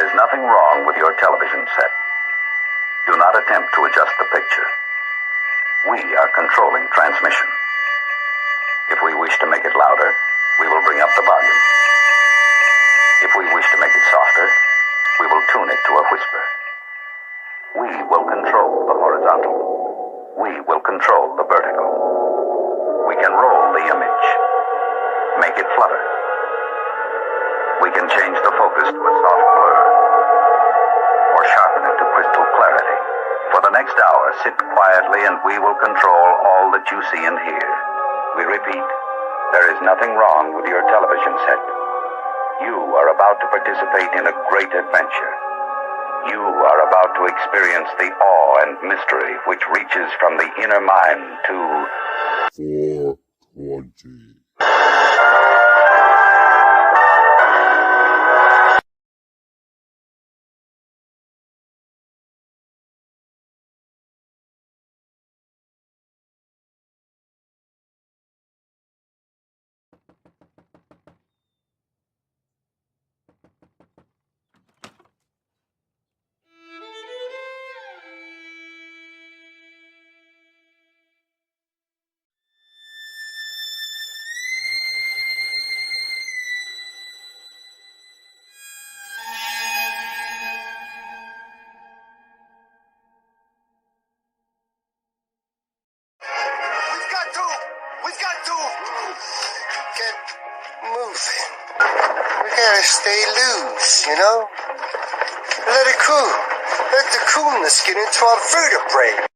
is nothing wrong with your television set. Do not attempt to adjust the picture. We are controlling transmission. If we wish to make it louder, we will bring up the volume. If we wish to make it softer, we will tune it to a whisper. We will control the horizontal. We will control the vertical. We can roll the image, make it flutter. We can change the focus to a soft blur, or sharpen it to crystal clarity. For the next hour, sit quietly and we will control all that you see and hear. We repeat, there is nothing wrong with your television set. You are about to participate in a great adventure. You are about to experience the awe and mystery which reaches from the inner mind to 420. We've got to get moving. We gotta stay loose, you know? Let it cool. Let the coolness get into our vertebrae.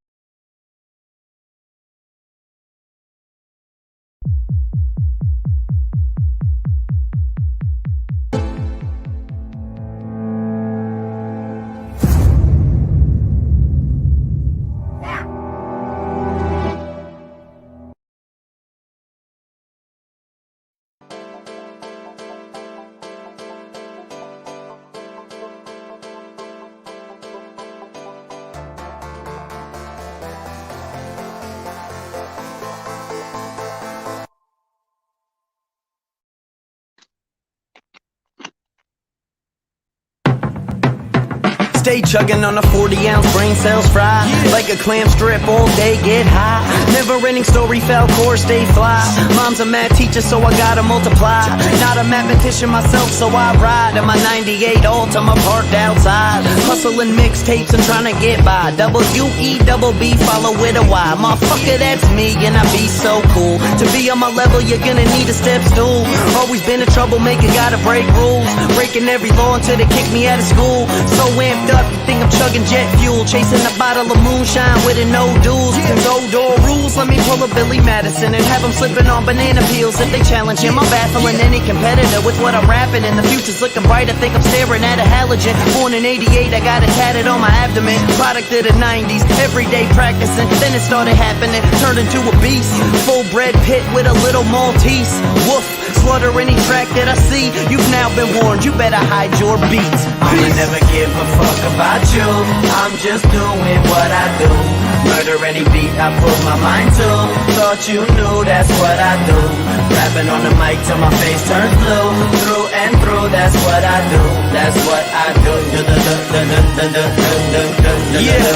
Stay chugging on a 40-ounce, brain cells fry like a clam strip all day, get high. Never-ending story, fell course, stay fly. Mom's a math teacher, so I gotta multiply. Not a mathematician myself, so I ride in my 98 Altima parked outside. Hustling mixtapes and trying to get by. W-E-double-B, follow with a Y. Motherfucker, that's me, and I be so cool. To be on my level, you're gonna need a step stool. Always been a troublemaker, gotta break rules. Breaking every law until they kick me out of school. So amped up, you think I'm chugging jet fuel. Chasing a bottle of moonshine with a no duels. You can go door rules, let me pull a Billy Madison and have them slipping on banana peels. If they challenge him, I'm baffling any competitor with what I'm rapping. And the future's looking bright, I think I'm staring at a halogen. Born in 88, I got it tatted on my abdomen. Product of the 90s, everyday practicing. Then it started happening, turned into a beast. Full bred pit with a little Maltese. Woof, slaughter any track that I see. You've now been warned, you better hide your beats. I'ma never give a fuck about you. I'm just doing what I do. Murder any beat I put my mind to. Thought you knew, that's what I do. Rapping on the mic till my face turns blue. Through and through, that's what I do. That's what I do. Yeah,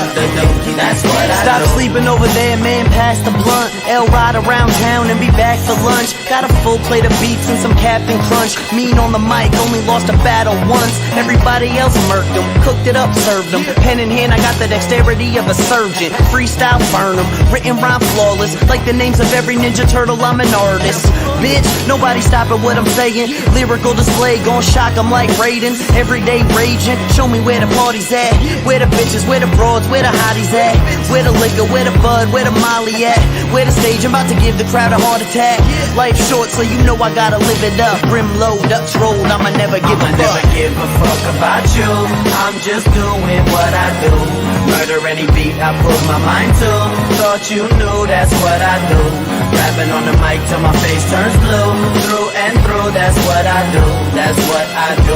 that's what I do. Stop sleeping over there, man, pass the blunt. L ride around town and be back for lunch. Got a full plate of beats and some Captain Crunch. Mean on the mic, only lost a battle once. Everybody else murked them, cooked it up, served them. Pen in hand, I got the dexterity of a surgeon. Freestyle, burn them, written rhyme flawless. Like the names of every Ninja Turtle, I'm an artist. Bitch, nobody stopping what I'm saying. Lyrical display, gon' shock them like Raiden. Everyday raging, show me where the party's at. Where the bitches, where the broads, where the hotties at. Where the liquor, where the bud, where the molly at. Where the stage, I'm about to give the crowd a heart attack. Life short, so you know I gotta live it up. Brim low, ducks rolled, I'ma never give a fuck. Never give a fuck about you. I'm just doing what I do. Murder any beat I put my mind to. Thought you knew, that's what I do. Rapping on the mic till my face turns blue. Through and through, that's what I do. That's what I do.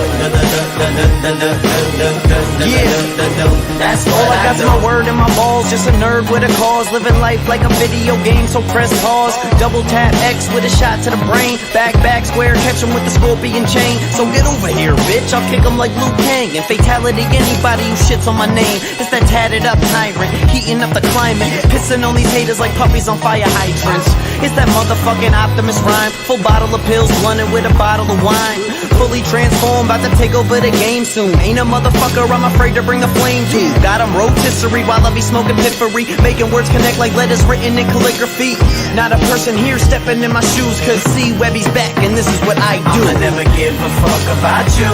That's All I got's my word and my balls. Just a nerd with a cause. Living life like a video game, so press pause. Double tap X with a shot to the brain. Back, square, catch him with the scorpion chain. So get over here, bitch. I'll kick him like Liu Kang. And fatality anybody who shits on my name. It's that tatted up tyrant, heating up the climate. Pissing on these haters like puppies on fire hydrants. It's that motherfucking Optimus rhyme. Full bottle of pills, blunted with a bottle of wine. Fully transformed, about to take over the game soon. Ain't a motherfucker I'm afraid to bring a flame to. Got him rotisserie while I be smoking piffery. Making words connect like letters written in calligraphy. Not a person here stepping in my shoes. Cause see, Webby's back and this is what I do. I'ma never give a fuck about you.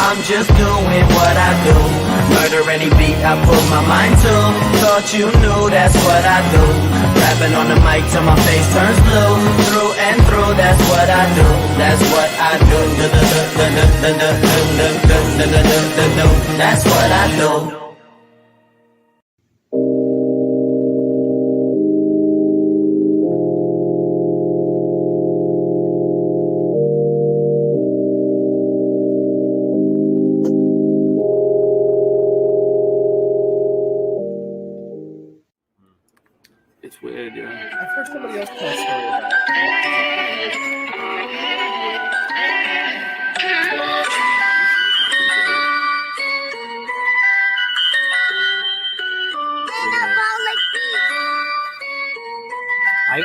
I'm just doing what I do. Murder any beat I put my mind to. Thought you knew that's what I do. Rapping on the mic till my face turns blue. Through and through, that's what I do. That's what I do. That's what I do. It's weird, yeah. I've heard somebody else tell a story about it.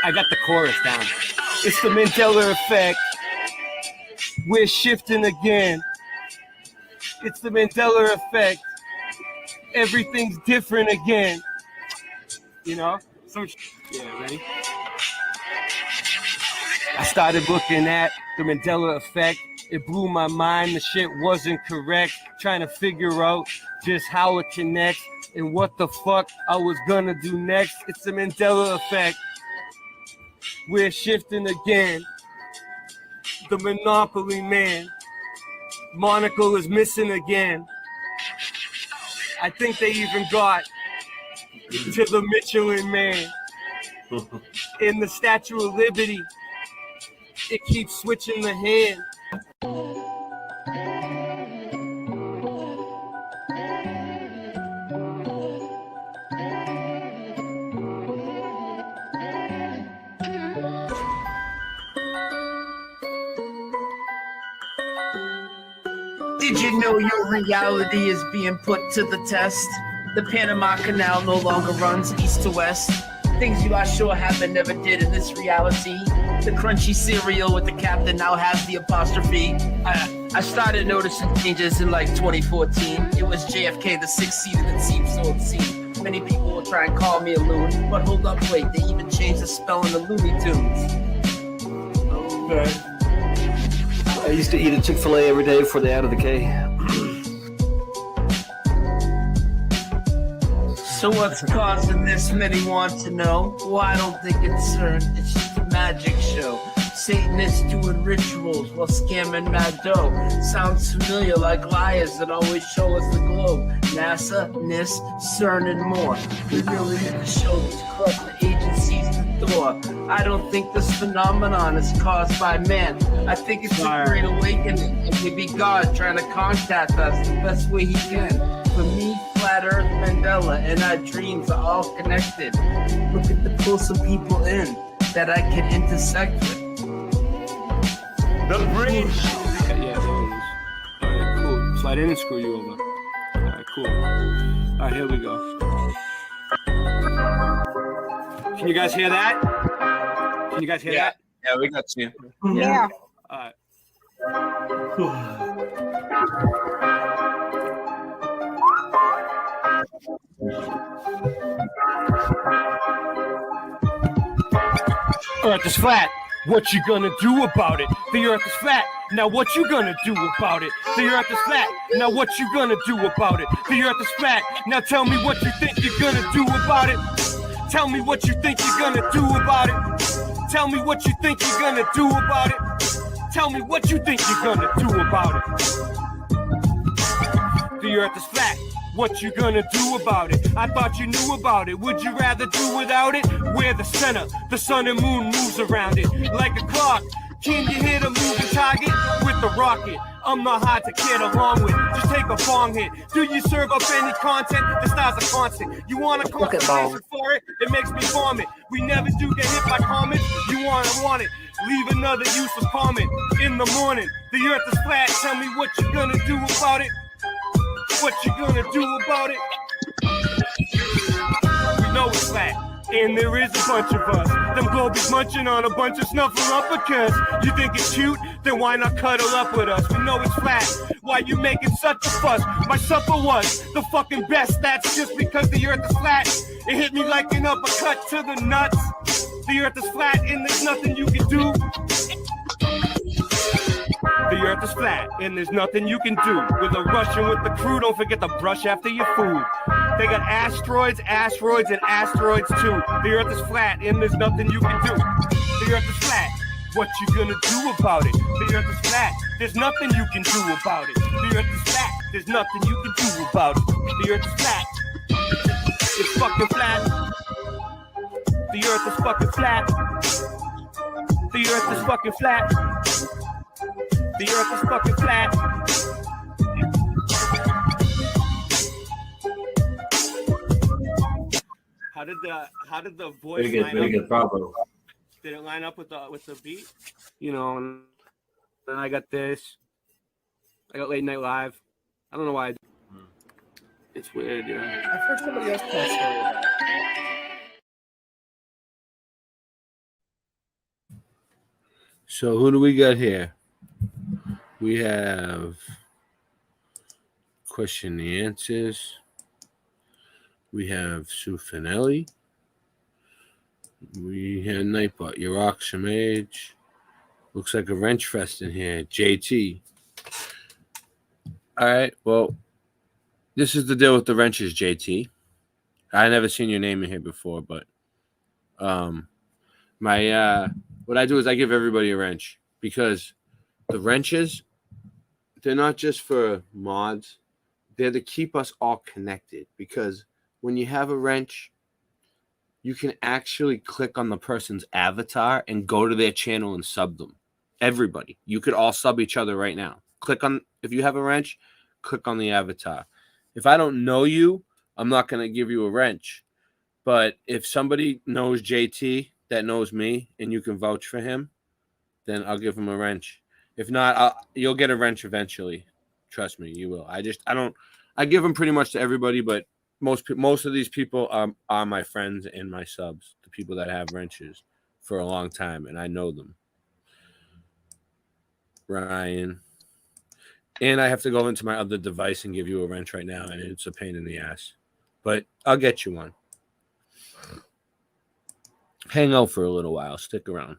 I got the chorus down. It's the Mandela effect. We're shifting again. It's the Mandela effect. Everything's different again. You know? So, yeah, ready? I started looking at the Mandela effect. It blew my mind. The shit wasn't correct. Trying to figure out just how it connects and what the fuck I was gonna do next. It's the Mandela effect. We're shifting again. The Monopoly man. Monocle is missing again. I think they even got to the Michelin man. In the Statue of Liberty, it keeps switching the hand. Did you know your reality is being put to the test? The Panama Canal no longer runs east to west. Things you are sure happened never did in this reality. The crunchy cereal with the captain now has the apostrophe. I started noticing changes in like 2014. It was JFK, the sixth seat, and it seems so obscene. Many people will try and call me a loon, but hold up, wait, they even changed the spelling of Looney Tunes. Okay. I used to eat a Chick-fil-A every day before they added the K. So what's causing this? Many want to know. Well, I don't think it's CERN. It's just a magic show. Satanists doing rituals while scamming mad dough. Sounds familiar, like liars that always show us the globe. NASA, NIST, CERN, and more. We really need to show these corrupt agencies the door. I don't think this phenomenon is caused by man. I think it's a great awakening, and maybe God trying to contact us the best way he can. For me, Flat Earth, Mandela, and our dreams are all connected. Looking to pull some people in that I can intersect with. The bridge! Yeah, there it is. Alright, cool. So I didn't screw you over. Alright, cool. Alright, here we go. Can you guys hear that? Can you guys hear that? Yeah, we got you. Yeah. Alright. Earth is flat. What you gonna do about it? The earth is flat. Now what you gonna do about it? The earth is flat. Now what you gonna do about it? The earth is flat. Now tell me what you think you're gonna do about it. Tell me what you think you're gonna do about it. Tell me what you think you're gonna do about it. Tell me what you think you're gonna do about it. The earth is flat. What you gonna do about it? I thought you knew about it. Would you rather do without it? We're the center. The sun and moon moves around it like a clock. Can you hit a moving target with a rocket? I'm not hard to get along with. Just take a bong hit. Do you serve up any content? The style's a constant. You want a conversation for it? It makes me vomit. We never do get hit by comments. You want it. Leave another useless comment in the morning. The earth is flat. Tell me what you gonna do about it. What you gonna do about it? We know it's flat. And there is a bunch of us. Them globies munching on a bunch of snuffleupagus. You think it's cute? Then why not cuddle up with us? We know it's flat. Why you making such a fuss? My supper was the fucking best. That's just because the earth is flat. It hit me like an uppercut to the nuts. The earth is flat and there's nothing you can do. The earth is flat and there's nothing you can do. With a Russian with the crew, don't forget to brush after your food. They got asteroids, asteroids, and asteroids too. The earth is flat and there's nothing you can do. The earth is flat. What you gonna do about it? The earth is flat. There's nothing you can do about it. The earth is flat. There's nothing you can do about it. The earth is flat. It's fucking flat. The earth is fucking flat. The earth is fucking flat. The earth is fucking flat. How did the voice very good, line very up? good, bravo. Did it line up with the beat? You know, and then I got this. I got Late Night Live. I don't know why. It's weird, yeah. I've heard somebody else tell a story about it. So who do we got here? We have Question the Answers. We have Sue Finelli. We have Nightbot, Iraq Shamage. Looks like a wrench fest in here. JT. All right, well, this is the deal with the wrenches, JT. I never seen your name in here before, but what I do is I give everybody a wrench because the wrenches, they're not just for mods. They're to keep us all connected because when you have a wrench, you can actually click on the person's avatar and go to their channel and sub them. Everybody. You could all sub each other right now. If you have a wrench, click on the avatar. If I don't know you, I'm not going to give you a wrench. But if somebody knows JT that knows me and you can vouch for him, then I'll give him a wrench. If not, you'll get a wrench eventually. Trust me, you will. I give them pretty much to everybody, but most of these people are my friends and my subs, the people that have wrenches for a long time, and I know them. Ryan. And I have to go into my other device and give you a wrench right now, and it's a pain in the ass. But I'll get you one. Hang out for a little while. Stick around.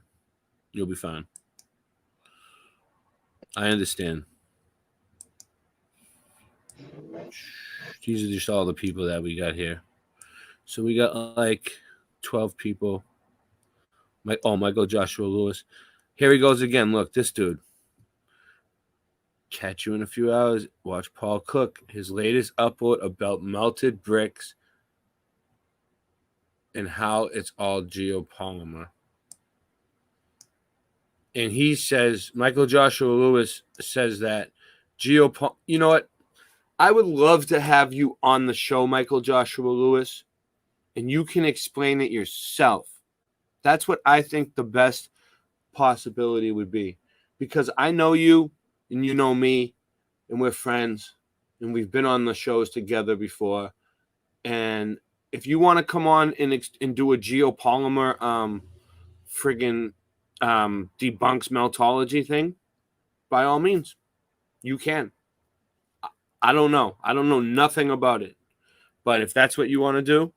You'll be fine. I understand. These are just all the people that we got here. So we got like 12 people. Michael Joshua Lewis. Here he goes again. Look, this dude. Catch you in a few hours. Watch Paul Cook. His latest upload about melted bricks and how it's all geopolymer. And he says, Michael Joshua Lewis says that you know what? I would love to have you on the show, Michael Joshua Lewis, and you can explain it yourself. That's what I think the best possibility would be. Because I know you, and you know me, and we're friends, and we've been on the shows together before. And if you want to come on and do a geopolymer friggin' debunks meltology thing, by all means, you can. I don't know. I don't know nothing about it. But if that's what you want to do,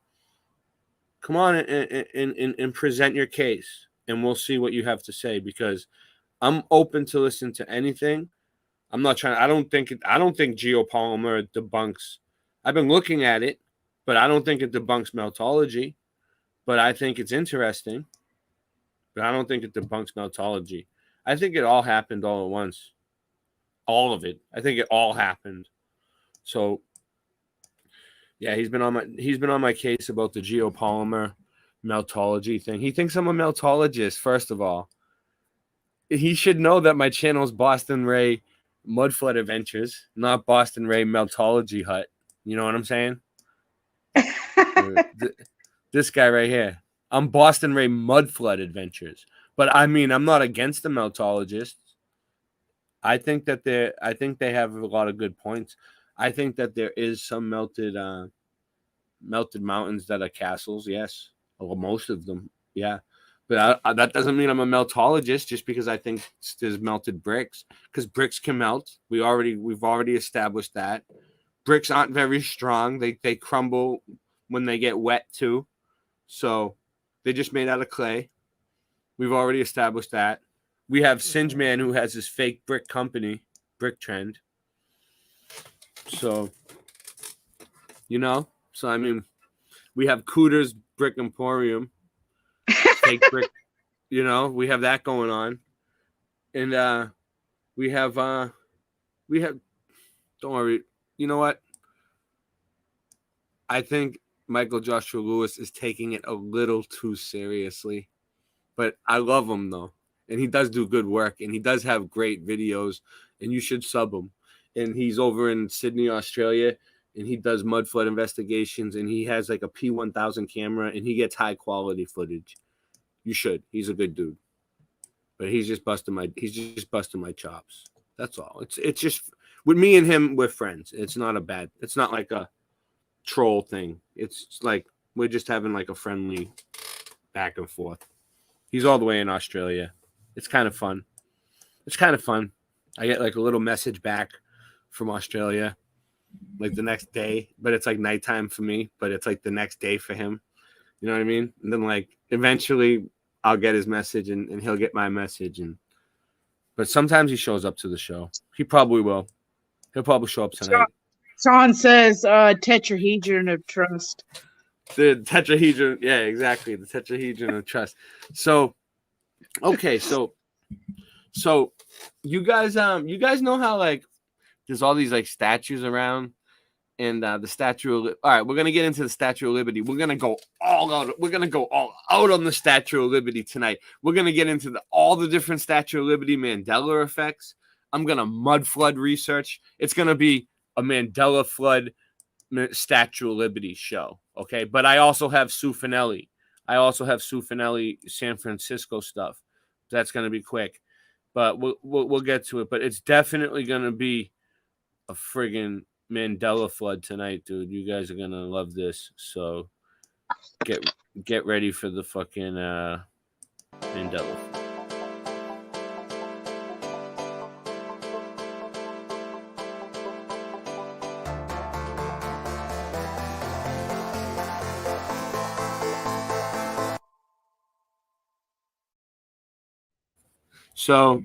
come on and present your case, and we'll see what you have to say, because I'm open to listen to anything. I'm not trying. I don't think geopolymer debunks. I've been looking at it, but I don't think it debunks meltology. But I think it's interesting. But I don't think it debunks meltology. I think it all happened all at once. All of it. I think it all happened. So yeah, he's been on my case about the geopolymer meltology thing. He thinks I'm a meltologist, first of all. He should know that my channel is Boston Ray Mud Flood Adventures, not Boston Ray Meltology Hut. You know what I'm saying? This guy right here. I'm Boston Ray Mud Flood Adventures. But I mean, I'm not against the meltologists. I think they have a lot of good points. I think that there is some melted mountains that are castles, yes. Well, most of them, yeah. But that doesn't mean I'm a meltologist just because I think there's melted bricks. Because bricks can melt. We've already established that. Bricks aren't very strong. They crumble when they get wet too. So they're just made out of clay. We've already established that. We have Singe Man who has his fake brick company, Brick Trend. So, I mean, we have Cooter's Brick Emporium, fake brick, we have that going on. And we have, don't worry, you know what? I think Michael Joshua Lewis is taking it a little too seriously, but I love him though. And he does do good work, and he does have great videos, and you should sub him. And he's over in Sydney, Australia, and he does mud flood investigations, and he has like a P1000 camera, and he gets high quality footage. You should. He's a good dude. But he's just busting my chops. That's all. It's just with me and him, we're friends. It's not like a troll thing. It's like we're just having like a friendly back and forth. He's all the way in Australia. It's kind of fun. I get like a little message back from Australia like the next day, but it's like nighttime for me, but it's like the next day for him. You know what I mean? And then like eventually I'll get his message and he'll get my message. But sometimes he shows up to the show. He probably will. He'll probably show up tonight. Sean says tetrahedron of trust. The tetrahedron, yeah, exactly. The tetrahedron of trust. So, okay, so you guys know how like there's all these like statues around, and the Statue of all right, we're gonna get into the Statue of Liberty. We're gonna go all out. We're gonna go all out on the Statue of Liberty tonight. We're gonna get into all the different Statue of Liberty Mandela effects. I'm gonna mud flood research. It's gonna be a Mandela flood Statue of Liberty show. Okay, but I also have Sue Finelli. San Francisco stuff. That's gonna be quick, but we'll get to it. But it's definitely gonna be a friggin' Mandela flood tonight, dude. You guys are gonna love this. So get ready for the fucking Mandela. So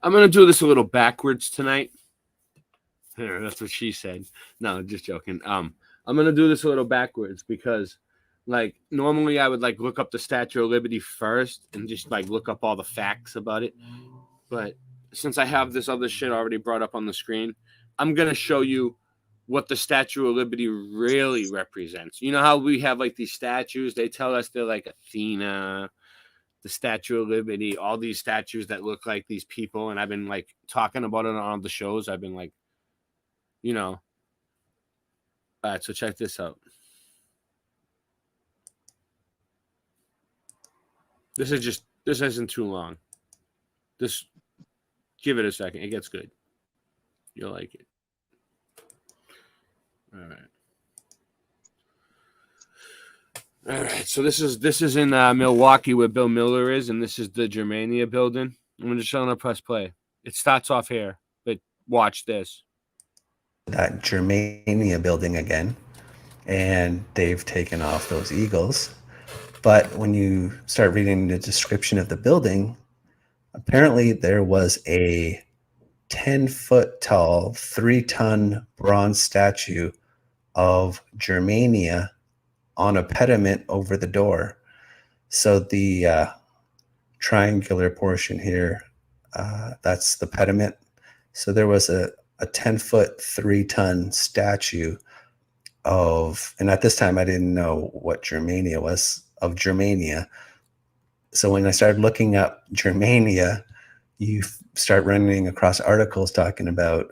I'm gonna do this a little backwards tonight. That's what she said. No, just joking. I'm gonna do this a little backwards because, like, normally I would like look up the Statue of Liberty first and just like look up all the facts about it. But since I have this other shit already brought up on the screen, I'm gonna show you what the Statue of Liberty really represents. You know how we have like these statues? They tell us they're like Athena, the Statue of Liberty, all these statues that look like these people, and I've been like talking about it on all the shows. I've been like, all right, so check this out. This isn't too long. This, give it a second. It gets good. You'll like it. All right. So this is in Milwaukee where Bill Miller is, and this is the Germania building. I'm just going to press play. It starts off here, but watch this. That Germania building again, and they've taken off those eagles. But when you start reading the description of the building, apparently there was a 10-foot tall, 3-ton bronze statue of Germania on a pediment over the door. So the triangular portion here, that's the pediment. So there was a 10-foot, 3-ton statue of, and at this time I didn't know what Germania was, of Germania. So when I started looking up Germania, you start running across articles talking about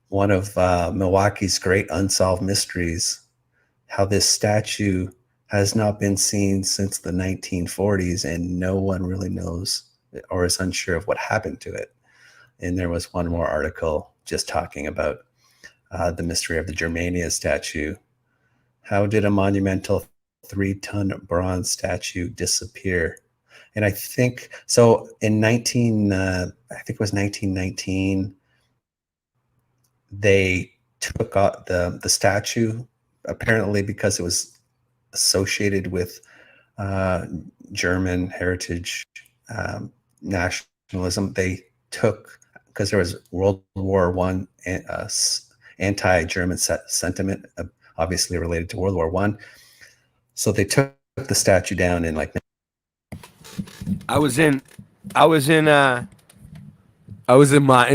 one of Milwaukee's great unsolved mysteries, how this statue has not been seen since the 1940s and no one really knows or is unsure of what happened to it. And there was one more article just talking about the mystery of the Germania statue. How did a monumental 3-ton bronze statue disappear? And I think so. In I think it was 1919, they took out the statue, apparently because it was associated with German heritage, nationalism. They took, because there was World War One anti-German sentiment, obviously related to World War One. So they took the statue down in like. I was in Martin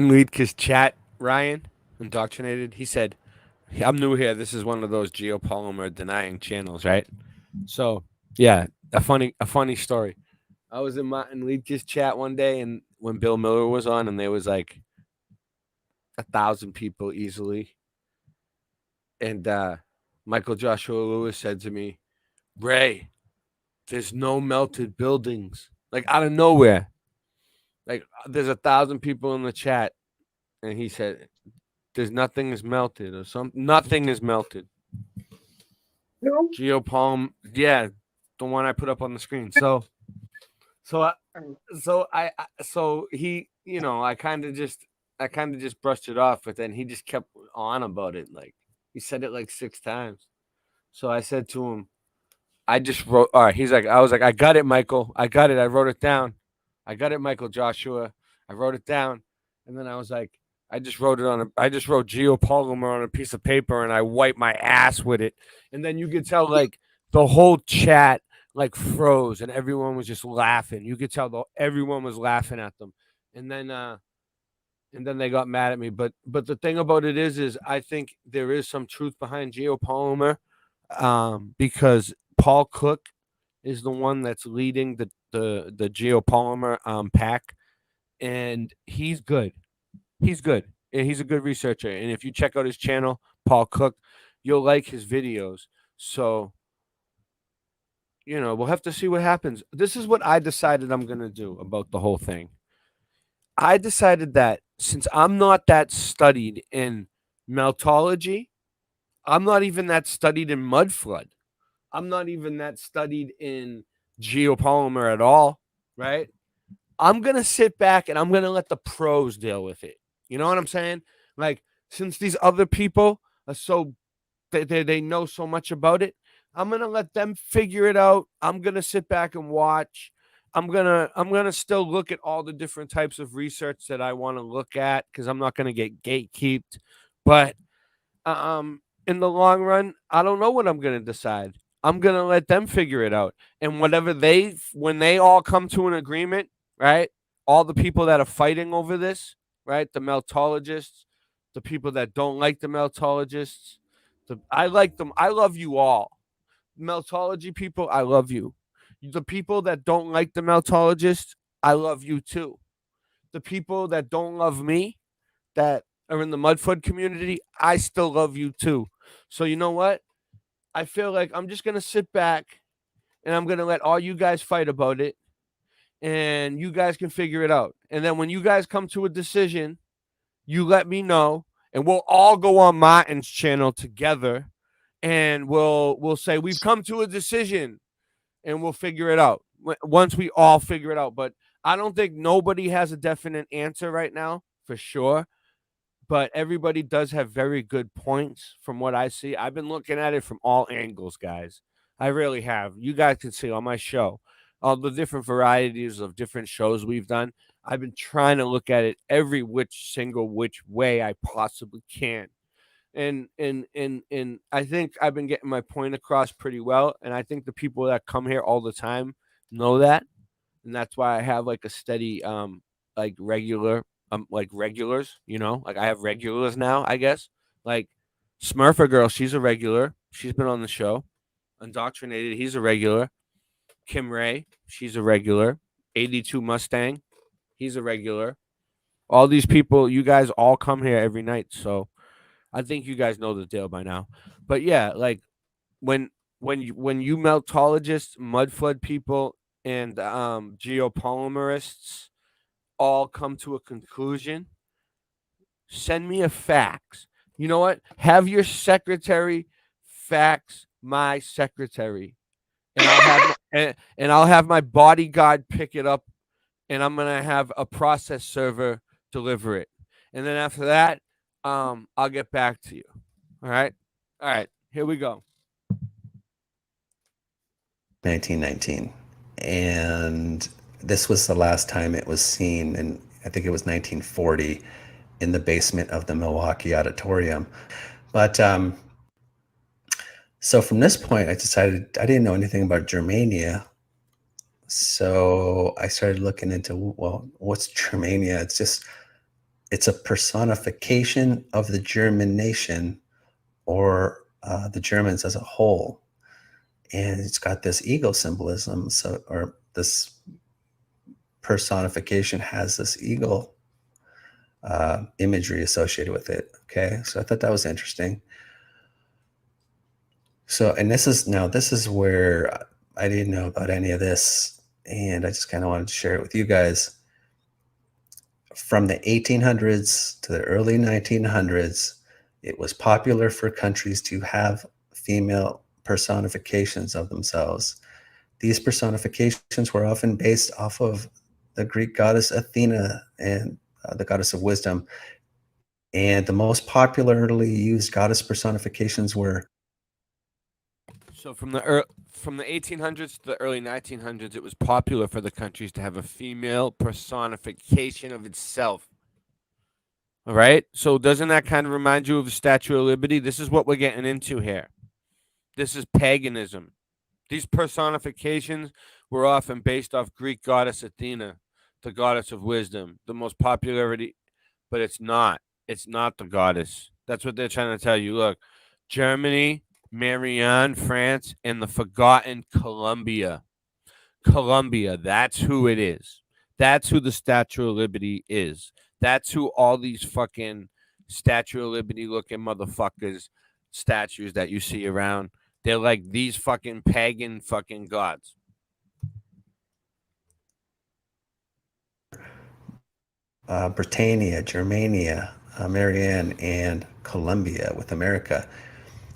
Liedke's chat, Ryan, Indoctrinated. He said, I'm new here. This is one of those geopolymer denying channels, right? So yeah, a funny story. I was in Martin Liedke's chat one day, and when Bill Miller was on, and there was like 1,000 people easily. And Michael Joshua Lewis said to me, Ray, there's no melted buildings. Like out of nowhere. Like there's 1,000 people in the chat. And he said, there's nothing is melted or something. Nothing is melted. No. Geopalm, yeah, the one I put up on the screen. So he, I kind of just brushed it off, but then he just kept on about it. Like he said it like 6 times. So I said to him, I just wrote. All right, I was like, I got it, Michael. I got it. I wrote it down. I got it, Michael Joshua. I wrote it down, and then I was like, I just wrote geopolymer on a piece of paper, and I wiped my ass with it. And then you could tell like the whole chat like froze, and everyone was just laughing. You could tell everyone was laughing at them, and then they got mad at me. But the thing about it is I think there is some truth behind geopolymer, because Paul Cook is the one that's leading the geopolymer pack, and he's good. He's good. And he's a good researcher. And if you check out his channel, Paul Cook, you'll like his videos. So, we'll have to see what happens. This is what I decided I'm going to do about the whole thing. I decided that since I'm not that studied in meltology, I'm not even that studied in mud flood. I'm not even that studied in geopolymer at all, right? I'm going to sit back and I'm going to let the pros deal with it. You know what I'm saying? Like, since these other people are so, they know so much about it, I'm going to let them figure it out. I'm going to sit back and watch. I'm going to still look at all the different types of research that I want to look at, because I'm not going to get gatekeeped. But in the long run, I don't know what I'm going to decide. I'm going to let them figure it out. And when they all come to an agreement, right? All the people that are fighting over this, right? The meltologists, the people that don't like the meltologists, I like them. I love you all. Meltology people, I love you. The people that don't like the meltologists, I love you too. The people that don't love me, that are in the Mudfoot community, I still love you too. So you know what? I feel like I'm just going to sit back and I'm going to let all you guys fight about it, and you guys can figure it out. And then when you guys come to a decision, you let me know, and we'll all go on Martin's channel together, and we'll say we've come to a decision, and we'll figure it out once we all figure it out. But I don't think nobody has a definite answer right now for sure. But everybody does have very good points from what I see. I've been looking at it from all angles, guys. I really have. You guys can see on my show all the different varieties of different shows we've done. I've been trying to look at it every which way I possibly can. And I think I've been getting my point across pretty well. And I think the people that come here all the time know that. And that's why I have like a steady regulars, like I have regulars now, I guess. Like Smurfer Girl, she's a regular. She's been on the show. Indoctrinated, he's a regular. Kim Ray, she's a regular. 82 Mustang, He's a regular. All these people, you guys all come here every night, so I think you guys know the deal by now. But yeah, like when you meltologists, mud flood people, and geopolymerists all come to a conclusion, send me a fax. You know what? Have your secretary fax my secretary, and I'll have my bodyguard pick it up, and I'm gonna have a process server deliver it, and then after that, I'll get back to you. All right, here we go. 1919. And this was the last time it was seen, and I think it was 1940 in the basement of the Milwaukee Auditorium. But so from this point, I decided I didn't know anything about Germania. So I started looking into, well, what's Germania? It's a personification of the German nation, or the Germans as a whole. And it's got this eagle symbolism. So, or this personification has this eagle imagery associated with it. Okay. So I thought that was interesting. So, and this is where I didn't know about any of this, and I just kind of wanted to share it with you guys. From the 1800s to the early 1900s, it was popular for countries to have female personifications of themselves. These personifications were often based off of the Greek goddess Athena and the goddess of wisdom. And the most popularly used goddess personifications were. So from the 1800s to the early 1900s, it was popular for the countries to have a female personification of itself. All right. So doesn't that kind of remind you of the Statue of Liberty? This is what we're getting into here. This is paganism. These personifications were often based off Greek goddess Athena, the goddess of wisdom, the most popularity, but it's not. It's not the goddess. That's what they're trying to tell you. Look, Germany, Marianne, France, and the forgotten Colombia. Colombia, that's who it is. That's who the Statue of Liberty is. That's who all these fucking Statue of Liberty looking motherfuckers, statues that you see around, they're like these fucking pagan fucking gods. Britannia, Germania, Marianne, and Colombia with America.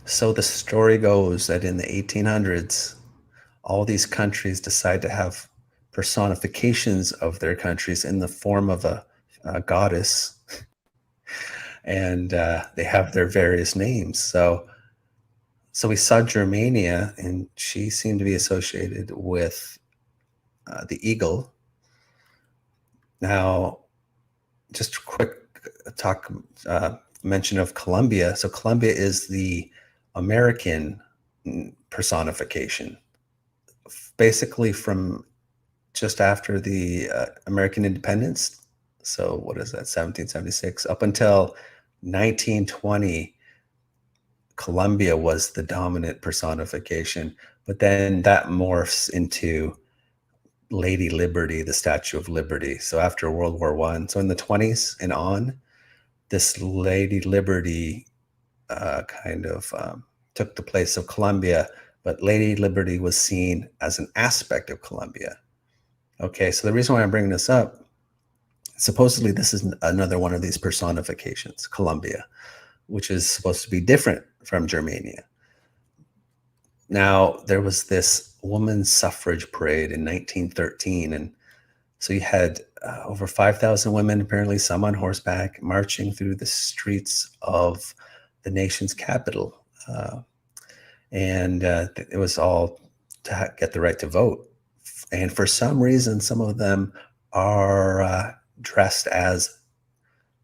So the story goes that in the 1800s, all these countries decide to have personifications of their countries in the form of a goddess, and they have their various names. So we saw Germania, and she seemed to be associated with the eagle. Now, just a quick mention of Colombia. So Colombia is the American personification, basically from just after the American independence. So what is that, 1776, up until 1920, Colombia was the dominant personification. But then that morphs into Lady Liberty, the Statue of Liberty. So after World War I, so in the 20s and on, this Lady Liberty took the place of Colombia, but Lady Liberty was seen as an aspect of Colombia. Okay, so the reason why I'm bringing this up, supposedly this is another one of these personifications, Colombia, which is supposed to be different from Germania. Now, there was this women's suffrage parade in 1913, and so you had over 5,000 women, apparently some on horseback, marching through the streets of the nation's capital. And it was all to get the right to vote. And for some reason, some of them are dressed as,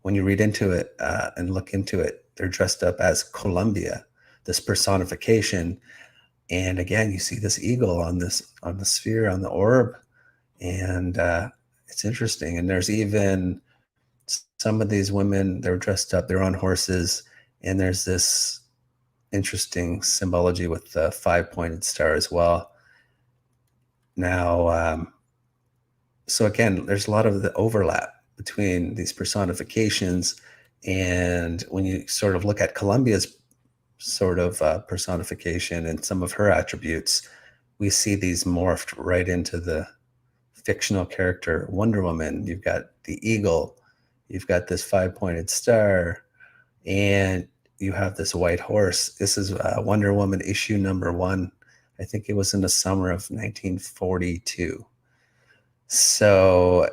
when you read into it and look into it, they're dressed up as Columbia, this personification. And again, you see this eagle on the sphere, on the orb, and it's interesting. And there's even some of these women, they're dressed up, they're on horses, and there's this interesting symbology with the 5-pointed star as well. Now, so again, there's a lot of the overlap between these personifications, and when you sort of look at Columbia's sort of personification and some of her attributes, we see these morphed right into the fictional character Wonder Woman. You've got the eagle, you've got this five-pointed star, and you have this white horse. This is Wonder Woman issue number 1. I think it was in the summer of 1942. So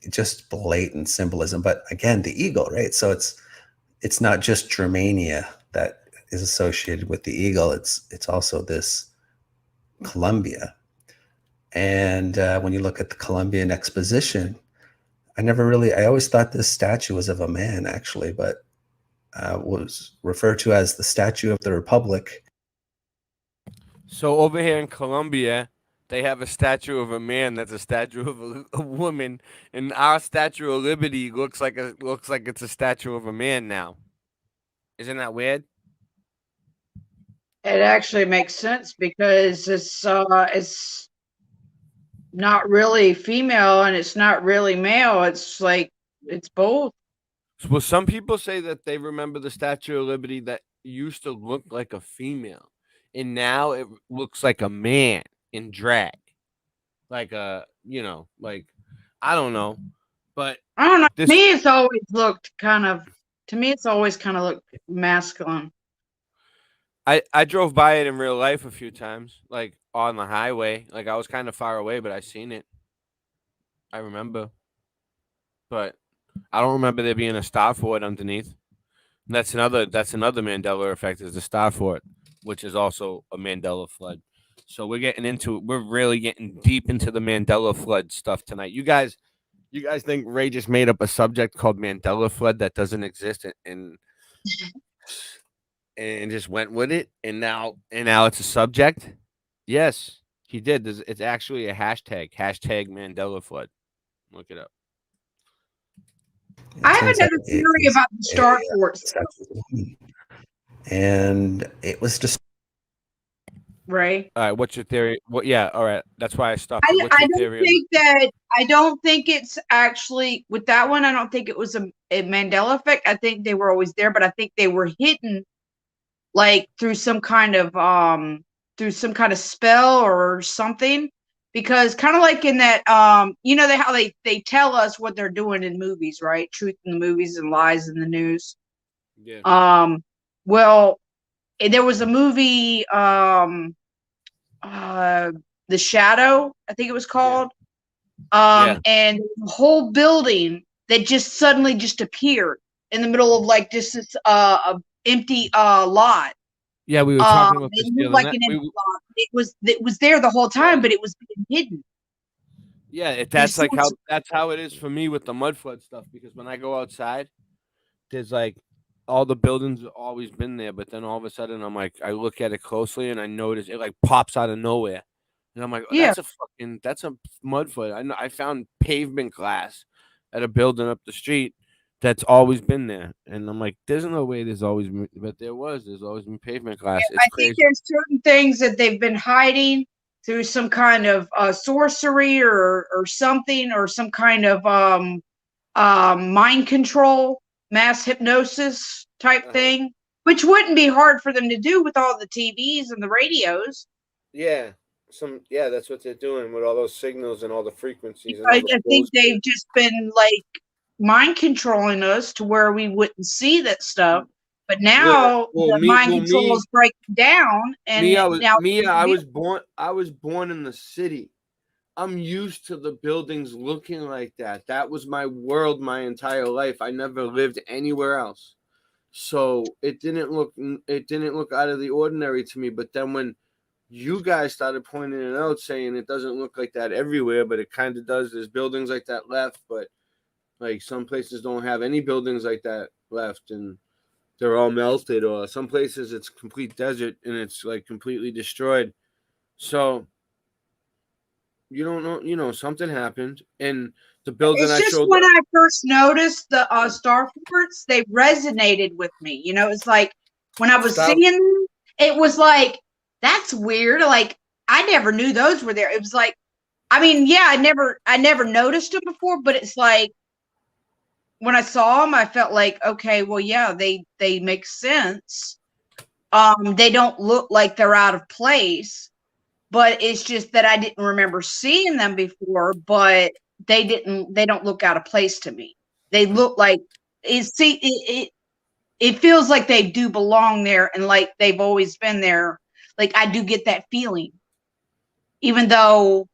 just blatant symbolism. But again, the eagle, right? So it's not just Germania that is associated with the eagle. It's also this Columbia. And when you look at the Columbian Exposition, I always thought this statue was of a man, actually, but was referred to as the Statue of the Republic. So over here in Colombia, they have a statue of a man that's a statue of a woman, and our Statue of Liberty looks like it's a statue of a man now. Isn't that weird? It actually makes sense because it's not really female and it's not really male. It's like it's both. Well, some people say that they remember the Statue of Liberty that used to look like a female, and now it looks like a man in drag, like like I don't know, but I don't know. To me, it's always looked kind of. To me, it's always kind of looked masculine. I drove by it in real life a few times, like on the highway. Like I was kind of far away, but I seen it. I remember, but I don't remember there being a star for it underneath. That's another Mandela effect, is the star for it, which is also a Mandela flood. So we're really getting deep into the Mandela flood stuff tonight. You guys think Ray just made up a subject called Mandela flood that doesn't exist and just went with it, and now it's a subject? Yes, he did. It's actually a hashtag Mandela flood. Look it up. I have another theory about the Star Force. And it was just Right. All right, what's your theory? Yeah, all right. That's why I stopped. I don't think it's actually with that one. I don't think it was a Mandela effect. I think they were always there, but I think they were hidden, like through some kind of spell or something. Because kind of like in that, how they tell us what they're doing in movies, right? Truth in the movies and lies in the news. Yeah. Well, there was a movie, The Shadow, I think it was called. And the whole building that just suddenly just appeared in the middle of like just this empty lot. Yeah, we were talking about this. Like an empty lot. It was there the whole time, but it was being hidden. Yeah, that's how it is for me with the mud flood stuff. Because when I go outside, there's like all the buildings have always been there, but then all of a sudden I look at it closely and I notice it like pops out of nowhere, and I'm like, that's a mud flood. I found pavement glass at a building up the street that's always been there, and I'm like, there's no way there's always been, but there's always been pavement glass. Yeah, I think there's certain things that they've been hiding through some kind of sorcery or something, or some kind of mind control, mass hypnosis type thing, which wouldn't be hard for them to do with all the TVs and the radios. Yeah, that's what they're doing with all those signals and all the frequencies. I think they've just been like mind controlling us to where we wouldn't see that stuff. But now mind control is breaking down. And I was born in the city. I'm used to the buildings looking like that. That was my world my entire life. I never lived anywhere else. So it didn't look out of the ordinary to me. But then when you guys started pointing it out, saying it doesn't look like that everywhere, but it kind of does. There's buildings like that left, but like some places don't have any buildings like that left, and they're all melted. Or some places it's complete desert and it's like completely destroyed. So you don't know, something happened, and the building it's just when I first noticed the Star Forts, they resonated with me. It's like when I was seeing them, it was like, that's weird. Like I never knew those were there. It was like I mean, yeah, I never noticed them before, but it's like when I saw them, I felt like, okay, well, yeah, they make sense. They don't look like they're out of place, but it's just that I didn't remember seeing them before, but they don't look out of place to me. They look like it feels like they do belong there and like they've always been there. Like I do get that feeling, even though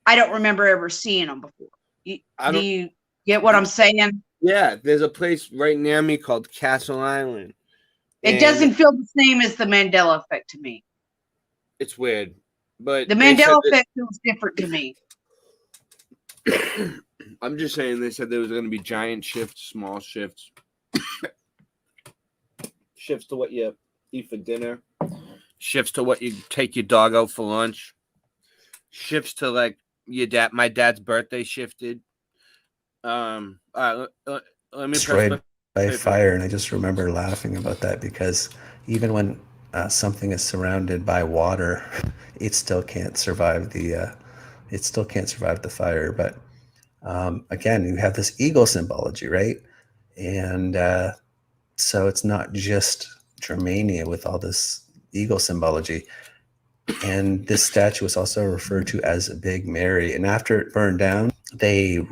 I don't remember ever seeing them before. I Do don't. you get what I'm saying? Yeah, there's a place right near me called Castle Island, It and doesn't feel the same as the Mandela effect to me. it's weird. But The they said Mandela that, effect feels different to me. I'm just saying they said there was going to be giant shifts, small shifts, shifts to what you eat for dinner, shifts to what you take your dog out for lunch, shifts to like my dad's birthday shifted. All right, let me press Destroyed by fire. And I just remember laughing about that because even when something is surrounded by water, it still can't survive the fire. But again, you have this eagle symbology, right? And so it's not just Germania with all this eagle symbology. And this statue was also referred to as Big Mary. And after it burned down, they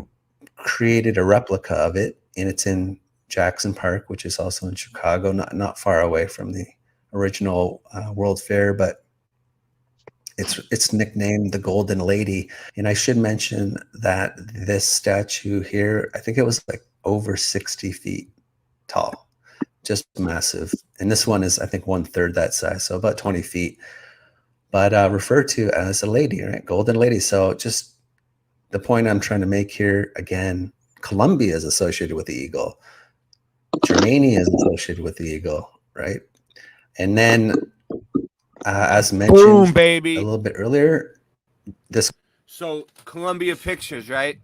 created a replica of it, and it's in Jackson Park, which is also in Chicago, not far away from the original World Fair, but it's nicknamed the Golden Lady. And I should mention that this statue here, I think it was like over 60 feet tall, just massive. And this one is, I think, 1/3 that size, so about 20 feet, but referred to as a lady, right? Golden Lady. So just the point I'm trying to make here, again, Colombia is associated with the eagle. Germania is associated with the eagle, right? And then, as mentioned Boom, baby. a little bit earlier, this. So Columbia Pictures, right?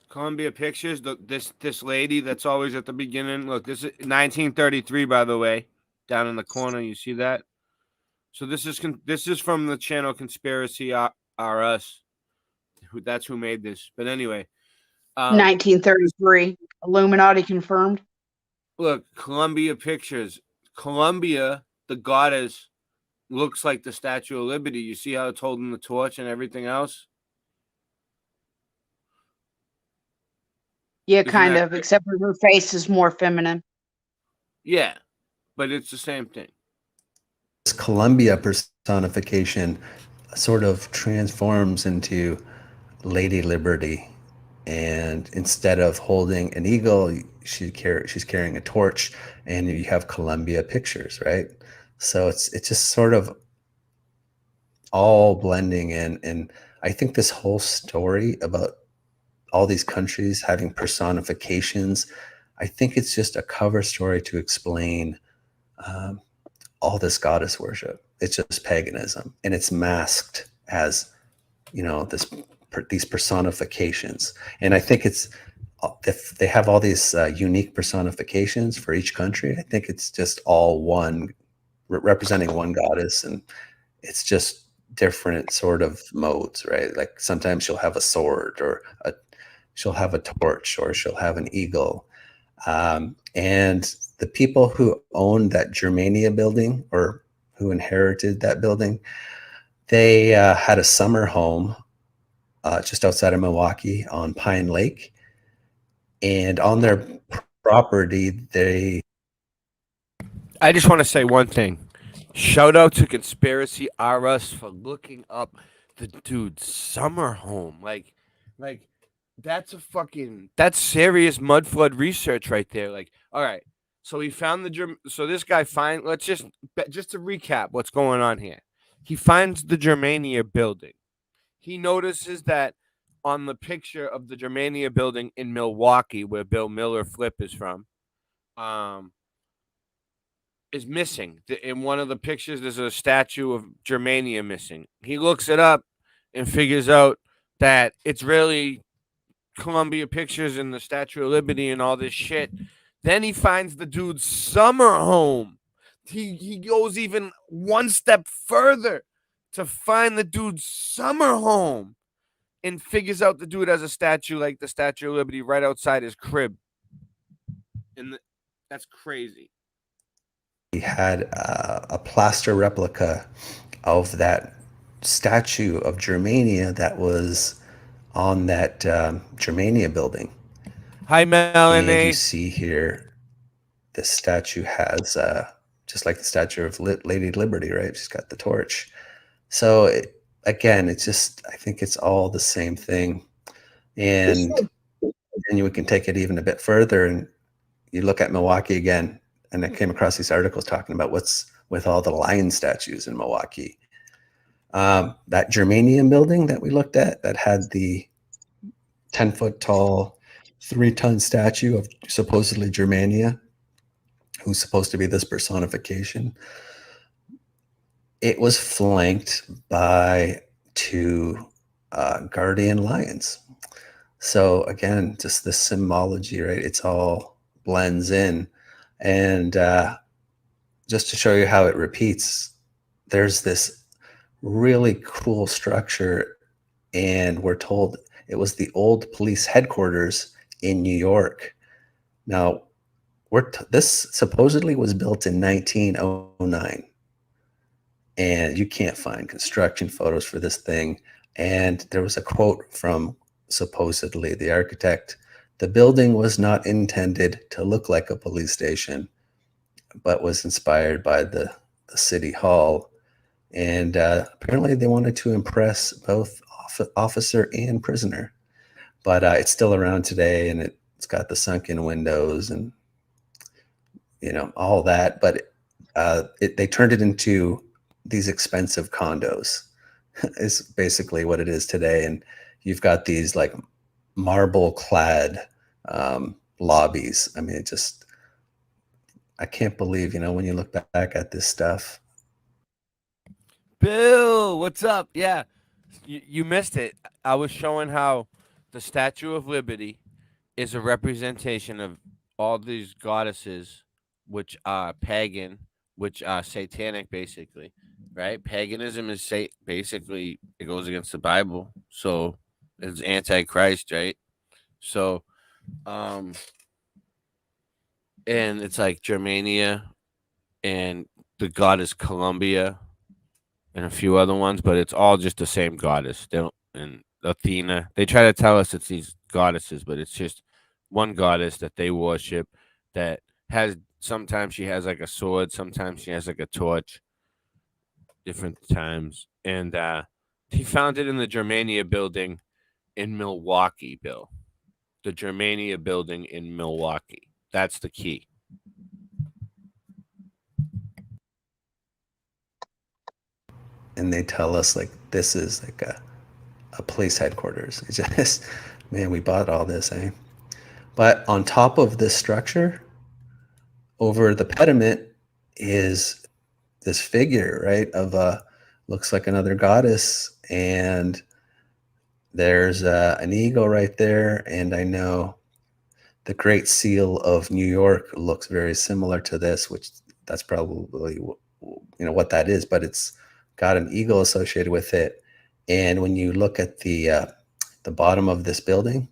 Columbia Pictures. This lady that's always at the beginning. Look, this is 1933, by the way, down in the corner. You see that? So this is from the channel Conspiracy R Us. That's who made this. But anyway, 1933, Illuminati confirmed. look, Columbia Pictures. Columbia, the goddess, looks like the Statue of Liberty. You see how it's holding the torch and everything else? Yeah, Isn't kind that of, except for her face is more feminine. Yeah, but it's the same thing. This Columbia personification sort of transforms into Lady Liberty, and instead of holding an eagle, she's carrying a torch, and you have Columbia Pictures, right? So it's just sort of all blending in, and I think this whole story about all these countries having personifications, I think it's just a cover story to explain all this goddess worship. It's just paganism, and it's masked as, these personifications. And I think it's, if they have all these unique personifications for each country, I think it's just all one, representing one goddess, and it's just different sort of modes, right? Like sometimes she'll have a sword, or she'll have a torch, or she'll have an eagle. And the people who owned that Germania building, or who inherited that building, they had a summer home just outside of Milwaukee on Pine Lake. And on their property, I just want to say one thing. Shout out to Conspiracy R Us for looking up the dude's summer home. Like that's serious mud flood research right there. Like, all right. So he found this guy let's just to recap what's going on here. He finds the Germania building. He notices that on the picture of the Germania building in Milwaukee, where Bill Miller Flip is from, is missing. In one of the pictures, there's a statue of Germania missing. He looks it up and figures out that it's really Columbia Pictures and the Statue of Liberty and all this shit. Then he finds the dude's summer home. He goes even one step further to find the dude's summer home. and figures out to do it as a statue, like the Statue of Liberty, right outside his crib. And that's crazy. He had a plaster replica of that statue of Germania that was on that Germania building. Hi, And you Melanie. see here, this statue has, just like the statue of Lady Liberty, right? She's got the torch. So again, it's just, I think it's all the same thing. And we can take it even a bit further, and you look at Milwaukee again, and I came across these articles talking about what's with all the lion statues in Milwaukee. That Germanium building that we looked at that had the 10-foot tall, 3-ton statue of supposedly Germania, who's supposed to be this personification. It was flanked by 2 guardian lions. So again, just the symbology, right? It's all blends in. And just to show you how it repeats, there's this really cool structure, and we're told it was the old police headquarters in New York. Now, this supposedly was built in 1909, and you can't find construction photos for this thing. And there was a quote from supposedly the architect: "The building was not intended to look like a police station, but was inspired by the city hall." And apparently they wanted to impress both officer and prisoner. But it's still around today, and it's got the sunken windows and, all that. But they turned it into these expensive condos is basically what it is today. And you've got these like marble clad lobbies. I mean, I can't believe, when you look back at this stuff. Bill, what's up? Yeah, you missed it. I was showing how the Statue of Liberty is a representation of all these goddesses, which are pagan, which are satanic, basically, right? Paganism is basically, it goes against the Bible, so it's antichrist, right? So, and it's like Germania, and the goddess Columbia, and a few other ones, but it's all just the same goddess. They don't, and Athena. They try to tell us it's these goddesses, but it's just one goddess that they worship. That has, sometimes she has like a sword, sometimes she has like a torch. Different times, and he found it in the Germania building in Milwaukee. Bill, the Germania building in Milwaukee. That's the key. And they tell us like this is like a police headquarters. It's just, man, we bought all this, eh? But on top of this structure, over the pediment, is this figure, right? Of looks like another goddess, and there's an eagle right there. And I know the Great Seal of New York looks very similar to this, which that's probably what that is, but it's got an eagle associated with it. And when you look at the bottom of this building,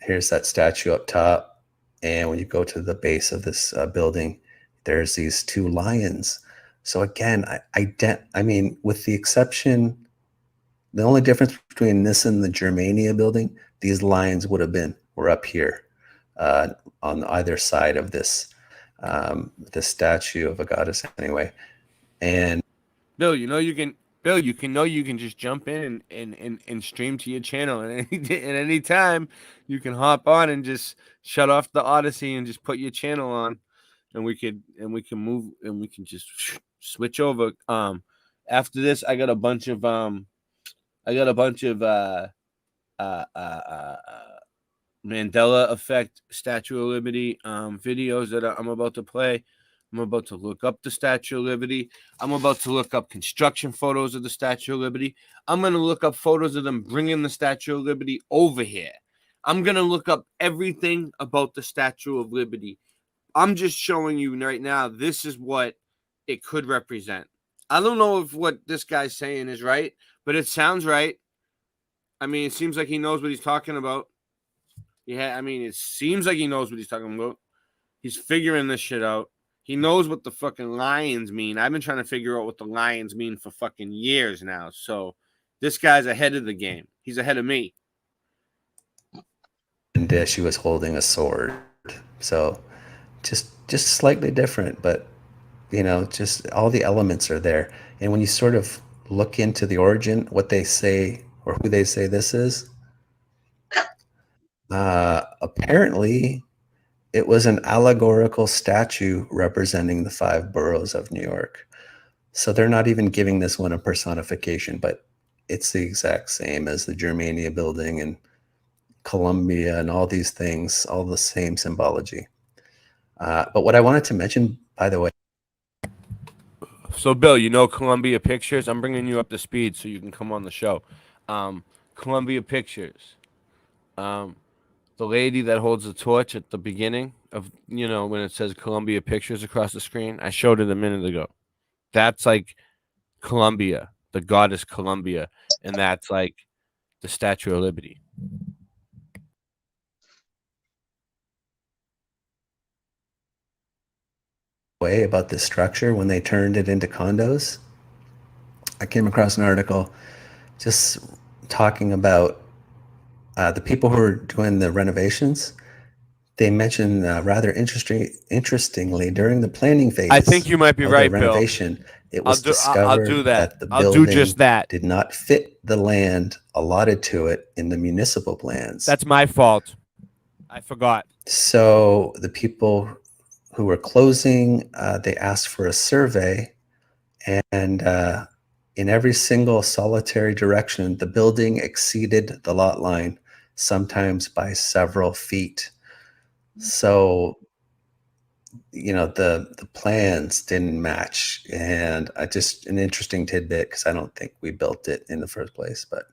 here's that statue up top, and when you go to the base of this building, there's these 2 lions. So again, I mean, with the exception, the only difference between this and the Germania building, these lions were up here on either side of this statue of a goddess anyway. And Bill, you can just jump in and stream to your channel at any time. You can hop on and just shut off the Odyssey and just put your channel on, and we can move, and we can just switch over. After this, I got a bunch of Mandela Effect Statue of Liberty videos that I'm about to play. I'm about to look up the Statue of Liberty. I'm about to look up construction photos of the Statue of Liberty. I'm going to look up photos of them bringing the Statue of Liberty over here. I'm going to look up everything about the Statue of Liberty. I'm just showing you right now, this is what it could represent. I don't know if what this guy's saying is right, but it sounds right. I mean, it seems like he knows what he's talking about. Yeah, I mean, it seems like he knows what he's talking about. He's figuring this shit out. He knows what the fucking lions mean. I've been trying to figure out what the lions mean for fucking years now. So this guy's ahead of the game. He's ahead of me. And she was holding a sword. So just slightly different, but just all the elements are there. And when you sort of look into the origin, what they say or who they say this is, apparently it was an allegorical statue representing the 5 boroughs of New York. So they're not even giving this one a personification, but it's the exact same as the Germania building and Columbia and all these things, all the same symbology. But what I wanted to mention, by the way, So, Bill, you know Columbia Pictures? I'm bringing you up to speed so you can come on the show. Columbia Pictures. The lady that holds the torch at the beginning of, when it says Columbia Pictures across the screen, I showed it a minute ago. That's like Columbia, the goddess Columbia, and that's like the Statue of Liberty. way about this structure when they turned it into condos. I came across an article just talking about the people who are doing the renovations. They mentioned rather interestingly during the planning phase. I think you might be of right, the Bill. renovation, it was I'll discovered do that. the I'll building do just that. did not fit the land allotted to it in the municipal plans. That's my fault. I forgot. So the people who were closing, they asked for a survey, and in every single solitary direction, the building exceeded the lot line, sometimes by several feet. So, the plans didn't match, and just an interesting tidbit because I don't think we built it in the first place, but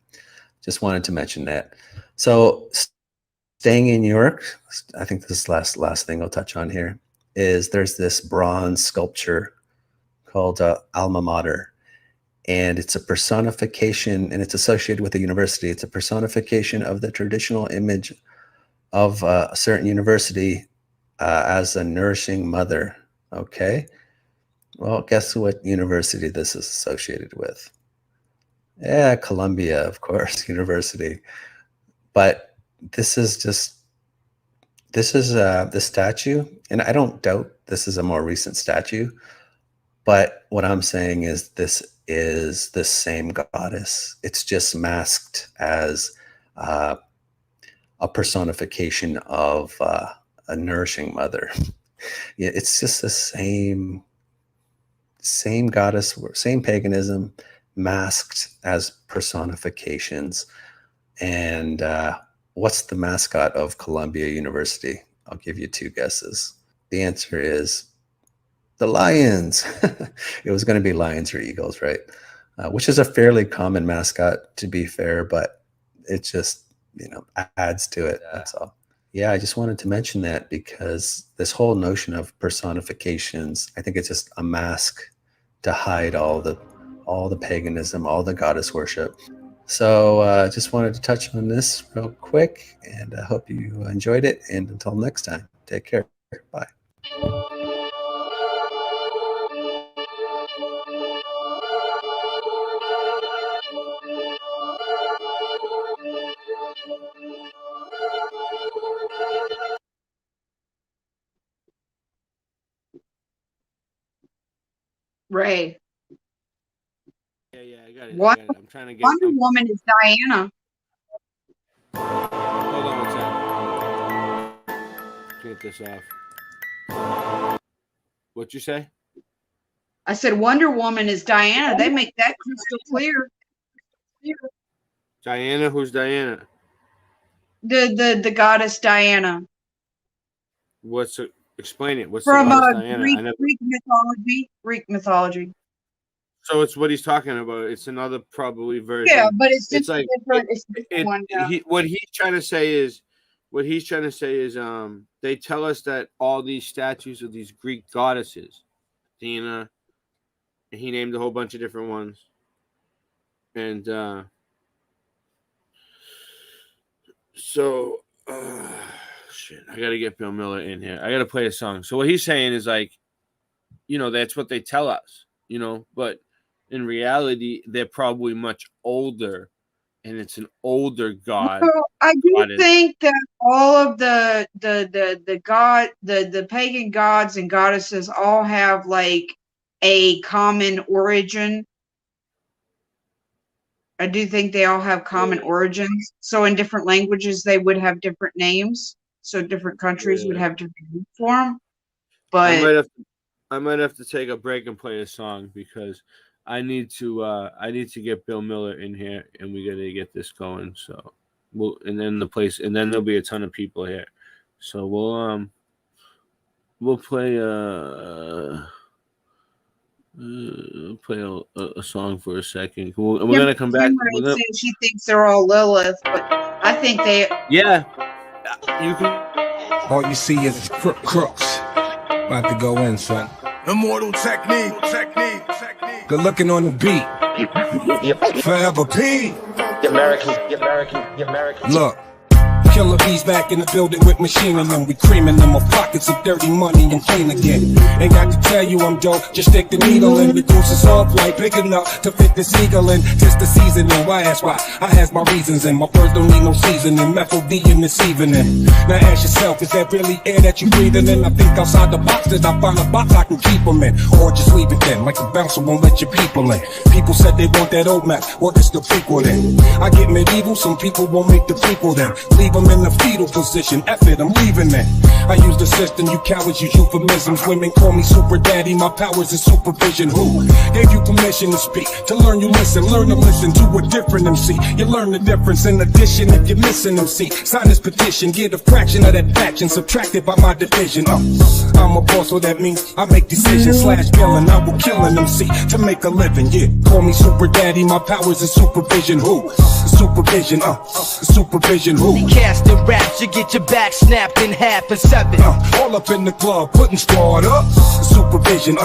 just wanted to mention that. So, staying in New York, I think this is last thing I'll touch on here is there's this bronze sculpture called Alma Mater, and it's a personification, and it's associated with the university. It's a personification of the traditional image of a certain university as a nourishing mother. Okay, well, guess what university this is associated with? Yeah, Columbia, of course, University. But this is the statue, and I don't doubt this is a more recent statue, but what I'm saying is this is the same goddess. It's just masked as uh, a personification of a nourishing mother. Yeah, it's just the same goddess, same paganism, masked as personifications. And what's the mascot of Columbia University? I'll give you 2 guesses. The answer is the lions. It was going to be lions or eagles, right? Which is a fairly common mascot, to be fair, but it just, adds to it. That's all. Yeah, I just wanted to mention that because this whole notion of personifications, I think it's just a mask to hide all the paganism, all the goddess worship. So just wanted to touch on this real quick, and I hope you enjoyed it. And until next time, take care. Bye. Ray. Yeah, I got it. Wonder, I'm trying to get. Wonder Woman is Diana. Hold on one second. Get this off. What'd you say? I said Wonder Woman is Diana. They make that crystal clear. Diana? Who's Diana? The goddess Diana Explain it? What's the from goddess Diana? Greek mythology. Greek mythology. So it's what he's talking about. It's another probably version. Yeah, but it's just like different. It's different one. Yeah. what he's trying to say is they tell us that all these statues of these Greek goddesses, Athena, and he named a whole bunch of different ones, and So, shit, I got to get Bill Miller in here. I got to play a song. So what he's saying is like, that's what they tell us, but in reality, they're probably much older, and it's an older god. Well, I do think that all of the pagan gods and goddesses all have like a common origin. I do think they all have common origins. So in different languages, they would have different names. So different countries would have different names for them. But I might have to take a break and play a song because I need to get Bill Miller in here, and we got to get this going. So and then there'll be a ton of people here. So we'll play a song for a second. We're gonna come back. She thinks they're all Lilith, but I think they. Yeah, you can. All you see is crooks. About to go in, son. Immortal technique. Good looking on the beat. Forever P. American. Look. Killer bees back in the building with machine in them. We creaming them of pockets of dirty money and clean again. Ain't got to tell you I'm dope, just stick the needle in. The goose is off light, big enough to fit the seagull in. Just the seasoning, why ask why? I has my reasons and my words don't need no seasoning. Methyl D in this evening. Now ask yourself, is that really air that you breathing in? I think outside the box, did I find a box I can keep them in? Or just leave it then, like the bouncer won't let your people in. People said they want that old map, well it's the prequel then. I get medieval, some people won't make the prequel then. Leave them in the fetal position, F it, I'm leaving it. I use the system, you cowards use euphemisms. Women call me super daddy, my powers is supervision. Who gave you permission to speak? To learn you listen, learn to listen to a different MC. You learn the difference in addition if you're missing MC. Sign this petition, get a fraction of that faction, subtracted by my division. I'm a boss, so that means I make decisions. Slash killing, I will kill an MC to make a living, yeah. Call me super daddy, my powers is supervision. Who? Supervision, supervision. Who? Casting raps, you get your back snapped in half and 7. All up in the club, putting squad up. Supervision,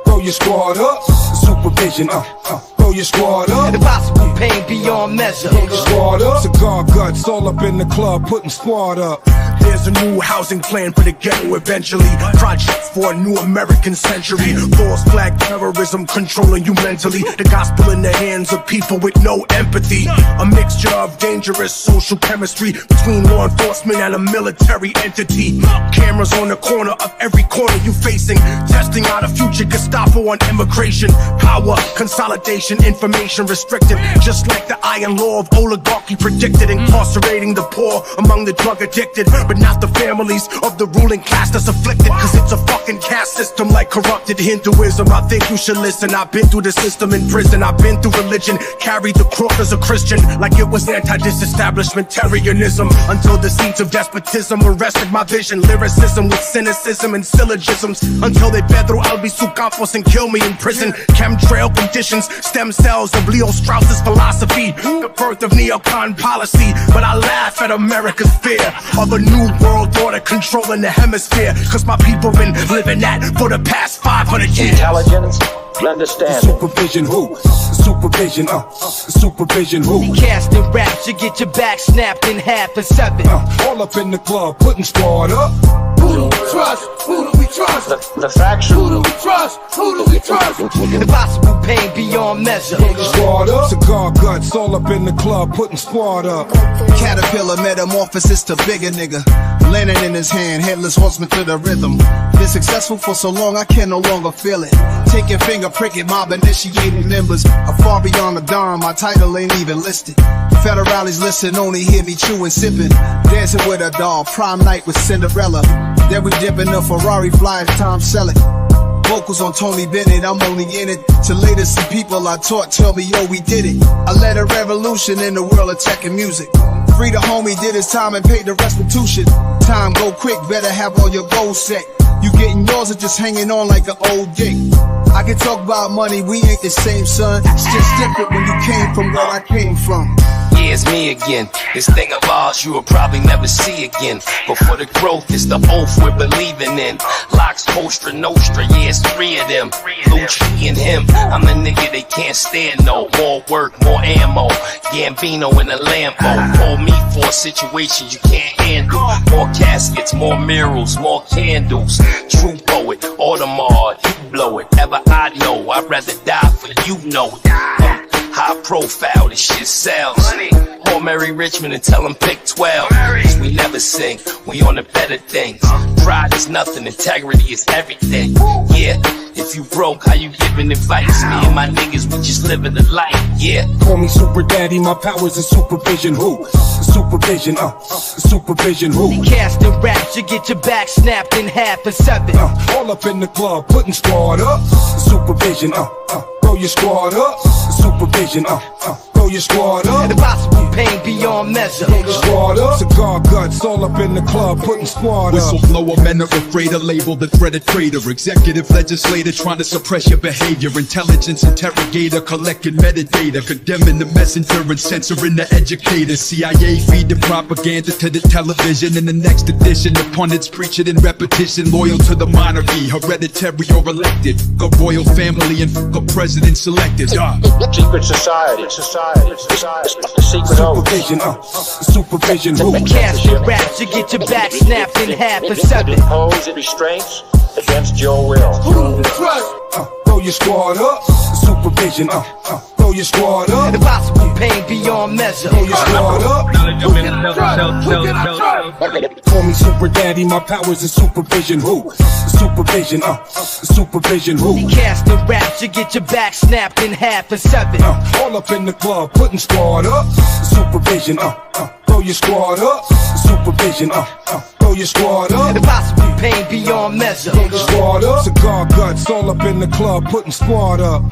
throw your squad up. Supervision, throw your squad up. Impossible pain beyond measure. Throw your squad up. Cigar guts, all up in the club, putting squad up. There's a new housing plan for the ghetto eventually. Project for a new American century. False flag terrorism controlling you mentally. The gospel in the hands of people with no empathy. A mixture of dangerous social chemistry between law enforcement and a military entity. Cameras on the corner of every corner you facing. Testing out a future Gestapo on immigration. Power, consolidation, information restricted. Just like the iron law of oligarchy predicted. Incarcerating the poor among the drug addicted. But not the families of the ruling class that's afflicted. Cause it's a fucking caste system like corrupted Hinduism. I think you should listen. I've been through the system in prison. I've been through religion. Carried the cross as a Christian. Like it was anti-disestablishmentarianism. Until the seeds of despotism arrested my vision. Lyricism with cynicism and syllogisms. Until they pedro Albizu Campos and kill me in prison. Chemtrail conditions. Stem cells of Leo Strauss's philosophy. The birth of neocon policy. But I laugh at America's fear of a new world order controlling the hemisphere. Cause my people been living that for the past 500 years. Intelligence, understand. Supervision who? Supervision, supervision who? Casting raps, you get your back snapped in half and 7. All up in the club, putting squad up. Who do we trust? Who do we trust? The faction. Who do we trust? Who do we trust? Impossible pain beyond measure. Squad up. Cigar guts, all up in the club, putting squad up. Caterpillar metamorphosis to bigger nigga. Lantern in his hand, headless horseman to the rhythm. Been successful for so long, I can no longer feel it. Take your finger, prick it, mob initiated members. Far beyond the dawn, my title ain't even listed. Federales listen, only hear me chewing, sipping. Dancing with a doll, prom night with Cinderella. Then we dip in the Ferrari, fly as Tom Selleck. Vocals on Tony Bennett, I'm only in it to later see people I taught tell me, yo, we did it. I led a revolution in the world of tech and music. Free the homie, did his time and paid the restitution. Time go quick, better have all your goals set. You getting yours or just hanging on like an old dick. I can talk about money, we ain't the same, son. It's just different when you came from where I came from. Yeah, it's me again. This thing of ours you will probably never see again. But for the growth, it's the oath we're believing in. Locks, Kostra, Nostra, yeah, it's 3 of them. Lucci and him. I'm the nigga they can't stand no. More work, more ammo. Gambino in a Lambo. Call me for a situation you can't handle. More caskets, more murals, more candles. True poet, Audemars, you blow it. Ever I know, I'd rather die for you know it. High profile, this shit sells. Call Mary Richmond and tell him pick 12. Cause we never sing, we on the better things. Pride is nothing, integrity is everything. Yeah, if you broke, how you giving advice? Me and my niggas, we just living the life, yeah. Call me Super Daddy, my powers are supervision. Who? Supervision, supervision. Who? Casting raps, you get your back snapped in half in 7. All up in the club, putting squad up. Supervision, throw your squad up. Supervision, throw your squad up. Impossible pain beyond measure. Squad up. Cigar guts, all up in the club, putting squad up. Whistleblower, men are afraid to label the threat a traitor. Executive legislator trying to suppress your behavior. Intelligence interrogator, collecting metadata. Condemning the messenger and censoring the educator. CIA feed the propaganda to the television. In the next edition, the pundits preach it in repetition. Loyal to the monarchy, hereditary or elected. A royal family and a president selected. Secret society, the secret supervision, supervision. Who? Casting raps, you get your back snapped in half in 7. Impose restraints against your will. Throw your squad up. Supervision, throw your squad up. Impossible pain beyond measure. Throw your squad up. Call me Super Daddy, my powers are supervision. Who? Supervision, supervision. Who? Casting raps, you get your back snapped in half in 7. All up in the club, putting squad up. Supervision, throw your squad up. Supervision, throw your squad up. Impossible pain beyond measure. Throw your squad up. Cigar guts, all up in the club, putting squad up.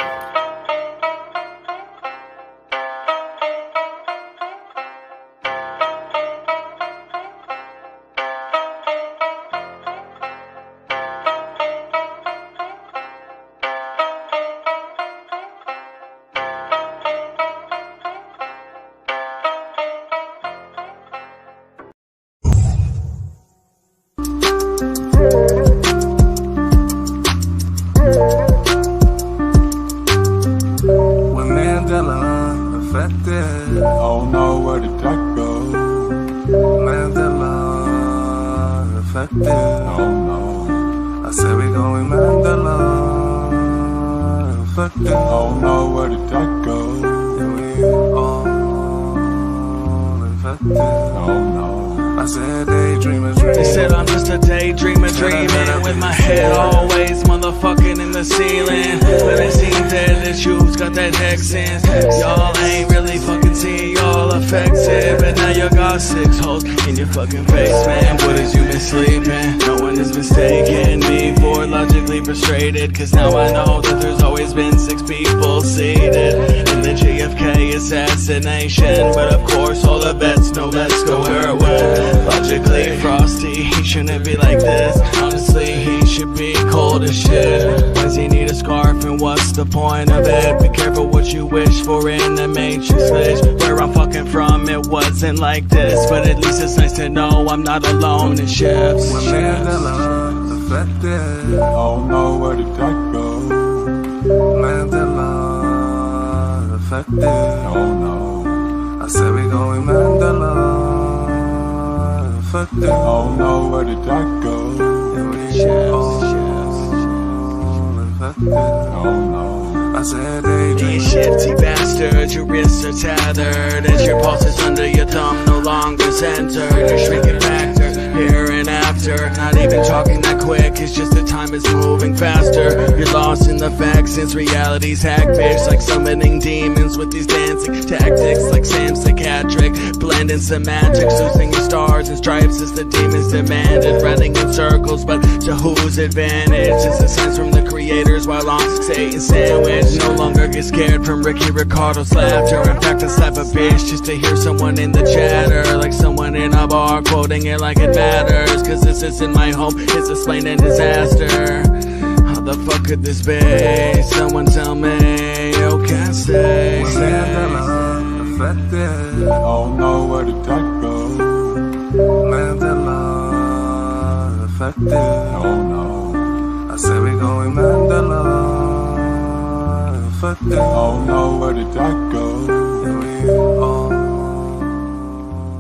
They said I'm just a daydreamer, dreaming with my head always motherfucking in the ceiling. But it seems that the truth's got that Texans. Y'all ain't really fucking seeing y'all affected, but now you got 6 holes in your fucking face, man. What is you been sleeping? No one is mistaken me for logically frustrated, cause now I know that there's always been 6 people seated in the JFK assassination. But of course all the bets know let's go where it went. Logically frosty, he shouldn't be like this. Honestly, he should be cold as shit. Does he need a scarf and what's the point of it? Be careful what you wish for in the Matrix glitch. Where I'm fucking from it wasn't like this, but at least it's nice to know I'm not alone in shifts. When Mandela affected, don't know where the dark goes. Mandela affected, don't know. I said we going Mandela. Don't know where the dark goes. Don't know. I said you shifty bastard, your wrists are tethered as your pulse is under your thumb, no longer centered. You're shrinking factor, here and after. Not even talking that quick, it's just the time is moving faster. You're lost in the facts since reality's hackfish, like summoning demons with these dancing tactics, like Sam Psychiatric, blending semantics, losing your stars and stripes as the demons demanded, running in circles, but to whose advantage? It's the signs from the creators while on Satan's sandwich. No longer get scared from Ricky Ricardo's laughter. In fact, I slap a bitch just to hear someone in the chatter, like someone in a bar quoting it like it matters. Cause this isn't my home, it's a slain and disaster. How the fuck could this be? Someone tell me, you can't say. When Mandela affected, don't know where the dark goes. Mandela affected, don't know. I said we going Mandela. affected. Don't know where did that go. We all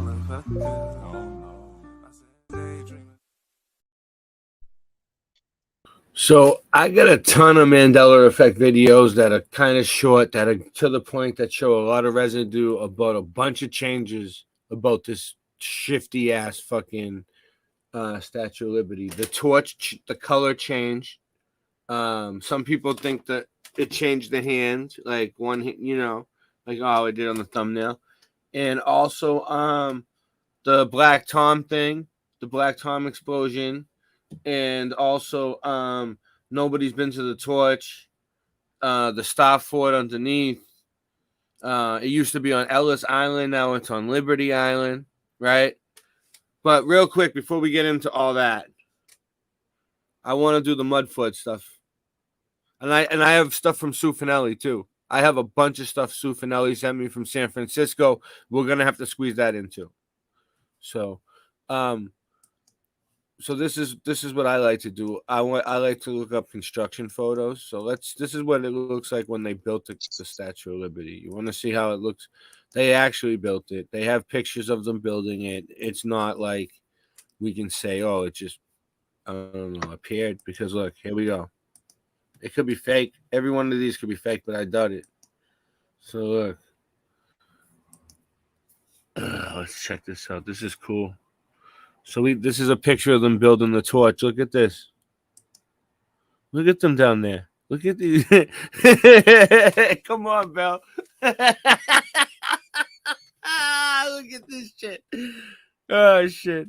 affected. Don't know. I said daydreaming. So I got a ton of Mandela effect videos that are kind of short, that are to the point, that show a lot of residue about a bunch of changes about this shifty ass fucking Statue of Liberty. The torch, the color change. Some people think that it changed the hand, like one, like I did on the thumbnail, and also the Black Tom thing, the Black Tom explosion, and also nobody's been to the torch, the Star Fort underneath. It used to be on Ellis Island, now it's on Liberty Island, right? But real quick, before we get into all that, I want to do the Mudfoot stuff. And I have stuff from Sue Finelli too. I have a bunch of stuff Sue Finelli sent me from San Francisco. We're gonna have to squeeze that in too. So this is what I like to do. I like to look up construction photos. So this is what it looks like when they built the Statue of Liberty. You want to see how it looks? They actually built it. They have pictures of them building it. It's not like we can say, oh, it just, I don't know, appeared, because look, here we go. It could be fake. Every one of these could be fake, but I doubt it. So look. Let's check this out. This is cool. So this is a picture of them building the torch. Look at this. Look at them down there. Look at these. Come on, Belle. Look at this shit. Oh, shit.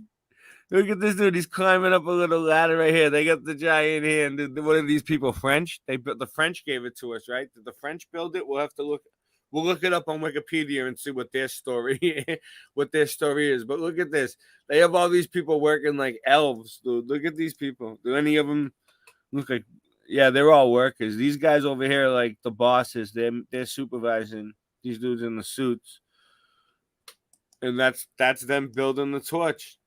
Look at this dude. He's climbing up a little ladder right here. They got the giant hand. What are these people, French? The French gave it to us, right? Did the French build it? We'll have to look. We'll look it up on Wikipedia and see what their story is. But look at this. They have all these people working like elves, dude. Look at these people. Do any of them look like? Yeah, they're all workers. These guys over here, like the bosses, they're supervising these dudes in the suits, and that's them building the torch.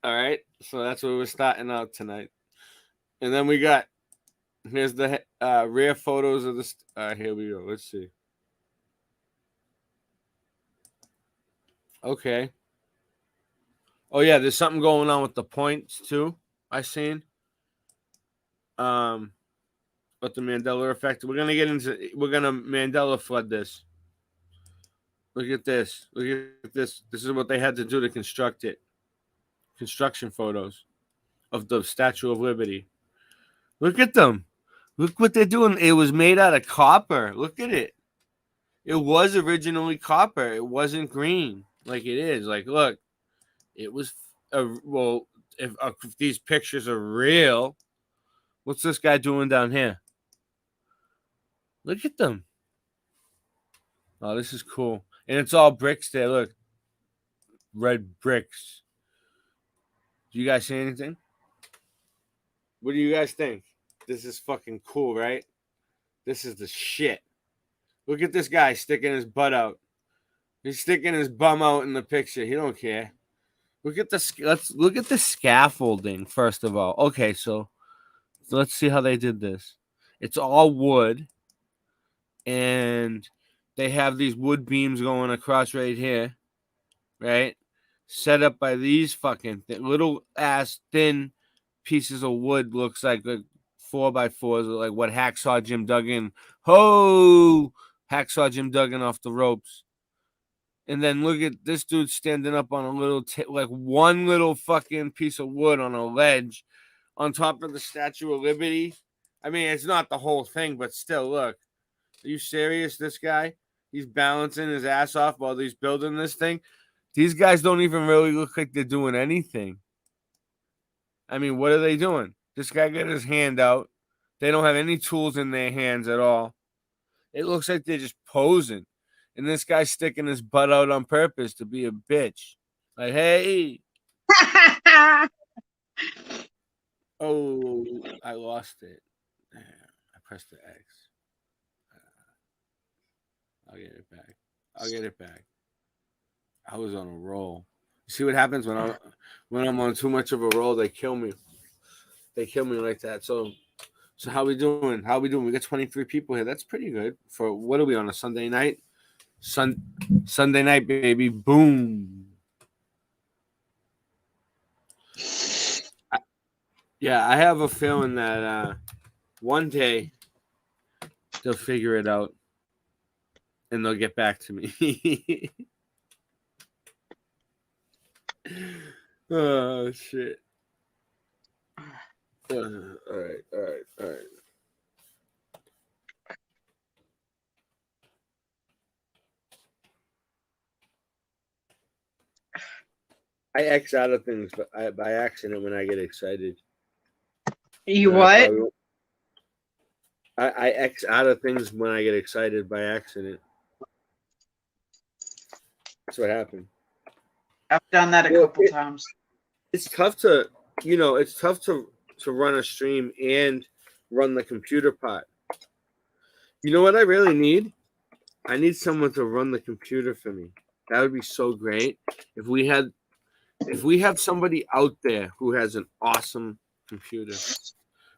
All right, so that's where we're starting out tonight, and then here's the rare photos of this. Here we go. Let's see. Okay. Oh yeah, there's something going on with the points too. I seen. But the Mandela effect. We're gonna Mandela flood this. Look at this. Look at this. This is what they had to do to construct it. Construction photos of the Statue of Liberty. Look at them. Look what they're doing. It was made out of copper. Look at it. It was originally copper. It wasn't green like it is. Like, look, it was. If these pictures are real, what's this guy doing down here? Look at them. Oh, this is cool. And it's all bricks there. Look. Red bricks. Do you guys see anything? What do you guys think? This is fucking cool, right? This is the shit. Look at this guy sticking his butt out. He's sticking his bum out in the picture. He don't care. Let's look at the scaffolding first of all. Okay, so let's see how they did this. It's all wood, and they have these wood beams going across right here, right? Set up by these fucking little ass thin pieces of wood. Looks like 4x4s, like what Hacksaw Jim Duggan. Hacksaw Jim Duggan off the ropes. And then look at this dude standing up on a little, like one little fucking piece of wood on a ledge on top of the Statue of Liberty. I mean, it's not the whole thing, but still, look. Are you serious? This guy? He's balancing his ass off while he's building this thing. These guys don't even really look like they're doing anything. I mean, what are they doing? This guy got his hand out. They don't have any tools in their hands at all. It looks like they're just posing. And this guy's sticking his butt out on purpose to be a bitch. Like, hey. Oh, I lost it. I pressed the X. I'll get it back. I was on a roll. You see what happens when I'm on too much of a roll? They kill me. They kill me like that. So So how we doing? How we doing? We got 23 people here. That's pretty good for what are we on a Sunday night? Sunday night, baby. Boom. Yeah, I have a feeling that one day they'll figure it out and they'll get back to me. Oh shit. All right. I X out of things by accident when I get excited. You what? I X out of things when I get excited by accident. That's what happened. I've done that a couple times. It's tough to, it's tough to run a stream and run the computer part. You know what I really need? I need someone to run the computer for me. That would be so great if we have somebody out there who has an awesome computer.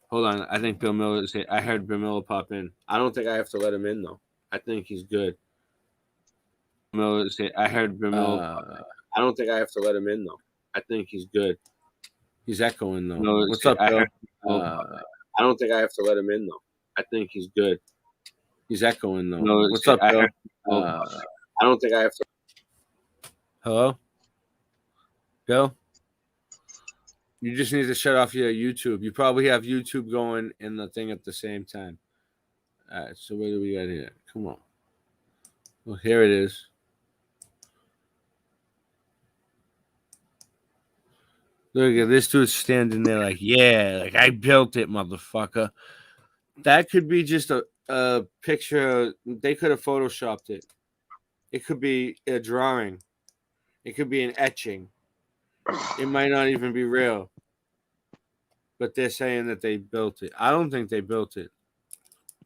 Hold on, I think Bill Miller is here. I heard Bill Miller pop in. I don't think I have to let him in though. I think he's good. Miller is here. I heard Bill Miller. I don't think I have to let him in though. I think he's good. He's echoing though. No, what's up, Bill? I don't think I have to let him in though. I think he's good. He's echoing though. No, what's up, Bill? I don't think I have to. Hello, Bill. You just need to shut off your YouTube. You probably have YouTube going and the thing at the same time. All right, so what do we got here? Come on. Well, here it is. Look at this dude standing there like, yeah, like I built it, motherfucker. That could be just a picture. They could have photoshopped it. It could be a drawing. It could be an etching. It might not even be real. But they're saying that they built it. I don't think they built it.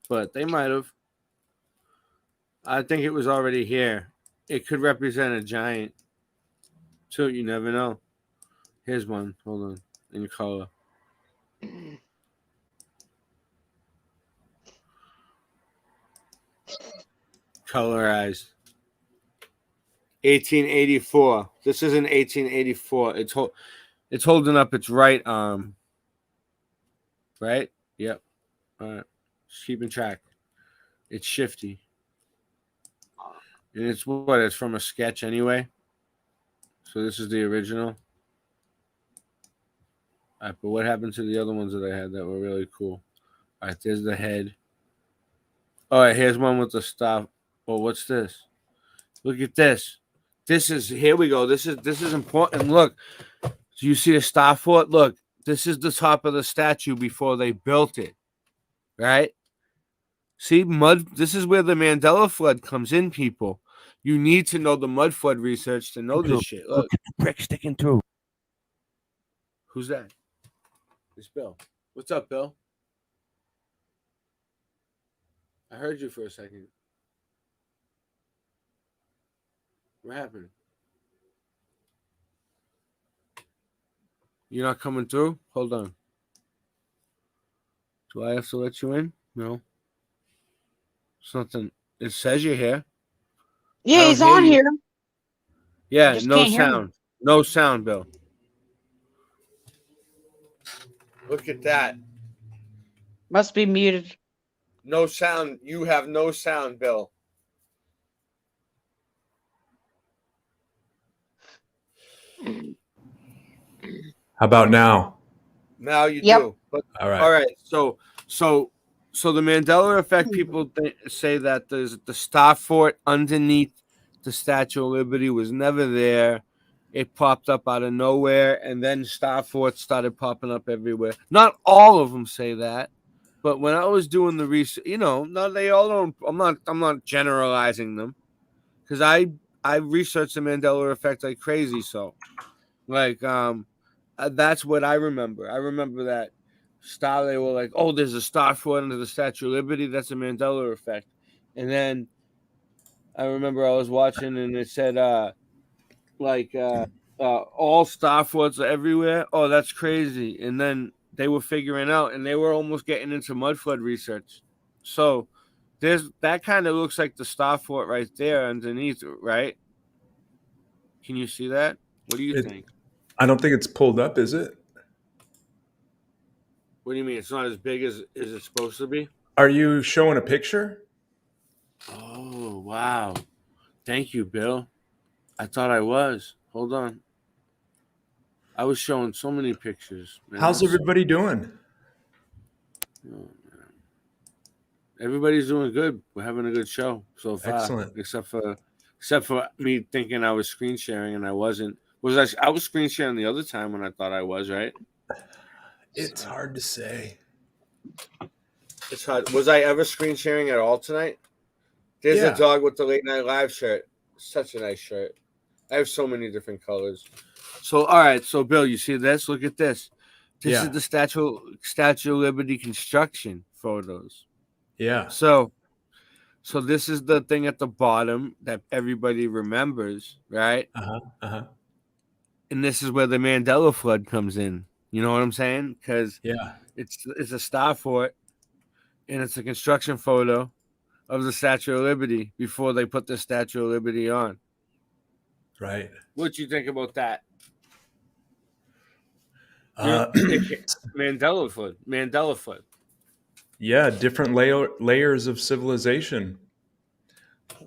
But they might have. I think it was already here. It could represent a giant. So you never know. Here's one. Hold on. In color. Colorized. 1884. This isn't 1884. It's holding up its right arm. Right? Yep. All right. Just keeping track. It's shifty. And it's what? It's from a sketch anyway. So this is the original. All right, but what happened to the other ones that I had that were really cool? All right, there's the head. All right, here's one with the stop. Oh, what's this? Look at this. Here we go. This is important. Look, do you see a star fort? Look, this is the top of the statue before they built it. Right? See, this is where the Mandela flood comes in, people. You need to know the mud flood research to know this shit. Look at the brick sticking through. Who's that? It's Bill. What's up, Bill? I heard you for a second. What happened? You're not coming through? Hold on. Do I have to let you in? No. Something. It says you're here. Yeah, he's on here. Yeah, no sound. No sound, Bill. Look at that. Must be muted. No sound. You have no sound, Bill. How about now? Now you do. But, all right. All right. So the Mandela effect, people say that there's the star fort underneath the Statue of Liberty was never there. It popped up out of nowhere, and then star forts started popping up everywhere. Not all of them say that, but when I was doing the research, not they all don't. I'm not generalizing them, because I researched the Mandela effect like crazy. So, that's what I remember. I remember that they were like, oh, there's a star fort under the Statue of Liberty. That's a Mandela effect. And then I remember I was watching and it said, all star forts are everywhere. Oh, that's crazy. And then they were figuring out, and they were almost getting into mud flood research. So there's that kind of looks like the star fort right there underneath, right? Can you see that? What do you think? I don't think it's pulled up, is it? What do you mean? It's not as big as it's supposed to be? Are you showing a picture? Oh, wow. Thank you, Bill. I thought I was. Hold on. I was showing so many pictures. Man, How's everybody doing? Everybody's doing good. We're having a good show so far. Excellent. Except for me thinking I was screen sharing and I wasn't. I was screen sharing the other time when I thought I was, right? It's hard to say. It's hard. Was I ever screen sharing at all tonight? There's a dog with the Late Night Live shirt. Such a nice shirt. I have so many different colors. So, all right. So, Bill, you see this? Look at this. This is the Statue of Liberty construction photos. Yeah. So this is the thing at the bottom that everybody remembers, right? And this is where the Mandela flood comes in. You know what I'm saying? Because it's a star fort, and it's a construction photo of the Statue of Liberty before they put the Statue of Liberty on. Right. What you think about that? Mandela flood. Yeah, different layers of civilization.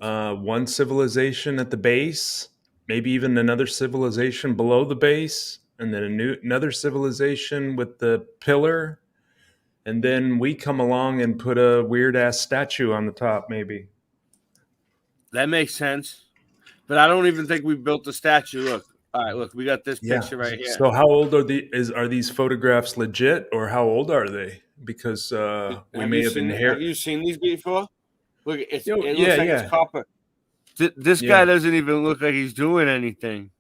One civilization at the base, maybe even another civilization below the base, and then another civilization with the pillar, and then we come along and put a weird ass statue on the top, maybe. That makes sense, but I don't even think we built the statue. Look, all right, look, we got this picture right here. So how old are these photographs legit, or how old are they? Because we may have inherited. Have you seen these before? Look, it looks like yeah. it's copper. This guy doesn't even look like he's doing anything.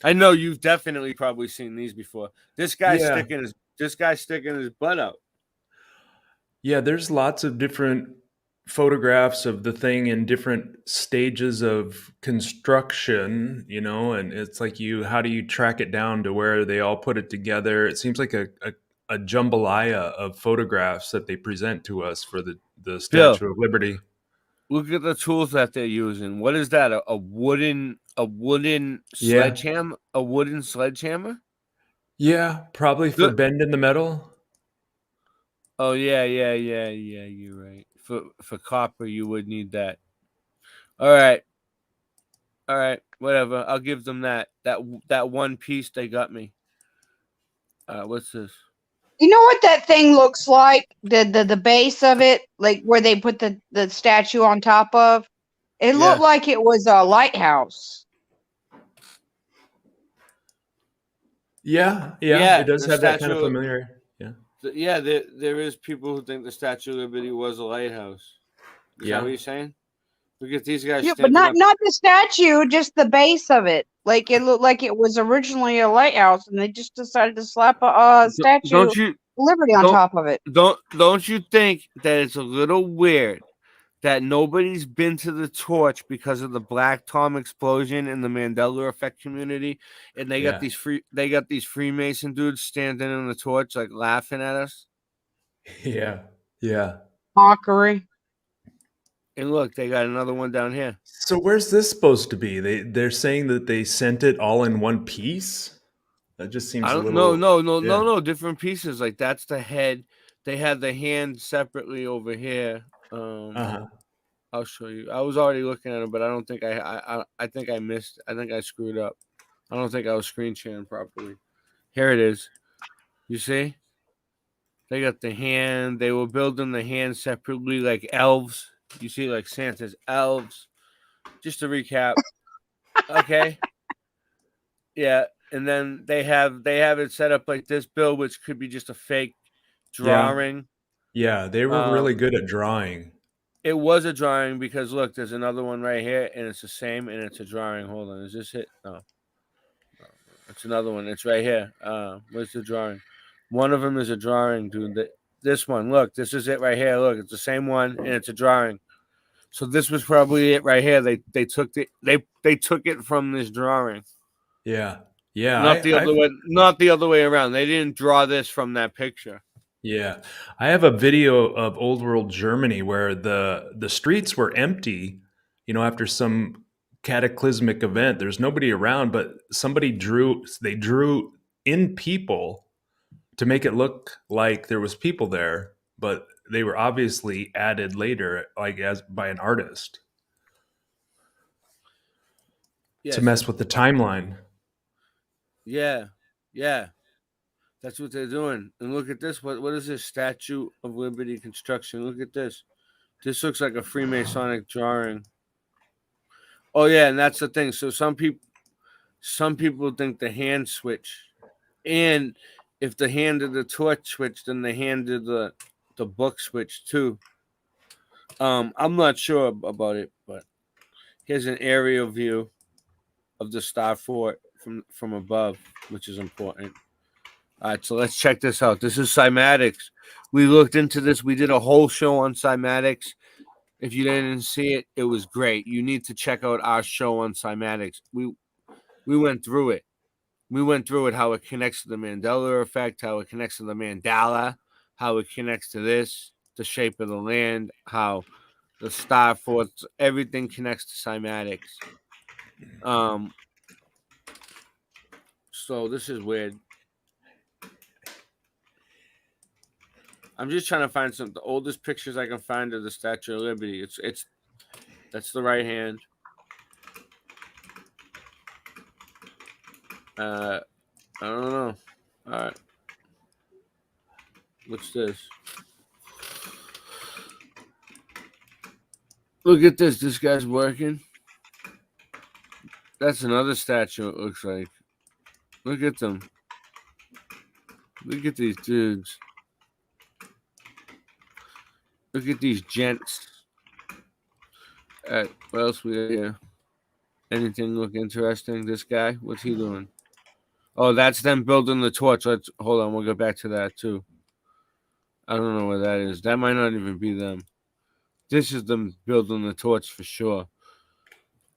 I know you've definitely probably seen these before. This guy's sticking his butt out. Yeah, there's lots of different photographs of the thing in different stages of construction, and it's like how do you track it down to where they all put it together? It seems like a jambalaya of photographs that they present to us for the Statue of Liberty. Look at the tools that they're using. What is that? A wooden sledgehammer? A wooden sledgehammer? Yeah, probably for bending the metal. Oh yeah. You're right. For copper, you would need that. All right, whatever. I'll give them that one piece they got me. What's this? You know what that thing looks like? The base of it, like where they put the statue on top of. It looked like it was a lighthouse. Yeah, it does have that kind of familiar. Yeah, there is people who think the Statue of Liberty was a lighthouse. Is that what you're saying? Look at these guys. Yeah, but not the statue, just the base of it. Like it looked like it was originally a lighthouse, and they just decided to slap a statue of Liberty on top of it. Don't you think that it's a little weird that nobody's been to the torch because of the Black Tom explosion in the Mandela effect community, and they got these Freemason dudes standing in the torch like laughing at us? Yeah. Mockery. And look, they got another one down here. So where's this supposed to be? They're saying that they sent it all in one piece? That just seems a little... No, different pieces. Like that's the head. They had the hand separately over here. I'll show you. I was already looking at them, but I don't think I think I missed. I think I screwed up. I don't think I was screen sharing properly. Here it is. You see? They got the hand. They were building the hand separately like elves. You see, like Santa's elves. Just to recap. Okay. Yeah. And then they have it set up like this, Bill, which could be just a fake drawing. Yeah, they were really good at drawing. It was a drawing because look, there's another one right here, and it's the same, and it's a drawing. Hold on, is this it? No. It's another one. It's right here. Where's the drawing? One of them is a drawing, dude. This one, look, this is it right here. Look, it's the same one, and it's a drawing. So this was probably it right here. They took it. They took it from this drawing. Yeah. Yeah, Not the other way. Not the other way around. They didn't draw this from that picture. Yeah, I have a video of old world Germany where the streets were empty. After some cataclysmic event, there's nobody around, but they drew in people to make it look like there was people there, but they were obviously added later, like as by an artist to Yes. mess with the timeline. Yeah. Yeah. That's what they're doing. And look at this. What is this Statue of Liberty construction? Look at this. This looks like a Freemasonic drawing. Oh yeah, and that's the thing. So some people think the hand switch, and if the hand of the torch switch, then the hand of the book switch too. I'm not sure about it, but here's an aerial view of the Star Fort from above, which is important. All right, so let's check this out. This is cymatics. We looked into this. We did a whole show on cymatics. If you didn't see it, it was great. You need to check out our show on cymatics. We went through it. We went through it, how it connects to the Mandela effect, how it connects to the mandala, how it connects to this, the shape of the land, how the star forts, everything connects to cymatics. So this is weird. I'm just trying to find the oldest pictures I can find of the Statue of Liberty. That's the right hand. I don't know. All right. What's this? Look at this. This guy's working. That's another statue, it looks like. Look at them. Look at these dudes. Look at these gents. What else we got here? Anything look interesting? This guy? What's he doing? Oh, that's them building the torch. Hold on. We'll go back to that too. I don't know where that is. That might not even be them. This is them building the torch for sure.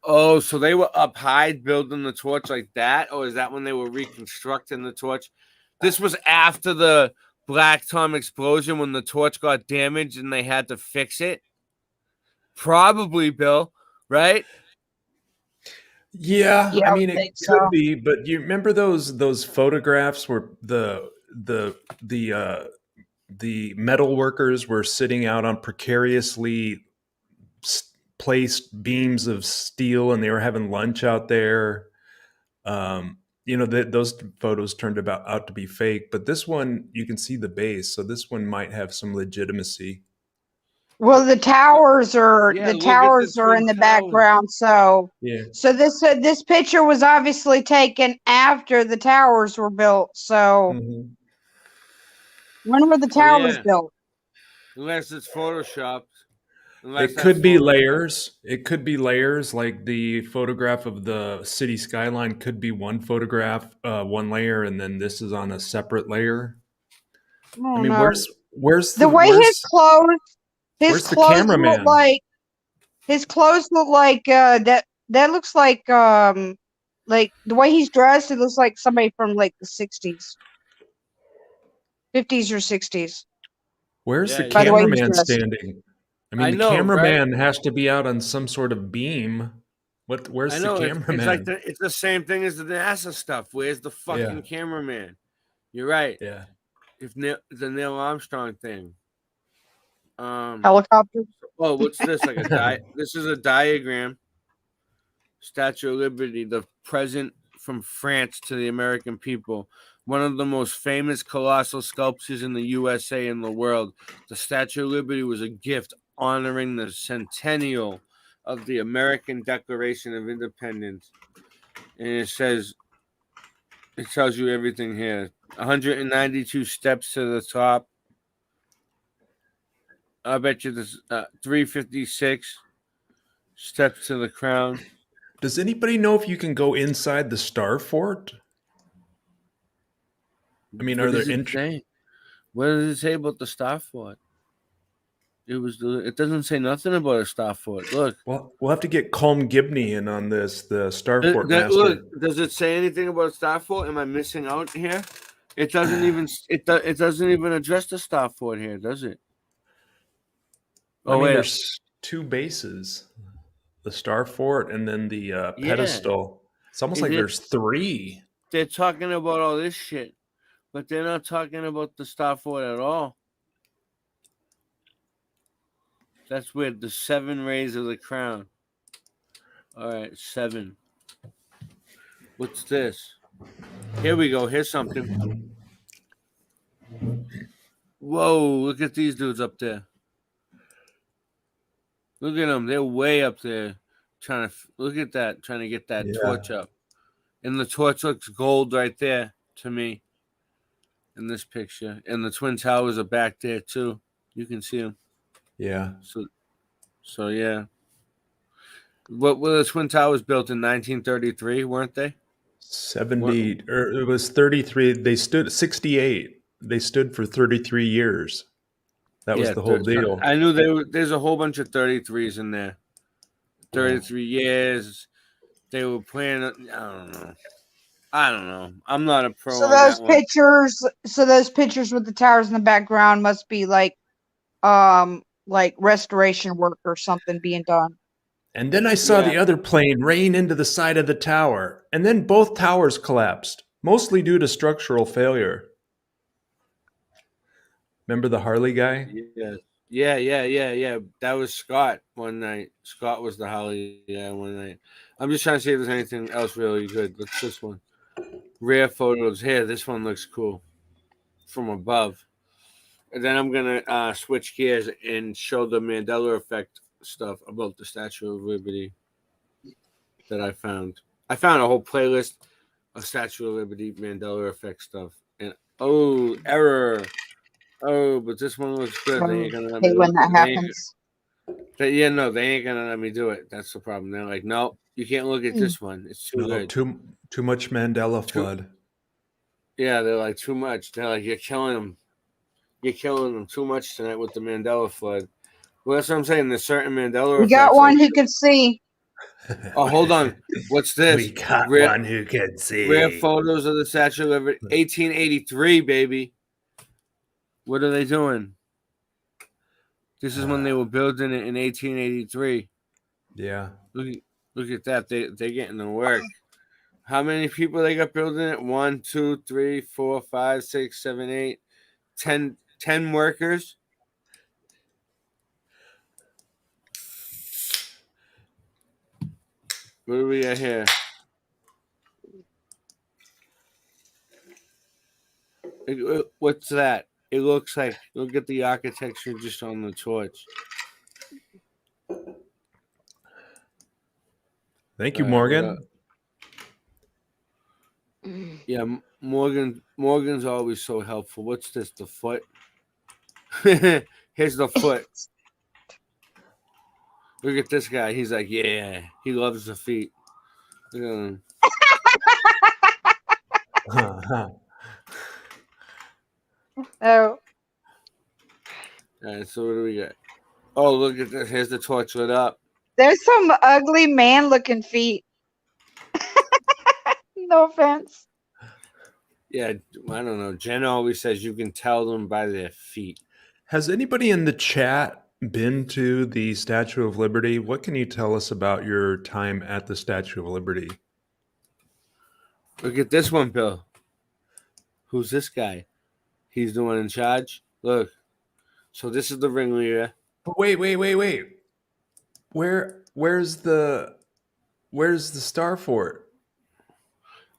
Oh, so they were up high building the torch like that? Or is that when they were reconstructing the torch? This was after the Black Tom explosion when the torch got damaged and they had to fix it? Probably, Bill, right? Yeah, I mean it could so. be, but you remember those photographs where the metal workers were sitting out on precariously placed beams of steel, and they were having lunch out there. Those photos turned out to be fake, but this one you can see the base, so this one might have some legitimacy. Well, the towers are Yeah, the look at towers the are in Twin the Towers. background. So Yeah. so this picture was obviously taken after the towers were built. So when were the Oh, towers yeah. built? Unless it's photoshopped. It could be layers. It could be layers. Like the photograph of the city skyline could be one photograph, one layer, and then this is on a separate layer. I mean, know. where's The way his clothes where's the look cameraman? like that looks like the way he's dressed, it looks like somebody from like the 60s, 50s or 60s. Where's the By the way he's cameraman dressed. standing? I mean, I the know, cameraman has to be out on some sort of beam. Where's I know the it's cameraman? like it's the same thing as the NASA stuff. Where's the fucking cameraman? You're right. Yeah. If the Neil Armstrong thing. Helicopter. Oh, what's this? Like this is a diagram. Statue of Liberty, the present from France to the American people. One of the most famous colossal sculptures in the USA and the world. The Statue of Liberty was a gift honoring the centennial of the American Declaration of Independence. And it tells you everything here. 192 steps to the top. I bet you this 356 steps to the crown. Does anybody know if you can go inside the Star Fort? I mean, What are there does it say? What does it say about the Star Fort? It doesn't say nothing about a star fort. Look. Well, we'll have to get Colm Gibney in on this, the Starfort Look, master. does it say anything about star fort? Am I missing out here? It doesn't even. It doesn't even address the star fort here, does it? I Oh mean, wait. there's two bases, the Starfort and then the Yeah. pedestal. It's almost like there's three. They're talking about all this shit, but they're not talking about the star fort at all. That's weird. The 7 rays of the crown. All right, 7. What's this? Here we go. Here's something. Whoa, look at these dudes up there. Look at them. They're way up there look at that, trying to get that torch up. And the torch looks gold right there to me in this picture. And the Twin Towers are back there too. You can see them. Yeah. So yeah. What were the Twin Towers built in 1933, weren't they? 70, or it was 33. They stood 68. They stood for 33 years. That was the whole deal. I knew there's a whole bunch of 33s in there. 33 years. They were playing. I don't know. I'm not a pro. So on those that one. those pictures with the towers in the background must be like restoration work or something being done. And then I saw the other plane rain into the side of the tower, and then both towers collapsed, mostly due to structural failure. Remember the Harley guy? Yeah. That was Scott one night. Scott was the Harley guy one night. I'm just trying to see if there's anything else really good. What's this one? Rare photos. Here, this one looks cool from above. And then I'm gonna switch gears and show the Mandela effect stuff about the Statue of Liberty that I found. I found a whole playlist of Statue of Liberty Mandela effect stuff. And error. Oh, but this one looks good. They ain't gonna let me when that happens. they ain't gonna let me do it. That's the problem. They're like, no, you can't look at this one. It's too good. Too much Mandela flood. Yeah, they're like too much. They're like, you're killing them. You're killing them too much tonight with the Mandela flood. Well, that's what I'm saying. There's certain Mandela. We got one who can see. Oh, hold on. What's this? We got one who can see. Rare photos of the Statue of Liberty, 1883, baby. What are they doing? This is when they were building it in 1883. Yeah. Look at that. They're getting to work. How many people they got building it? 1, 2, 3, 4, 5, 6, 7, 8, 10 workers. What do we got here? What's that? It looks like, look at the architecture just on the torch. Thank you, Morgan. Yeah, Morgan's always so helpful. What's this? The foot? Here's the foot. Look at this guy. He's like, yeah, he loves the feet. Look at him. Oh. All right, so what do we got? Oh, look at this. Here's the torch lit up. There's some ugly man-looking feet. No offense. Yeah, I don't know. Jen always says you can tell them by their feet. Has anybody in the chat been to the Statue of Liberty? What can you tell us about your time at the Statue of Liberty? Look at this one, Bill. Who's this guy? He's the one in charge. Look. So this is the ringleader. Wait. Where's the Star Fort?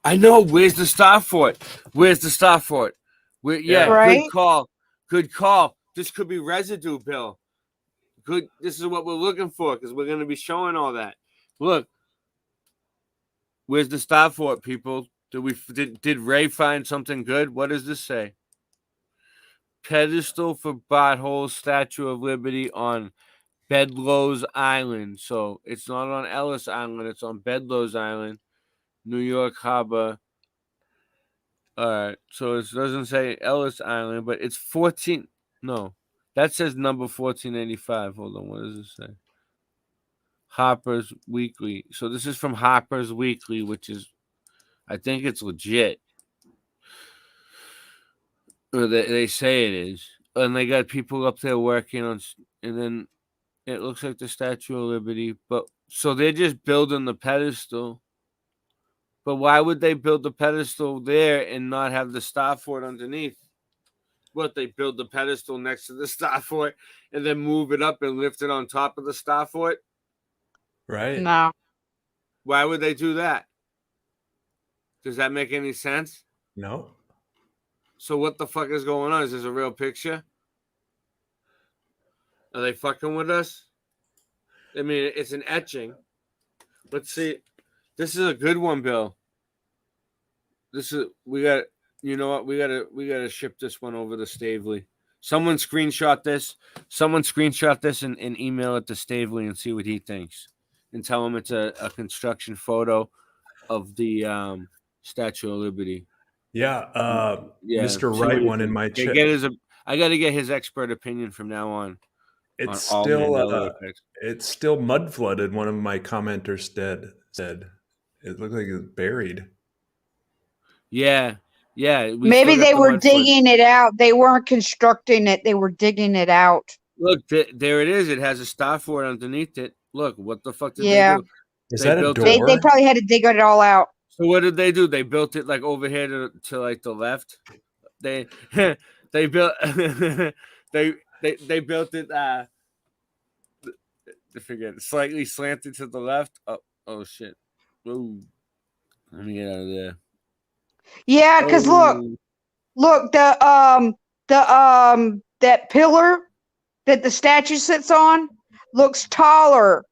I know. Where's the Star Fort? Right? Good call. This could be residue, Bill. Good. This is what we're looking for because we're going to be showing all that. Look. Where's the Star Fort, people? Did Ray find something good? What does this say? Pedestal for Butthole Statue of Liberty on Bedloe's Island. So it's not on Ellis Island. It's on Bedloe's Island, New York Harbor. All right. So it doesn't say Ellis Island, but it's 14. No, That says number 1485. Hold on, what does it say? Harper's Weekly. So this is from Harper's Weekly, which is, I think it's legit. Or they say it is. And they got people up there working on, and then it looks like the Statue of Liberty. But so they're just building the pedestal. But why would they build the pedestal there and not have the star fort underneath? What, they build the pedestal next to the star fort and then move it up and lift it on top of the star fort? Right. No. Why would they do that? Does that make any sense? No. So what the fuck is going on? Is this a real picture? Are they fucking with us? I mean, it's an etching. Let's see. This is a good one, Bill. This is, we got, you know what? We gotta ship this one over to Stavely. Someone screenshot this. And email it to Stavely and see what he thinks. And tell him it's a construction photo of the Statue of Liberty. Yeah, Mr. see what Right he one in thinks. my Okay, chat. I got to get his expert opinion from now on. It's on all still Mandela effects. it's still mud flooded. One of my commenters said it looked like it was buried. Yeah. Maybe they were digging it out. They weren't constructing it. They were digging it out. Look, there it is. It has a star fort underneath it. Look, what the fuck did Yeah. they do? Is that a door? They probably had to dig it all out. So what did they do? They built it like over here to like the left. They built they built it I forget, slightly slanted to the left. Oh shit. Ooh. Let me get out of there. Yeah, because look, that pillar that the statue sits on looks taller.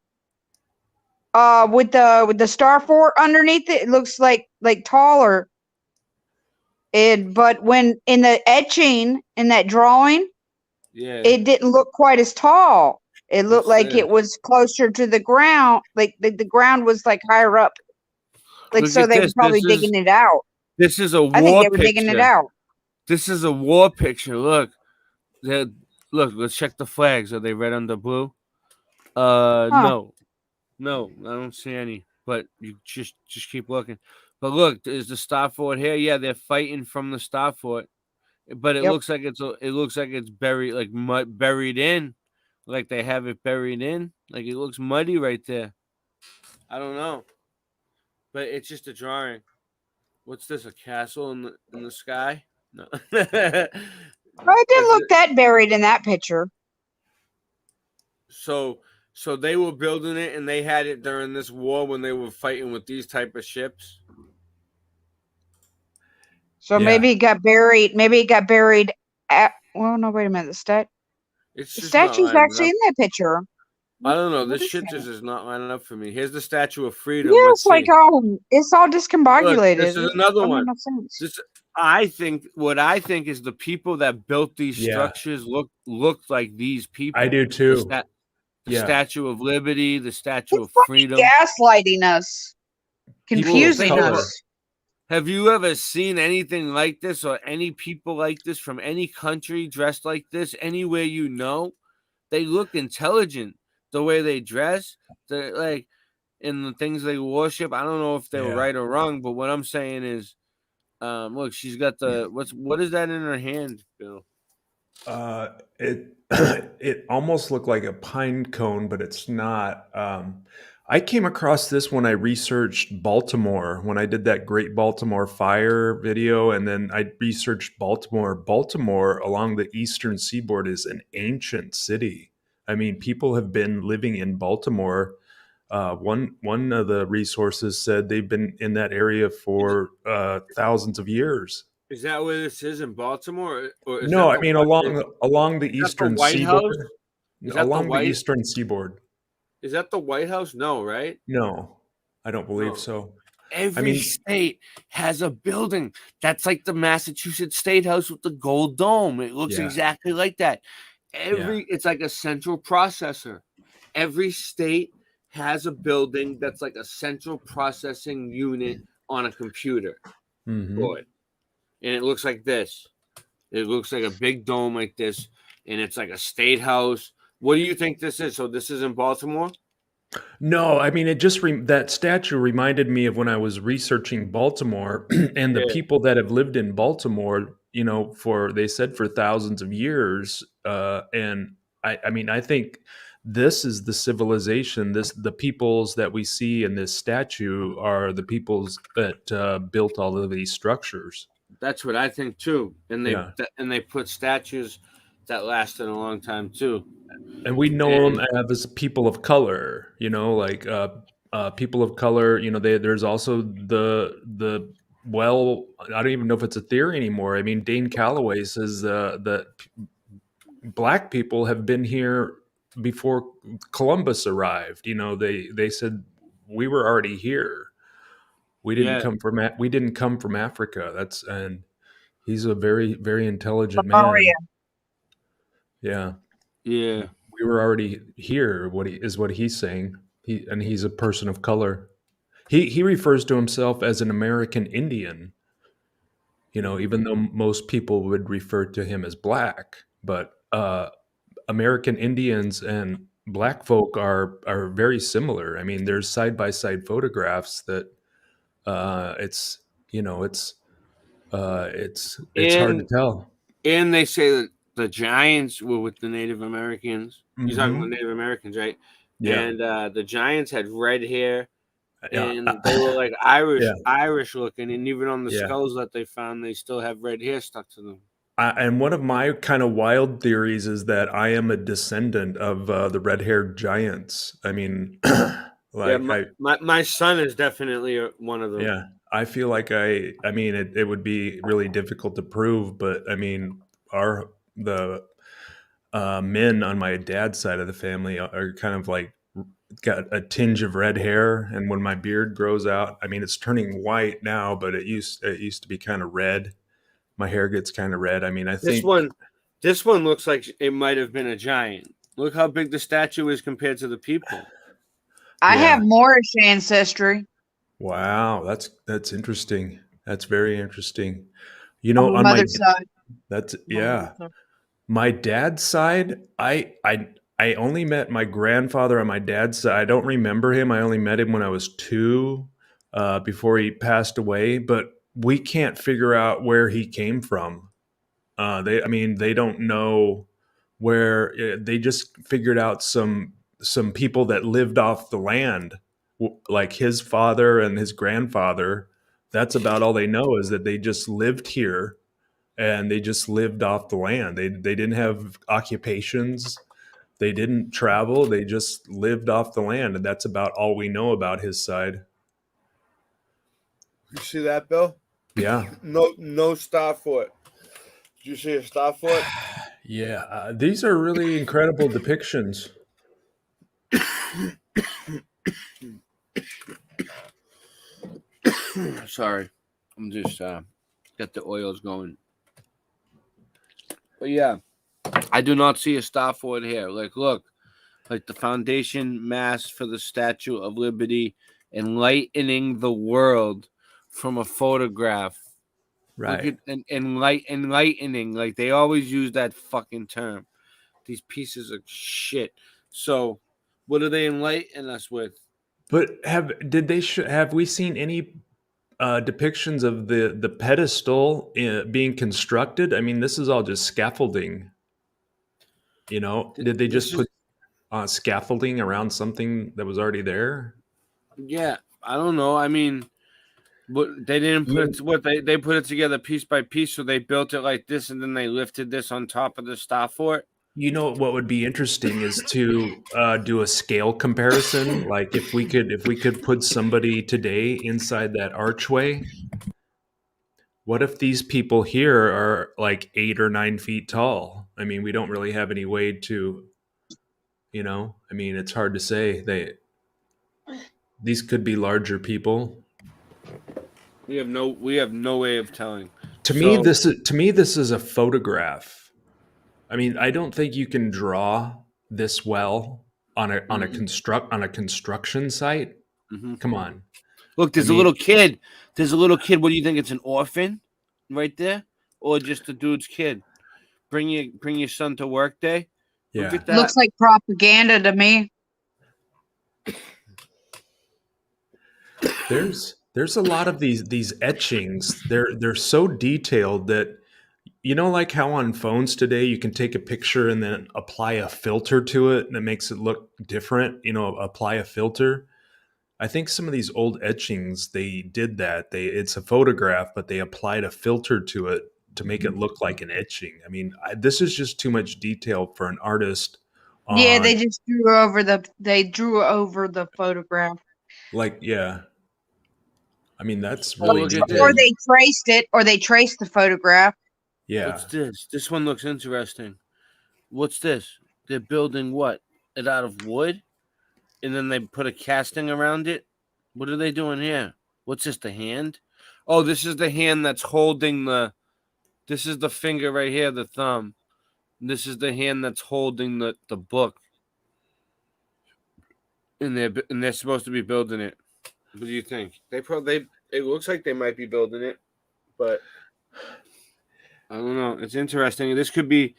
With the star fort underneath it, it looks like taller. But when in the etching in that drawing, yeah, it didn't look quite as tall. It looked like it was closer to the ground. Like the ground was like higher up. Like, look so at they were this. probably digging it out. This is a war I think they were picture. digging it out. This is a war picture. Look, let's check the flags. Are they red under blue? No, I don't see any. But you just keep looking. But look, is the star fort here? Yeah, they're fighting from the star fort. But it looks like it's buried, like mud buried in, like they have it buried in. Like it looks muddy right there. I don't know, but it's just a drawing. What's this? A castle in the sky? No. Well, it didn't look that buried in that picture. So they were building it, and they had it during this war when they were fighting with these type of ships. So maybe it got buried. Maybe it got buried at. Well, no, wait a minute. The statue's actually in that picture. I don't know. This shit just is not lining up for me. Here's the Statue of Freedom. Yeah, Let's it's like see. it's all discombobulated. Look, this is another one. Sense. What I think is the people that built these structures looked like these people. I do too. The Statue of Liberty, the Statue of Freedom. Gaslighting us, confusing us. Have you ever seen anything like this, or any people like this from any country dressed like this anywhere you know? They look intelligent. The way they dress, they're like, in the things they worship. I don't know if they were right or wrong, but what I'm saying is, look, she's got the what is that in her hand, Bill? It almost looked like a pine cone, but it's not. I came across this when I researched Baltimore, when I did that Great Baltimore Fire video, and then I researched Baltimore. Baltimore, along the eastern seaboard, is an ancient city. I mean, people have been living in Baltimore. One of the resources said they've been in that area for thousands of years. Is that where this is in Baltimore? Or is no, I mean along the eastern seaboard. Along the eastern seaboard. Is that the White House? No, right? No, I don't believe so. Every state has a building that's like the Massachusetts State House with the gold dome. It looks exactly like that. It's like a central processor. Every state has a building that's like a central processing unit on a computer board. And it looks like this. It looks like a big dome like this. and it's like a state house. What do you think this is? So this is in Baltimore? No, I mean, it just that statue reminded me of when I was researching Baltimore and the Yeah. people that have lived in Baltimore, you know, they said for thousands of years. And I mean, I think this is the civilization. The peoples that we see in this statue are the peoples that built all of these structures. That's what I think too. And Yeah. they put statues that lasted a long time too. And we know them as people of color, you know, like people of color. You know, there's also the well, I don't even know if it's a theory anymore. I mean, Dane Calloway says that black people have been here before Columbus arrived. You know, they said we were already here. We didn't Yeah. come from Africa. And he's a very, very intelligent Lemuria. man. Yeah. Yeah. We were already here. What he's saying. He's a person of color. He refers to himself as an American Indian. You know, even though most people would refer to him as black, but American Indians and black folk are very similar. I mean, there's side by side photographs that it's you know it's hard to tell. And they say that the Giants were with the Native Americans. You're talking about Mhm. Native Americans, right? Yeah. And the Giants had red hair, Yeah. and they were like Irish Yeah. looking. And even on the Yeah. skulls that they found, they still have red hair stuck to them. And one of my kind of wild theories is that I am a descendant of the red-haired giants. I mean, like my son is definitely one of them. yeah, I feel like I mean, it would be really difficult to prove, but I mean, the men on my dad's side of the family are kind of like got a tinge of red hair, and when my beard grows out, I mean, it's turning white now, but it used to be kind of red. My hair gets kind of red. I mean, I think this one looks like it might have been a giant. Look how big the statue is compared to the people. I have Moorish ancestry. Wow, that's interesting. That's very interesting. You know, On my on my mother's side. that's yeah. My dad's side, I only met my grandfather on my dad's side. I don't remember him. I only met him when I was 2, before he passed away. But we can't figure out where he came from. They don't know where. They just figured out some people that lived off the land, like his father and his grandfather. That's about all they know, is that they just lived here and they just lived off the land. They didn't have occupations. They didn't travel. They just lived off the land, and that's about all we know about his side. You see that, Bill? Yeah. No star foot. Did you see a star foot? Yeah, these are really incredible depictions. Sorry, I'm just got the oils going. But yeah, I do not see a star for it here. Like, look, like the foundation mass for the Statue of Liberty, enlightening the world from a photograph. Right. Look at enlightening. Like, they always use that fucking term. These pieces of shit. So, what do they enlighten us with? But have we seen any depictions of the pedestal being constructed? I mean, this is all just scaffolding. You know, did they just put scaffolding around something that was already there? Yeah, I don't know. I mean, but they didn't put it. They put it together piece by piece. So they built it like this, and then they lifted this on top of the star fort. You know what would be interesting is to do a scale comparison. Like if we could put somebody today inside that archway. What if these people here are like 8 or 9 feet tall? I mean, we don't really have any way to, you know. I mean, it's hard to say. These could be larger people. We have no way of telling. To me, this is a photograph. I mean, I don't think you can draw this well on a construction site. Mm-hmm. Come on. Look, there's a little kid. There's a little kid. What do you think? It's an orphan right there? Or just a dude's kid? bring your son to work day. Look Yeah. at that. Looks like propaganda to me. There's a lot of these etchings. They're so detailed that, you know, like how on phones today you can take a picture and then apply a filter to it and it makes it look different, you know, apply a filter. I think some of these old etchings, they did that. It's a photograph, but they applied a filter to it to make it look like an etching. I mean, this is just too much detail for an artist Yeah, on, they drew over the photograph. like, yeah. I mean, that's Oh, really look at Or this. detailed. they traced it, or they traced the photograph. Yeah. What's this? This one looks interesting. What's this? They're building what? It out of wood? And then they put a casting around it? What are they doing here? What's this, the hand? Oh, this is the hand that's holding this is the finger right here, the thumb. This is the hand that's holding the book. And they're supposed to be building it. What do you think? It looks like they might be building it, but I don't know. It's interesting. This could be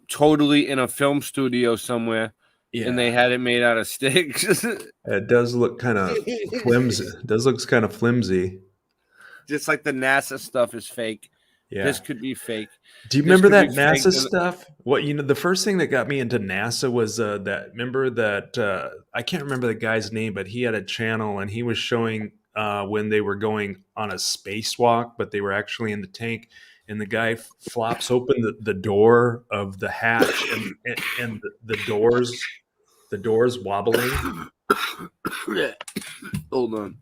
totally in a film studio somewhere, and they Yeah. had it made out of sticks. It does look kind of flimsy. It does look kind of flimsy. Just like the NASA stuff is fake. This Yeah. could be fake. Do you This remember could be that fake. NASA stuff? What, you know, the first thing that got me into NASA was remember that I can't remember the guy's name, but he had a channel and he was showing when they were going on a spacewalk, but they were actually in the tank, and the guy flops open the door of the hatch, and the doors wobbling. Hold on.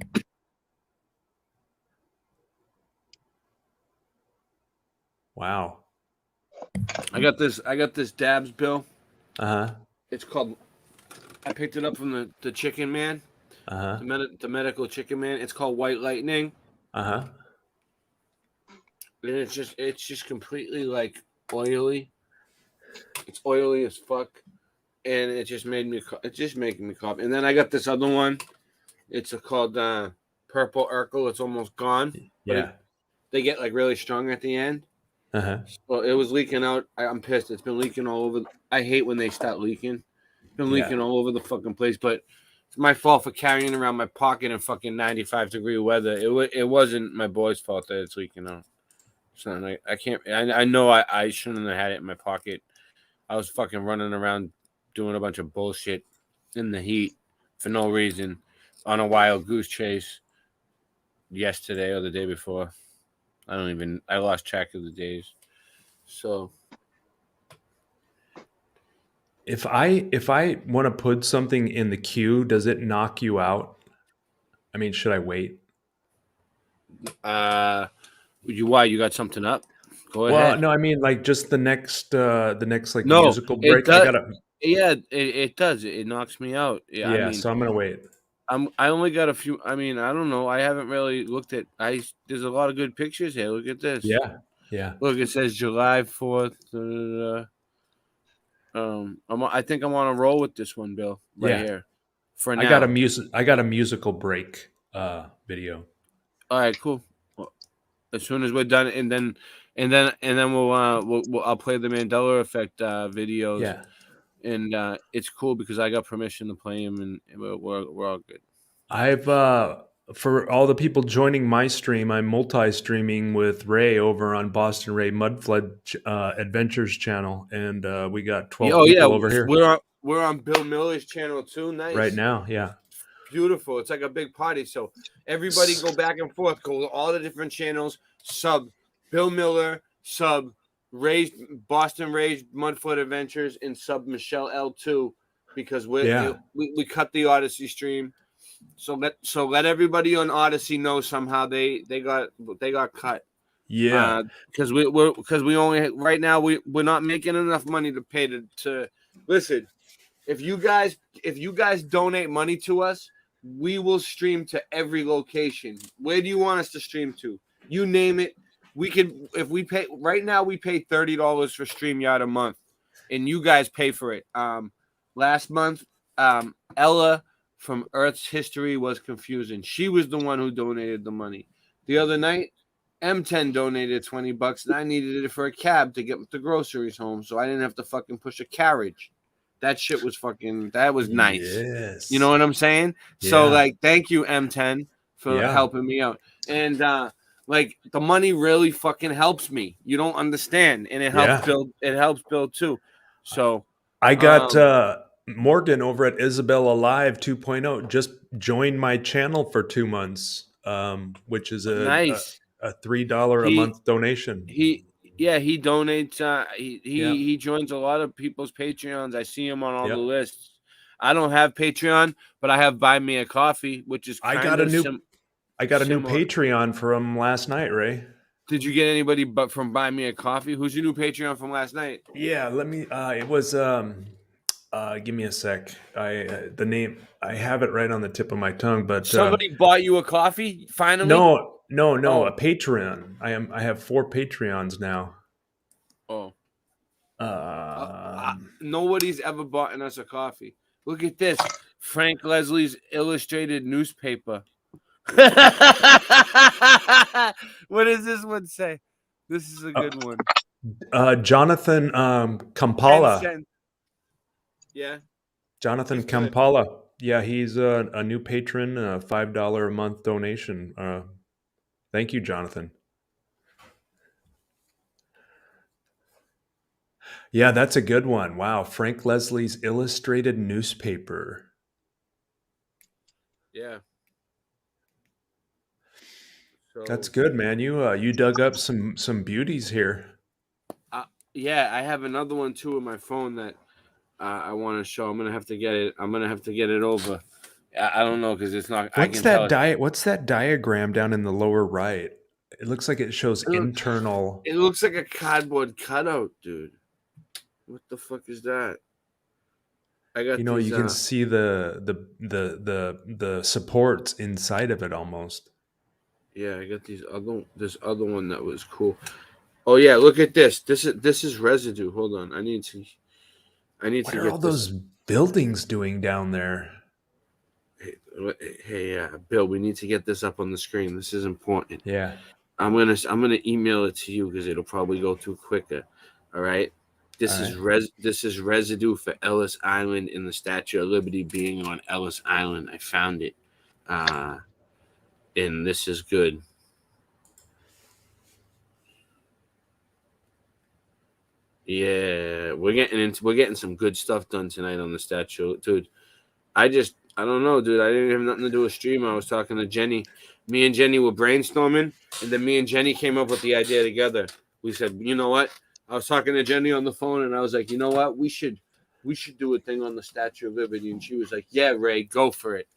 Wow. I got this dabs bill. Uh-huh. It's called, I picked it up from the Chicken Man. Uh-huh. The medical Chicken Man. It's called White Lightning. Uh-huh. And it's just completely like oily. It's oily as fuck. And it just made me it's just making me cough. And then I got this other one. It's called Purple Urkel. It's almost gone. Yeah. They get like really strong at the end. Uh-huh. Well, it was leaking out. I'm pissed. It's been leaking all over. I hate when they start leaking. It's been leaking all over the fucking place. But it's my fault for carrying around my pocket in fucking 95-degree weather. It wasn't my boy's fault that it's leaking out. So I can't. I know I shouldn't have had it in my pocket. I was fucking running around doing a bunch of bullshit in the heat for no reason on a wild goose chase yesterday or the day before. I lost track of the days. So If I want to put something in the queue, does it knock you out? I mean, should I wait? why you got something up? Go Well, ahead. no, I mean like just the next like No, musical it break. does. I gotta. Yeah, it does. It knocks me out. Yeah, I Yeah, mean, so I'm gonna wait. I only got a few. I mean, I don't know. I haven't really looked at. There's a lot of good pictures here. Look at this. Yeah, yeah. Look, it says July 4th. I think I'm on a roll with this one, Bill. Right here. For now. I got a musical break video. All right, cool. Well, as soon as we're done, and then we'll I'll play the Mandela Effect videos. Yeah. And it's cool because I got permission to play them, and we're all good. I've for all the people joining my stream, I'm multi-streaming with Ray over on Boston Ray Mudflood Adventures channel, and we got 12 people over here We're on Bill Miller's channel too. Nice. right now. Yeah. Beautiful. It's like a big party. So everybody go back and forth, go to all the different channels, sub Bill Miller, sub Boston Ray's Mudfoot Adventures, and sub Michelle L2 because we cut the Odyssey stream. So let everybody on Odyssey know somehow they got cut. Yeah. Because we only right now we're not making enough money to pay to listen. If you guys donate money to us, we will stream to every location. Where do you want us to stream to? You name it. We can, if we pay right now, we pay $30 for StreamYard a month, and you guys pay for it. Last month, Ella from Earth's History was confusing. She was the one who donated the money. The other night, M10 donated $20, and I needed it for a cab to get the groceries home, so I didn't have to fucking push a carriage. That shit was that was nice. Yes. You know what I'm saying? So, Yeah. like, thank you, M10, for Yeah. helping me out. And, like, the money really fucking helps me. You don't understand. And it helps build too. So, I got Morgan over at Isabella Live 2.0 just joined my channel for 2 months, which is nice. a $3 a month donation. He donates. He joins a lot of people's Patreons. I see him on all the lists. I don't have Patreon, but I have Buy Me a Coffee, which is I got a new similar. Patreon from last night, Ray. Did you get anybody but from Buy Me a Coffee? Who's your new Patreon from last night? Yeah, let me. It was. Give me a sec. The name. I have it right on the tip of my tongue, but somebody bought you a coffee finally. No, a Patreon. I have 4 Patreons now. Oh. Nobody's ever bought us a coffee. Look at this, Frank Leslie's illustrated newspaper. What does this one say? This is a good one. Jonathan Kampala. Yeah. Jonathan Kampala. Yeah, he's a new patron, $5 a month donation. Thank you, Jonathan. Yeah, that's a good one. Wow, Frank Leslie's illustrated newspaper. Yeah. So, that's good, man. You dug up some beauties here. Yeah, I have another one too in my phone that I want to show. I'm gonna have to get it. Over. I don't know because it's not. What's that What's that diagram down in the lower right? It looks like it shows internal. It looks like a cardboard cutout, dude. What the fuck is that? I got. You can see the supports inside of it almost. Yeah, I got this other one that was cool. Oh yeah, look at this. This is residue. Hold on, I need to What are all those buildings doing down there? Hey, Bill, we need to get this up on the screen. This is important. Yeah, I'm gonna email it to you because it'll probably go through quicker. All right. This is residue for Ellis Island in the Statue of Liberty being on Ellis Island. I found it, and this is good. Yeah, we're getting some good stuff done tonight on the statue, dude. I don't know, dude. I didn't have nothing to do with stream. I was talking to Jenny. Me and Jenny were brainstorming, and then me and Jenny came up with the idea together. We said, you know what? I was talking to Jenny on the phone, and I was like, you know what? We should do a thing on the Statue of Liberty. And she was like, yeah, Ray, go for it.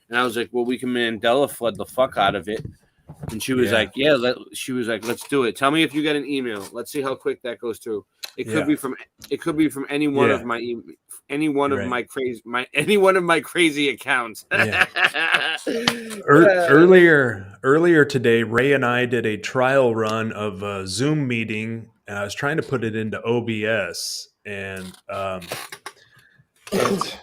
And I was like, well, we can Mandela flood the fuck out of it. And she was like, yeah. She was like, let's do it. Tell me if you get an email. Let's see how quick that goes through. It could be from any one of my any one of my crazy accounts. Earlier today, Ray and I did a trial run of a Zoom meeting, and I was trying to put it into OBS, and it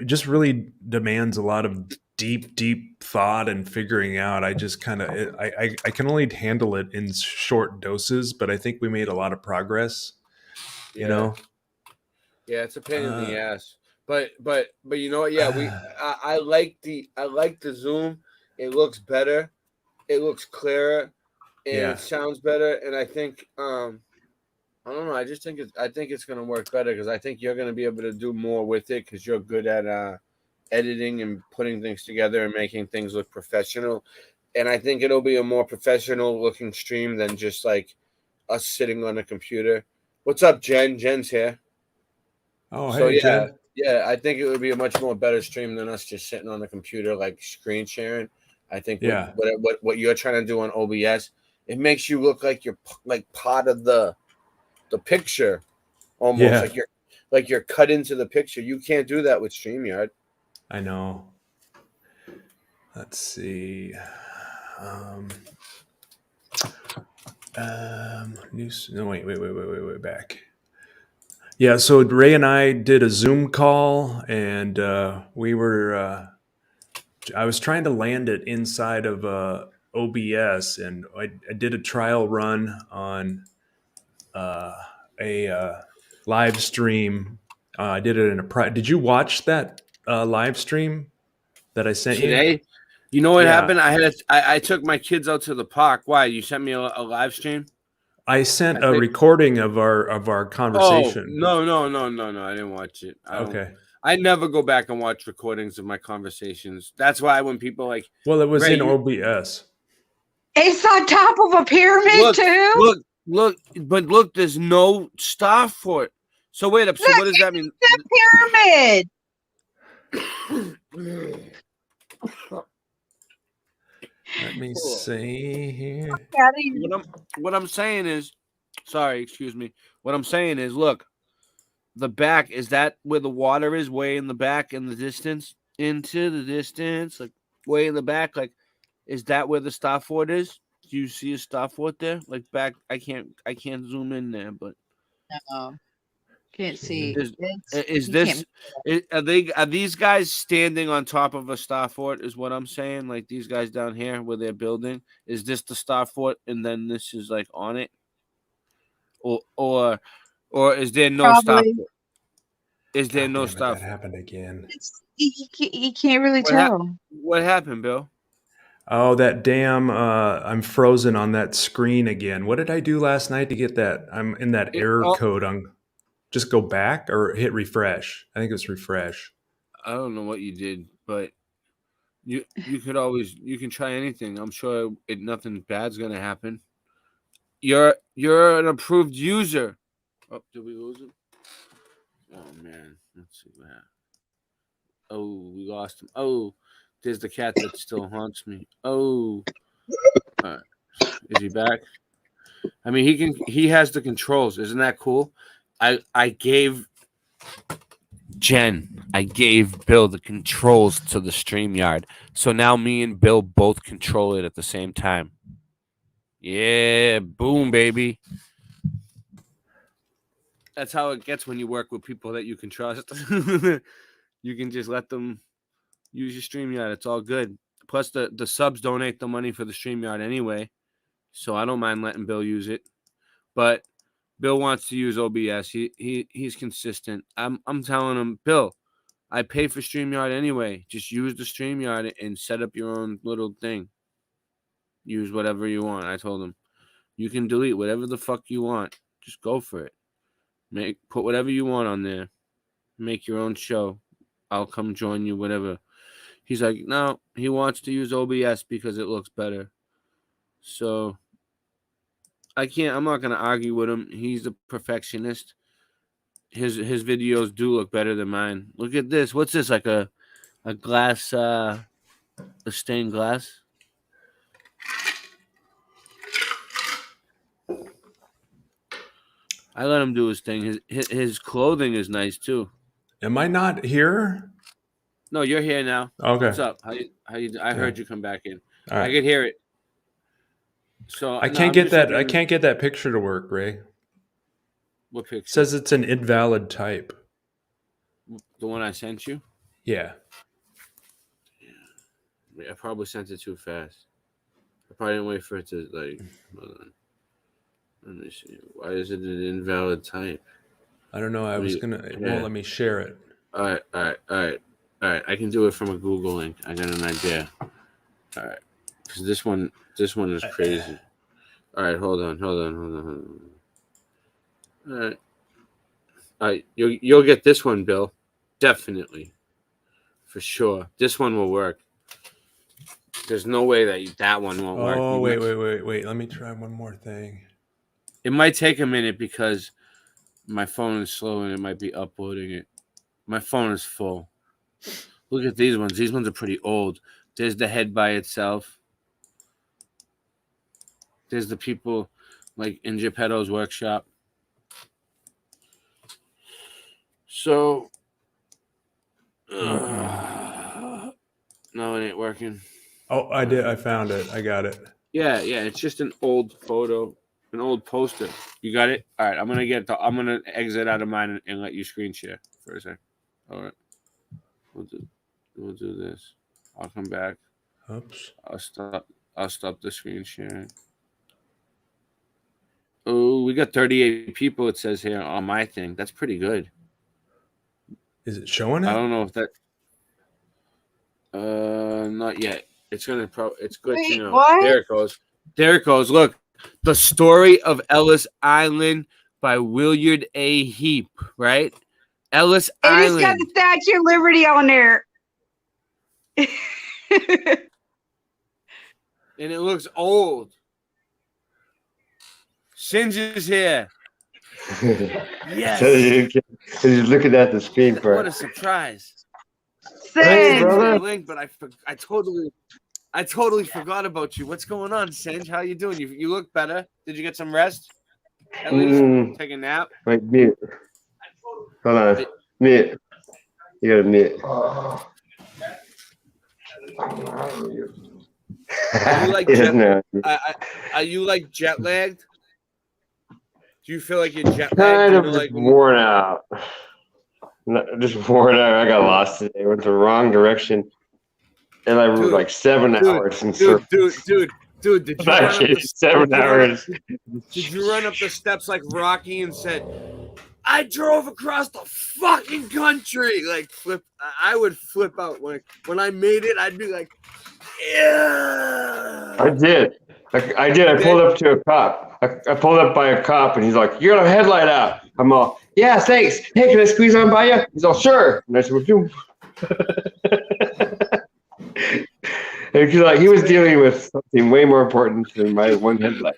just really demands a lot of deep thought and figuring out. I just kind of I can only handle it in short doses, but I think we made a lot of progress. Yeah, it's a pain in the ass, but you know what? Yeah, I like the Zoom. It looks better, it looks clearer, and it sounds better. And I think I don't know. I think it's gonna work better because I think you're gonna be able to do more with it because you're good at editing and putting things together and making things look professional. And I think it'll be a more professional looking stream than just like us sitting on a computer. What's up, Jen? Jen's here. Oh, hey, Jen. Yeah, I think it would be a much more better stream than us just sitting on a computer, like screen sharing. I think what you're trying to do on OBS, it makes you look like you're like part of the picture, almost like you're cut into the picture. You can't do that with StreamYard. I know. Let's see. Wait back. Yeah, so Ray and I did a Zoom call, and we were. I was trying to land it inside of OBS, and I did a trial run on a live stream. I did it in a Did you watch that live stream that I sent you? Today, you know what Yeah. happened? I took my kids out to the park. Why? You sent me a live stream? I sent a recording of our Oh, conversation. no. I didn't watch it. I never go back and watch recordings of my conversations. That's why when people like, well, it was Ray, in OBS. It's on top of a pyramid too. Look, there's no star for it. So wait up. So what does that mean? The pyramid. Let me see here. What I'm saying is, sorry, excuse me. What I'm saying is, look, the back, is that where the water is, way in the back in the distance, into the distance, like way in the back, like, is that where the star fort is? Do you see a star fort there? Like back, I can't zoom in there, but no, can't see. Are these guys standing on top of a star fort? Is what I'm saying. Like these guys down here where they're building, is this the star fort, and then this is like on it, or is there no star fort? Is there no star fort? That happened again. You can't really tell. What happened, Bill? Oh, that damn! I'm frozen on that screen again. What did I do last night to get that? I'm in that error code on. Just go back or hit refresh. I think it's refresh. I don't know what you did, but you can try anything. I'm sure nothing bad's gonna happen. You're an approved user. Oh, did we lose him? Oh man, let's see what happened. Oh, we lost him. Oh, there's the cat that still haunts me. Oh, is he back? I mean, he has the controls. Isn't that cool? I gave Bill the controls to the StreamYard. So now me and Bill both control it at the same time. Yeah, boom, baby. That's how it gets when you work with people that you can trust. You can just let them use your StreamYard. It's all good. Plus, the subs donate the money for the StreamYard anyway. So I don't mind letting Bill use it. But Bill wants to use OBS. He's consistent. I'm telling him, Bill, I pay for StreamYard anyway. Just use the StreamYard and set up your own little thing. Use whatever you want. I told him, you can delete whatever the fuck you want. Just go for it. Put whatever you want on there. Make your own show. I'll come join you, whatever. He's like, no, he wants to use OBS because it looks better. So I'm not gonna argue with him. He's a perfectionist. His videos do look better than mine. Look at this. What's this? Like a glass, a stained glass? I let him do his thing. His clothing is nice too. Am I not here? No, you're here now. Okay. What's up? How you? I heard you come back in. All right. I could hear it. So I can't get that. I can't get that picture to work, Ray. What picture? It says it's an invalid type. The one I sent you? Yeah. I probably sent it too fast. I probably didn't wait for it to Hold on. Let me see. Why is it an invalid type? I don't know. It won't let me share it. All right. I can do it from a Google link. I got an idea. All right, because this one is crazy. All right, hold on. All right, you'll get this one, Bill. Definitely, for sure. This one will work. There's no way that one won't work. Oh, wait. Let me try one more thing. It might take a minute because my phone is slow and it might be uploading it. My phone is full. Look at these ones. These ones are pretty old. There's the head by itself. There's the people like in Geppetto's workshop. So, no, it ain't working. Oh, I did. I found it. I got it. Yeah. It's just an old photo, an old poster. You got it? All right. I'm gonna exit out of mine and let you screen share for a sec. All right. We'll do this. I'll come back. Oops. I'll stop. I'll stop the screen sharing. Oh, we got 38 people. It says here on my thing. That's pretty good. Is it showing it? I don't know if that. Not yet. It's gonna. It's glitching Wait, out. what? There it goes. There it goes. Look, The Story of Ellis Island by Willard A. Heap. Right, Ellis It just Island. got the Statue of Liberty on there. And it looks old. Singe is here. Yes. So you're looking at the screen for What a surprise. Hey, I brother. link, but I totally forgot about you. What's going on, Singe? How you doing? You look better. Did you get some rest? At least take a nap. Wait, mute. Hold on. Mute. You gotta mute. Are you like are you like jet lagged? Do you feel like you're jet lagged? Kind of like worn out. Just worn out. I got lost today. Went the wrong direction. And I rode like 7 hours in circles. Dude, did you Actually, 7 hours. Did you run up the steps like Rocky and said, I drove across the fucking country? Like I would flip out when I made it. I'd be like, yeah. I did. I did. I pulled up to a cop. I pulled up by a cop, and he's like, "You got a headlight out." I'm all, "Yeah, thanks. Hey, can I squeeze on by you?" He's all, "Sure." And I said, "Well, do." And he's like, he was dealing with something way more important than my one headlight.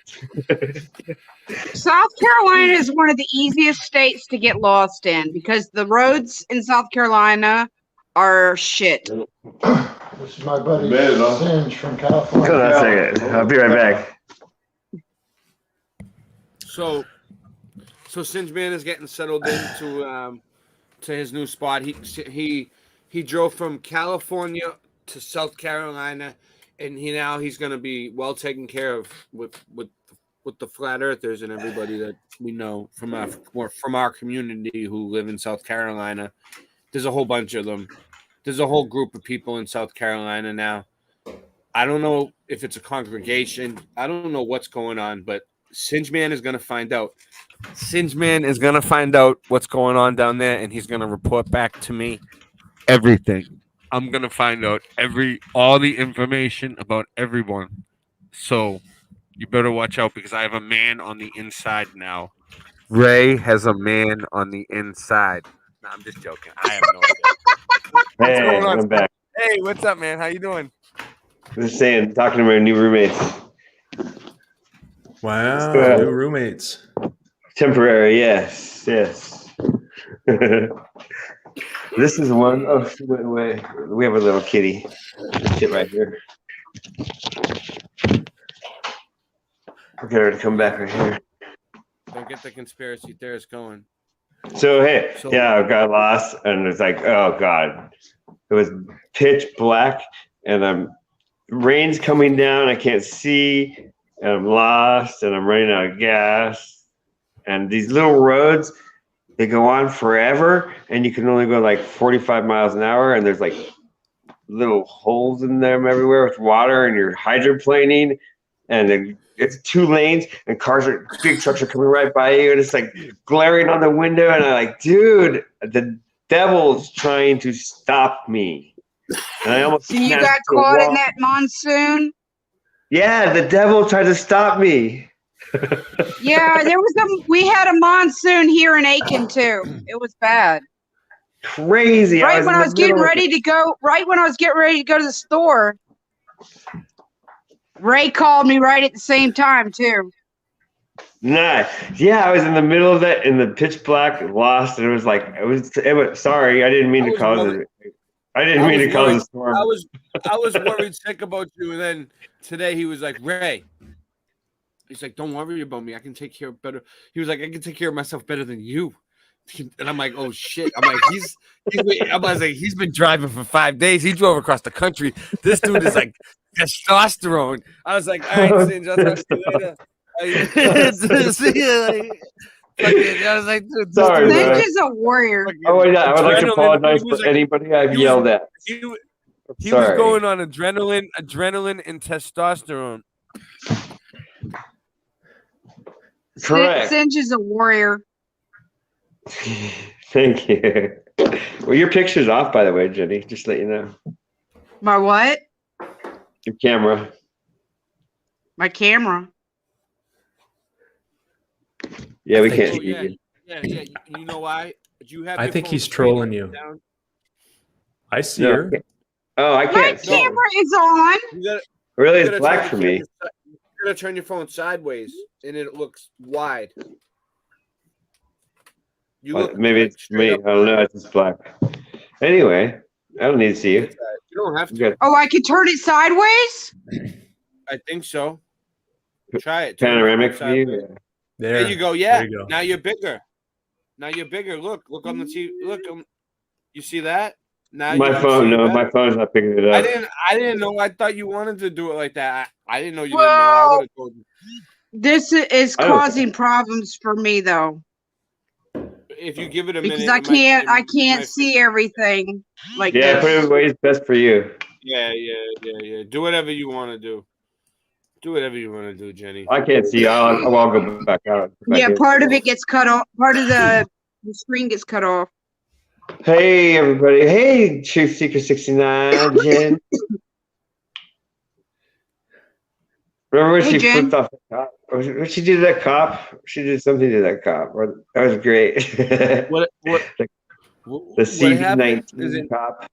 South Carolina is one of the easiest states to get lost in because the roads in South Carolina are shit. This is my buddy Singe from California. Hold on a second. I'll be right back. So Singe Man is getting settled into to his new spot. He drove from California to South Carolina, and he's going to be well taken care of with the flat earthers and everybody that we know from our community who live in South Carolina. There's a whole bunch of them. There's a whole group of people in South Carolina now. I don't know if it's a congregation. I don't know what's going on, but Singe Man is going to find out. Singe Man is going to find out what's going on down there, and he's going to report back to me everything. I'm going to find out all the information about everyone. So you better watch out because I have a man on the inside now. Ray has a man on the inside. No, I'm just joking. I have no idea. What's going on? I'm back. Hey, what's up, man? How you doing? Just saying, talking to my new roommates. Wow, new roommates. Temporary, yes. This is one. Oh, wait. We have a little kitty. Sit right here. We'll get her to come back right here. Don't get the conspiracy theorists going. So, I got lost, and it's like, oh, God. It was pitch black, and rain's coming down. I can't see, and I'm lost, and I'm running out of gas. And these little roads, they go on forever, and you can only go like 45 miles an hour, and there's like little holes in them everywhere with water, and you're hydroplaning, and then it's 2 lanes, and big trucks are coming right by you, and it's like glaring on the window, and I'm like, dude, the devil's trying to stop me. And I almost So you got caught in that monsoon? Yeah, the devil tried to stop me. Yeah, we had a monsoon here in Aiken too. It was bad. Crazy. Right when I was getting ready to go to the store, Ray called me right at the same time too. Nice. Yeah, I was in the middle of that in the pitch black, lost, and it was like it was sorry, I didn't mean to cause it. I didn't mean to cause a storm. I was worried sick about you, and then today he was like, Ray. He's like, don't worry about me. I can take care of better. He was like, I can take care of myself better than you. And I'm like, oh shit. I'm like, he's been driving for 5 days. He drove across the country. This dude is like testosterone. I was like, all right, Singe, I'll talk to you later. I was like, dude, sorry, Singe is a warrior. Oh yeah, I would like to apologize for anybody I've yelled at. He Sorry. was going on adrenaline, and testosterone. Correct. Singe is a warrior. Thank you. Well, your picture's off, by the way, Jenny. Just to let you know. My what? Your camera. My camera. Yeah, we can't see you. Yeah. You know why? You have. I your think phone he's straight trolling up you. and down. I see No, her. I My can't see. camera is on. Really, you it's gotta black turn for the me. camera You're gonna turn your phone sideways, and it looks wide. You look Maybe like it's straight me. up. I don't know. It's just black. Anyway, I don't need to see you. You don't have to. Good. Oh, I can turn it sideways? I think so. Try it. Turn your Panoramic phone sideways. view. There you go. Yeah. There you go. Now you're bigger. Look on the TV. Look, you see that? Now My you can phone, see it no, better. my phone's not picking it I up. didn't know. I thought you wanted to do it like that. I didn't know you Well, didn't know. I would have told you. This is I don't- causing problems for me though, If you give it a because minute, I can't see everything like Yeah, put it this. in ways best for you. Yeah. Do whatever you want to do. Do whatever you want to do, Jenny. I can't see. I'll go back out. Yeah, part of it gets cut off. Part of the screen gets cut off. Hey, everybody. Hey, Truth Seeker 69, Jen. Remember when Hey, she Jen. flipped off the cop? What she did to that cop? She did something to that cop. That was great. What The CV-19 Is it? cop.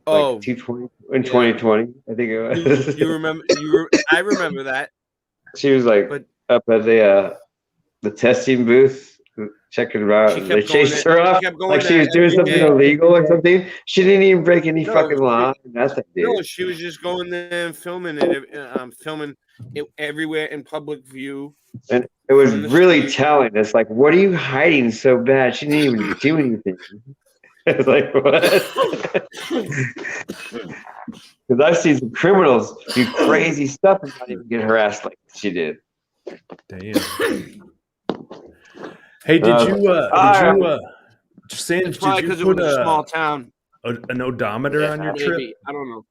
Oh, Like 220 in 2020, I think it was. you remember? I remember that. She was like up at the testing booth, checking her out. She And kept they chased going her there- off she kept going like she there was doing every something day. illegal or something. She didn't even break any No, fucking law. Nothing, dude. No, she was just going there and filming it. Filming it everywhere in public view. And it was on the really street. telling. It's like, what are you hiding so bad? She didn't even do anything. It's like, what? Because I've seen some criminals do crazy stuff and not even get harassed like she did. Damn. Hey, did you Singe, It's probably did because you it put was a small town. an odometer on your trip? Maybe. I don't know.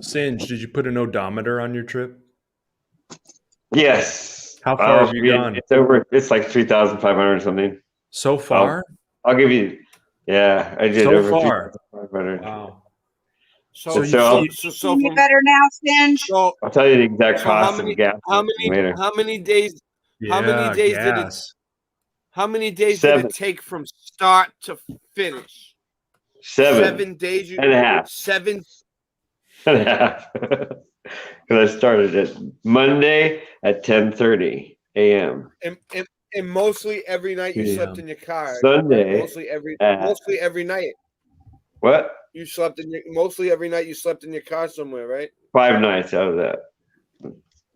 Singe, did you put an odometer on your trip? Yes. How far have you gone? It's over. It's like 3,500 or something. So far? I'll give you. Yeah, I did So over far. 3,500. Wow. So Can you better now, Singe? So I'll tell you the exact So cost of gas later. How many days? How many Yeah, days did it? gas. How many days 7. did it take from start to finish? 7 days and a half. 7 and a half. Because I started it Monday at 10:30 a.m. and mostly every night you slept Yeah. in your car. Sunday Mostly every night. What? You slept in mostly every night you slept in your car somewhere, right? 5 nights out of that.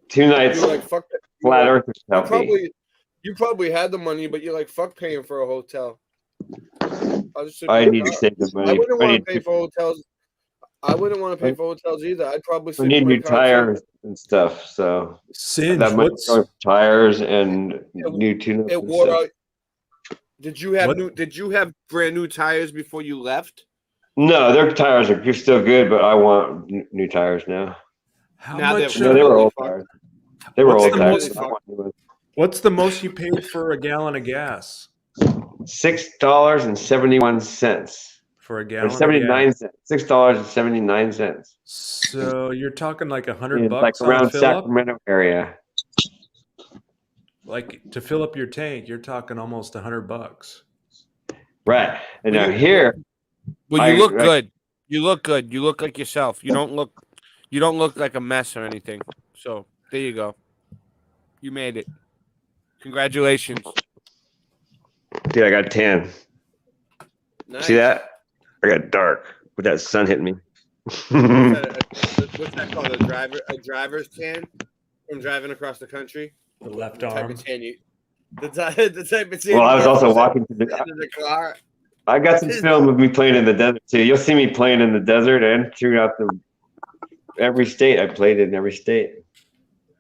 2 nights. You were like, fuck that. Flat Earth helped me. You probably had the money, but you're like, fuck paying for a hotel. I need to save the money. I wouldn't I want need to pay to- for hotels. I wouldn't want to pay for hotels either. I'd probably I sleep need in my new car, too. tires and stuff. So Singe, that money going for tires and new tune-ups It and wore stuff. out. Did you have brand new tires before you left? No, their tires are still good, but I want new tires now. How Now much? No, they were old tires. They were old tires. I want new ones. What's the most you paid for a gallon of gas? $6.71 For a or gallon? 79 Of gas? cents. $6.79. So you're talking like $100 It's like bucks on a around fill up? Sacramento area. Like to fill up your tank, you're talking almost $100 bucks. Right. And Well, now you- here, Well, you look good. You look good. You look like yourself. You don't look like a mess or anything. So there you go. You made it. Congratulations. dude, I got tan. Nice. See that? I got dark with that sun hitting me. What's that called? A driver's tan from driving across the country. The left The type arm. of tan you. The type of tan. Well, I was you also get walking to in the car. I got some film of me playing in the desert too. You'll see me playing in the desert and throughout every state. I played in every state,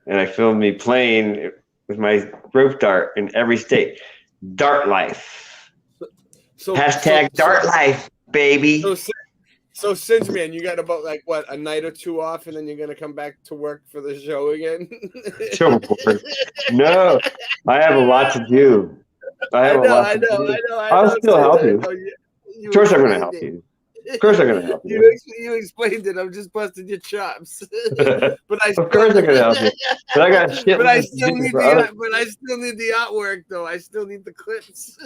and I filmed me playing with my rope dart in every state. Dart life. So Hashtag dart life. baby. So Singe Man, you got about like what, a night or two off, and then you're gonna come back to work for the show again? No, I have a lot to do. I have a lot to do. I'll still help you. Of course, I'm gonna help you. Of course, I'm gonna help you. You explained it. I'm just busting your chops. Of course, I'm gonna help you. But I got shit. But I still need the artwork, though. I still need the clips.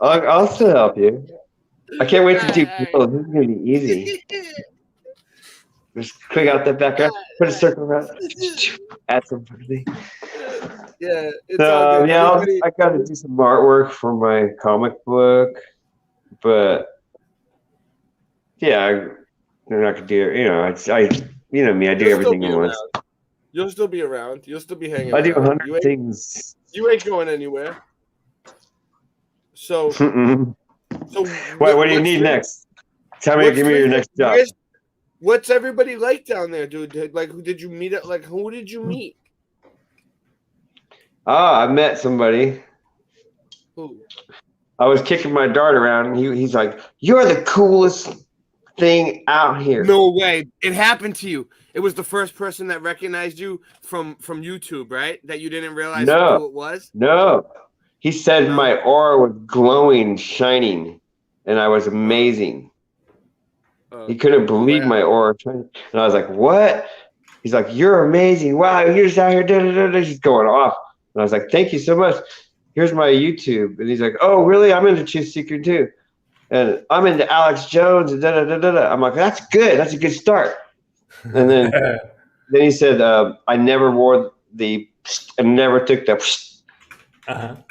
I'll still help you. I can't wait to do people. This is gonna be easy. Just click out that background, put a circle around, add some pretty. Yeah, it's all good. Yeah, I got to do some artwork for my comic book, but yeah, I'm not gonna do. You know, you know me. I do everything at once. You'll still be around. You'll still be hanging. I do 100 things. You ain't going anywhere. So. So what do you need next? Tell me, give me your next job. What's everybody like down there, dude? Like, who did you meet? Like, who did you meet? I met somebody. Who? I was kicking my dart around, and he's like, "You're the coolest thing out here." No way! It happened to you. It was the first person that recognized you from YouTube, right? That you didn't realize who it was. No. He said my aura was glowing, shining, and I was amazing. He couldn't believe my aura. And I was like, what? He's like, you're amazing. Wow, you're just out here. Da, da, da, da. He's going off. And I was like, thank you so much. Here's my YouTube. And he's like, oh, really? I'm into Truth Seeker too. And I'm into Alex Jones. And da, da, da, da, da. I'm like, that's good. That's a good start. And then he said, I never took the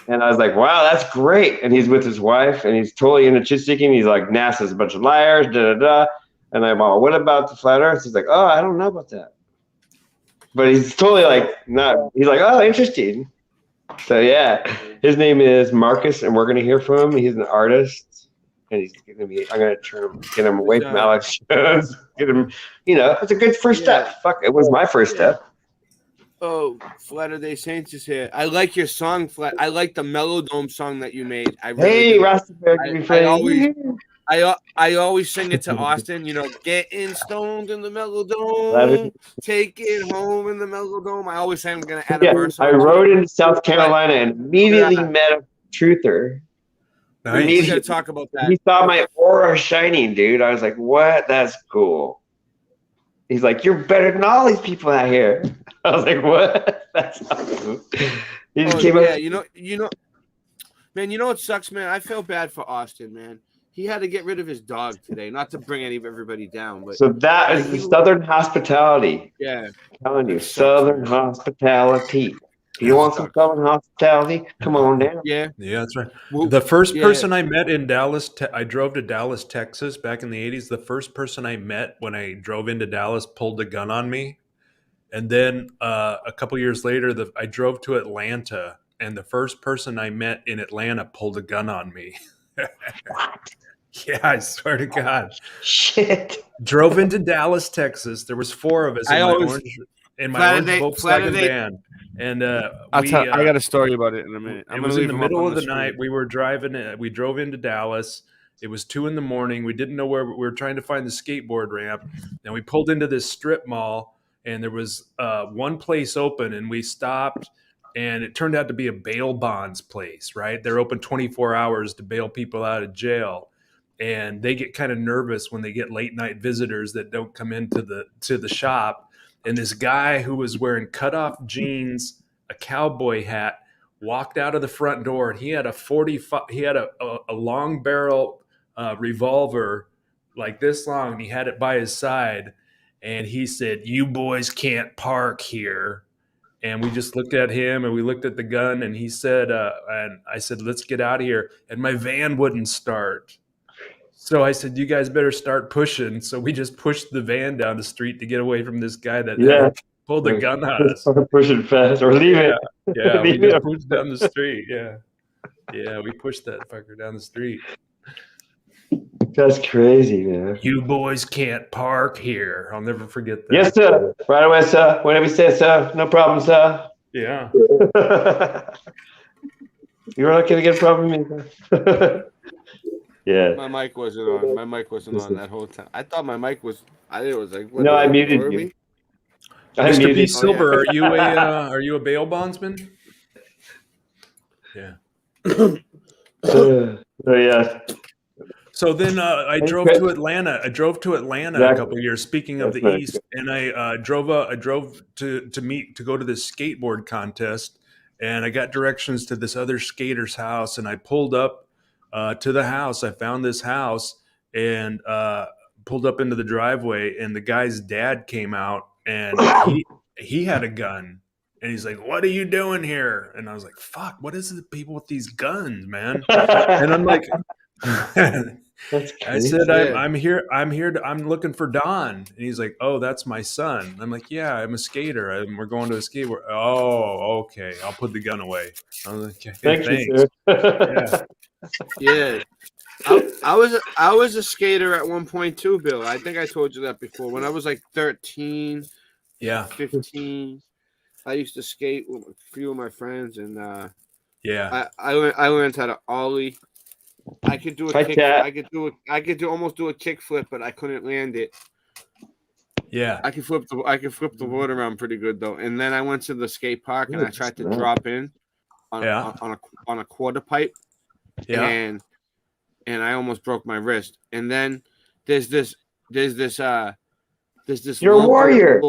And I was like, wow, that's great. And he's with his wife, and he's totally into truth seeking. He's like, NASA's a bunch of liars, da da da. And I'm all, what about the flat earth? He's like, oh, I don't know about that. But he's totally like, not, he's like, oh, interesting. So yeah, his name is Marcus, and we're going to hear from him. He's an artist, and he's going to be, I'm going to get him away from Alex Jones. Get him, it's a good first step. Fuck, it was my first step. Oh, Flatter Day Saints is here. I like your song, I like the Melodome song that you made. I really I always sing it to Austin. Getting stoned in the Melodome, take it home in the Melodome. I always say I'm gonna add a verse. I rode into South Carolina and immediately met a truther. Nice. We gotta talk about that. He saw my aura shining, dude. I was like, what? That's cool. He's like, you're better than all these people out here. I was like, what? That's awesome. He just came up. Man, you know what sucks, man? I feel bad for Austin, man. He had to get rid of his dog today. Not to bring everybody down, but so that is the Southern hospitality. Yeah, I'm telling you, Southern hospitality. If you want some Southern hospitality, come on down. Yeah, that's right. The first person I met in Dallas, I drove to Dallas, Texas, back in the 80s. The first person I met when I drove into Dallas pulled a gun on me. And then a couple years later, I drove to Atlanta, and the first person I met in Atlanta pulled a gun on me. What? Yeah, I swear to God. Shit. Drove into Dallas, Texas. There was 4 of us in my orange Volkswagen van. And I got a story about it in a minute. It was in the middle of the night. We were driving. We drove into Dallas. It was 2 a.m. We didn't know where we were trying to find the skateboard ramp. And we pulled into this strip mall, and there was one place open, and we stopped. And it turned out to be a bail bonds place, right? They're open 24 hours to bail people out of jail. And they get kind of nervous when they get late night visitors that don't come into the shop. And this guy who was wearing cutoff jeans, a cowboy hat, walked out of the front door, and he had a long barrel revolver like this long, and he had it by his side. And he said, "You boys can't park here." And we just looked at him, and we looked at the gun, and he said, and I said, "Let's get out of here." And my van wouldn't start. So I said, "You guys better start pushing." So we just pushed the van down the street to get away from this guy that pulled the gun on us. Pushing fast or leave it. Yeah, we just pushed down the street. Yeah, we pushed that fucker down the street. That's crazy, man. You boys can't park here. I'll never forget that. Yes, sir. Right away, sir. Whatever you say, sir. No problem, sir. Yeah. You're not going to get a problem either. Yeah. My mic wasn't on. My mic wasn't on that whole time. I thought my mic was. I was like, what? No, I did muted record you. me? I Mr. P. muted. Silver, Oh, yeah. are you a bail bondsman? Yeah. So yeah. So then I drove to Atlanta. I drove to Atlanta a couple of years. Speaking of That's the nice. East, and I drove to go to this skateboard contest, and I got directions to this other skater's house, and I pulled up to the house. I found this house and pulled up into the driveway, and the guy's dad came out, and he had a gun. And he's like, "What are you doing here?" And I was like, "Fuck, what is it, people with these guns, man?" And I'm like, I said, I'm here. I'm looking for Don. And he's like, "Oh, that's my son." I'm like, "Yeah, I'm a skater. And we're going to a skateboard." "Oh, okay. I'll put the gun away." I was like, "Okay, Thank you, thanks." sir. Yeah. I was a skater at one point too, Bill. I think I told you that before. When I was like 13, 15, I used to skate with a few of my friends, and I learned how to ollie. I could do a kick. I could almost do a kick flip, but I couldn't land it. Yeah, I could flip the board around pretty good though. And then I went to the skate park and I tried to drop in on a quarter pipe. Yeah. And I almost broke my wrist. And then there's this You're a warrior.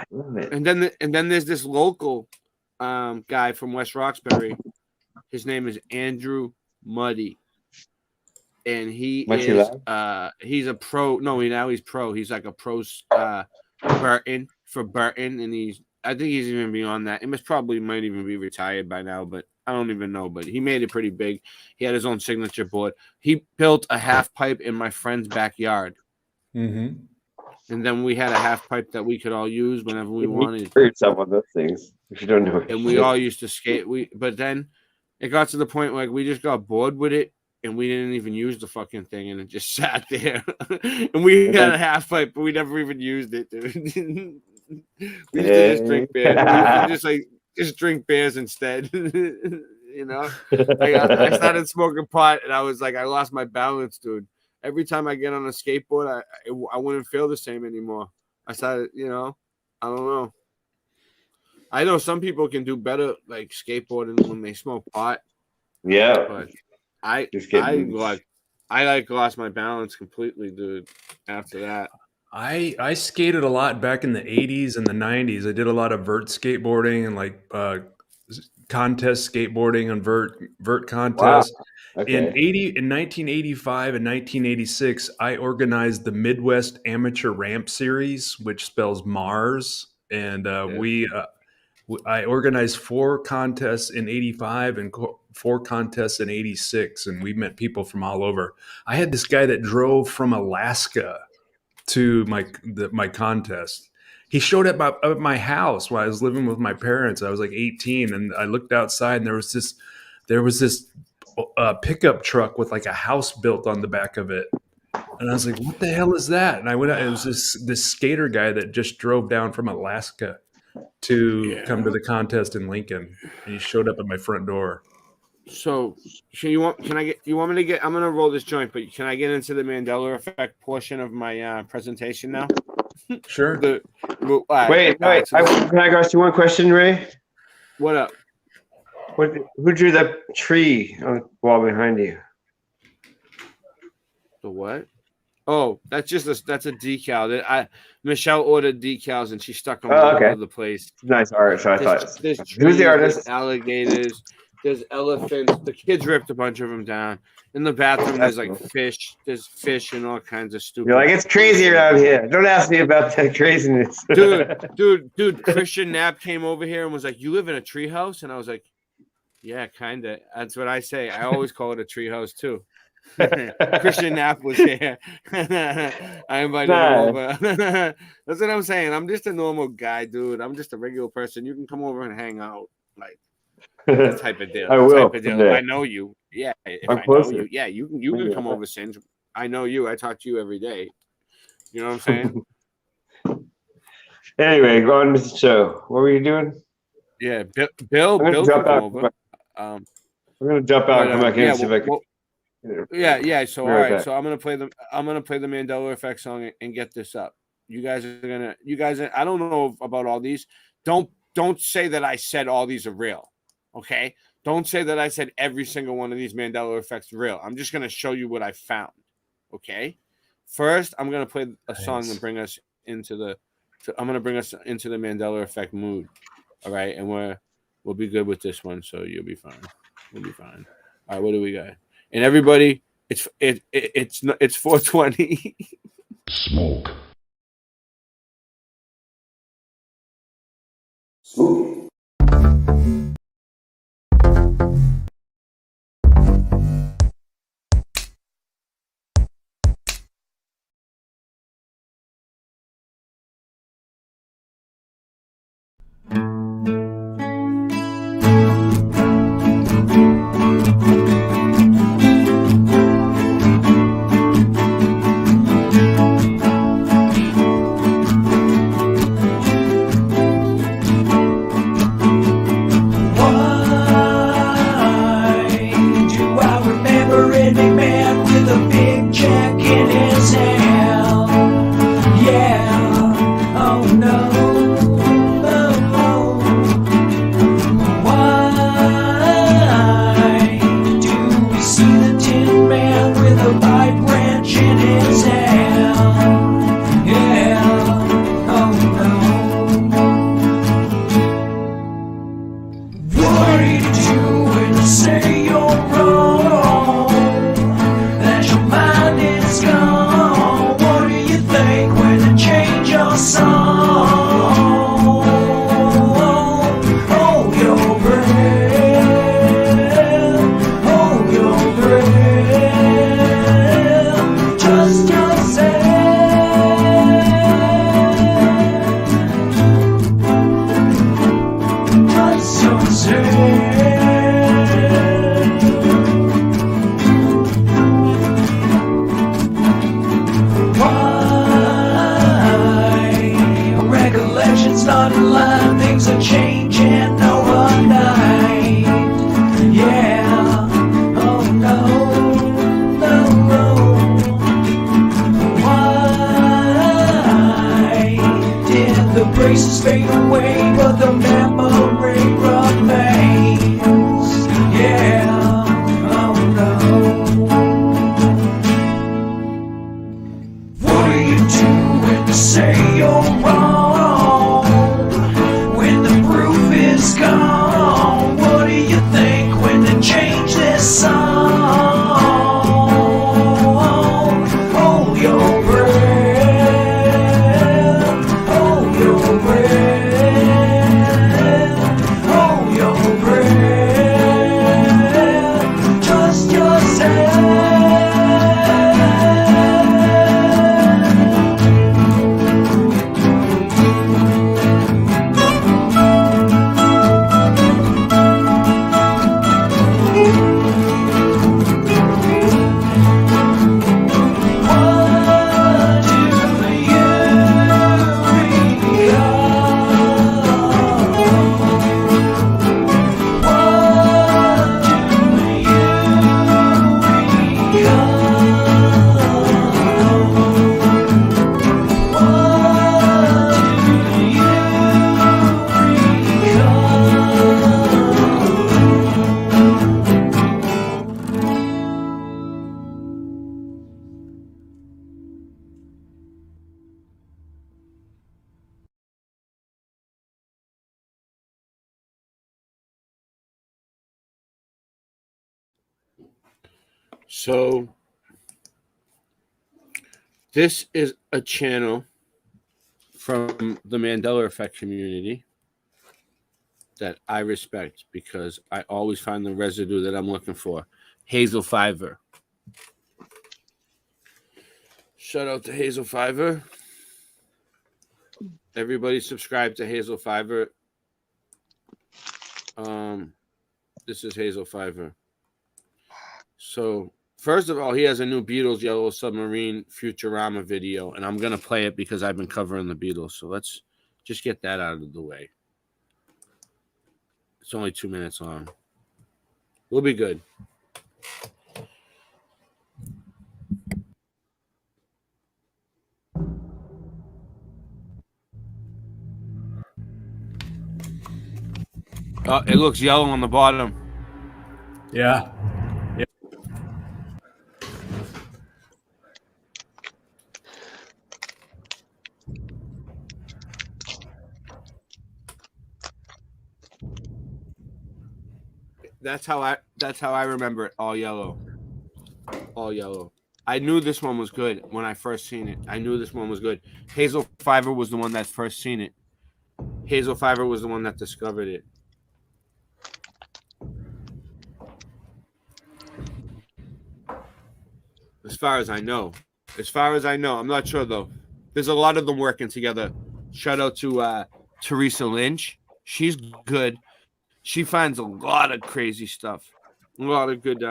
And then there's this local guy from West Roxbury. His name is Andrew Muddy. And he's a pro. No, now he's pro. He's like a pro Burton, and I think he's even beyond that. He might even be retired by now, but I don't even know. But he made it pretty big. He had his own signature board. He built a half pipe in my friend's backyard. Mm-hmm. And then we had a half pipe that we could all use whenever we wanted. Hurt yourself on those things if you don't know. And we all used to skate. But then it got to the point where we just got bored with it. And we didn't even use the fucking thing, and it just sat there. And we had a half pipe, but we never even used it, dude. We used to just drink beer. We used to just drink beers instead. You know, I started smoking pot, and I was like, I lost my balance, dude. Every time I get on a skateboard, I wouldn't feel the same anymore. I started, I don't know. I know some people can do better, like skateboarding when they smoke pot. Yeah, but I lost my balance completely, dude. After that, I skated a lot back in the 80s and the 90s. I did a lot of vert skateboarding and like contest skateboarding and vert contests. Wow. Okay. In 1985 and 1986, I organized the Midwest Amateur Ramp Series, which spells Mars, and I organized 4 contests in 85 and 4 contests in 86, and we met people from all over. I had this guy that drove from Alaska to my contest. He showed up at my house while I was living with my parents. I was like 18, and I looked outside, and there was this pickup truck with like a house built on the back of it. And I was like, "What the hell is that?" And I went out. It was this skater guy that just drove down from Alaska to come to the contest in Lincoln, and he showed up at my front door. So you want me to get? I'm gonna roll this joint, but can I get into the Mandela effect portion of my presentation now? Sure. Wait. Can I ask you one question, Ray? What up? Who drew that tree on the wall behind you? The what? Oh, that's a decal. Michelle ordered decals and she stuck them all over the place. Nice art. So I thought. There's Who's the artist? There's alligators. There's elephants. The kids ripped a bunch of them down. In the bathroom, there's like fish. There's fish and all kinds of stupid. You're like, it's crazy around here. Don't ask me about that craziness. Dude. Christian Knapp came over here and was like, "You live in a treehouse?" And I was like, "Yeah, kind of." That's what I say. I always call it a treehouse too. Christian Knapp was here. I invited him over. That's what I'm saying. I'm just a normal guy, dude. I'm just a regular person. You can come over and hang out, like that type of deal. I will. If I know you, yeah. If I know you, yeah, you can come over, Singe. I know you. I talk to you every day. You know what I'm saying? Anyway, go on with the show. What were you doing? Yeah, Bill. Bill come over. I'm gonna jump out and come back in and see if I can. Yeah. So all Right right. back. So I'm gonna play the Mandela Effect song and get this up. You guys, I don't know about all these. Don't say that I said all these are real. Okay. Don't say that I said every single one of these Mandela effects real. I'm just gonna show you what I found. Okay. First, I'm gonna play a song to bring us into the. I'm gonna bring us into the Mandela effect mood. All right, and we'll be good with this one, so you'll be fine. We'll be fine. All right, what do we got? And everybody, it's 420. Smoke. Do I remember any man with a big check in his hand? Yeah, oh no. Oh, why do we see the tin man with a pipe wrench in his hand? Yeah, oh no. What are you doing to say you're wrong? That your mind is gone. What do you think when you change your song? Hold your breath. Hold your breath. Trust yourself. Trust yourself. Why? Recollections not in line, things are changing overnight. Yeah, oh no, no, no. Why did the braces fade away, but the memory remains? Yeah, oh no. What are you doing to say you're wrong when the proof is gone? What do you think when they change this song? Hold your breath. Hold your breath. Hold your breath. Trust yourself. So this is a channel from the Mandela Effect community that I respect because I always find the residue that I'm looking for. Hazel Fiver. Shout out to Hazel Fiver. Everybody subscribe to Hazel Fiver. This is Hazel Fiver. So first of all, he has a new Beatles Yellow Submarine Futurama video, and I'm gonna play it because I've been covering the Beatles. So let's just get that out of the way. It's only 2 minutes long. We'll be good. It looks yellow on the bottom. Yeah. That's how I remember it. All yellow. All yellow. I knew this one was good when I first seen it. I knew this one was good. Hazel Fiver was the one that first seen it. Hazel Fiver was the one that discovered it. As far as I know. I'm not sure though. There's a lot of them working together. Shout out to Teresa Lynch. She's good. She finds a lot of crazy stuff. A lot of good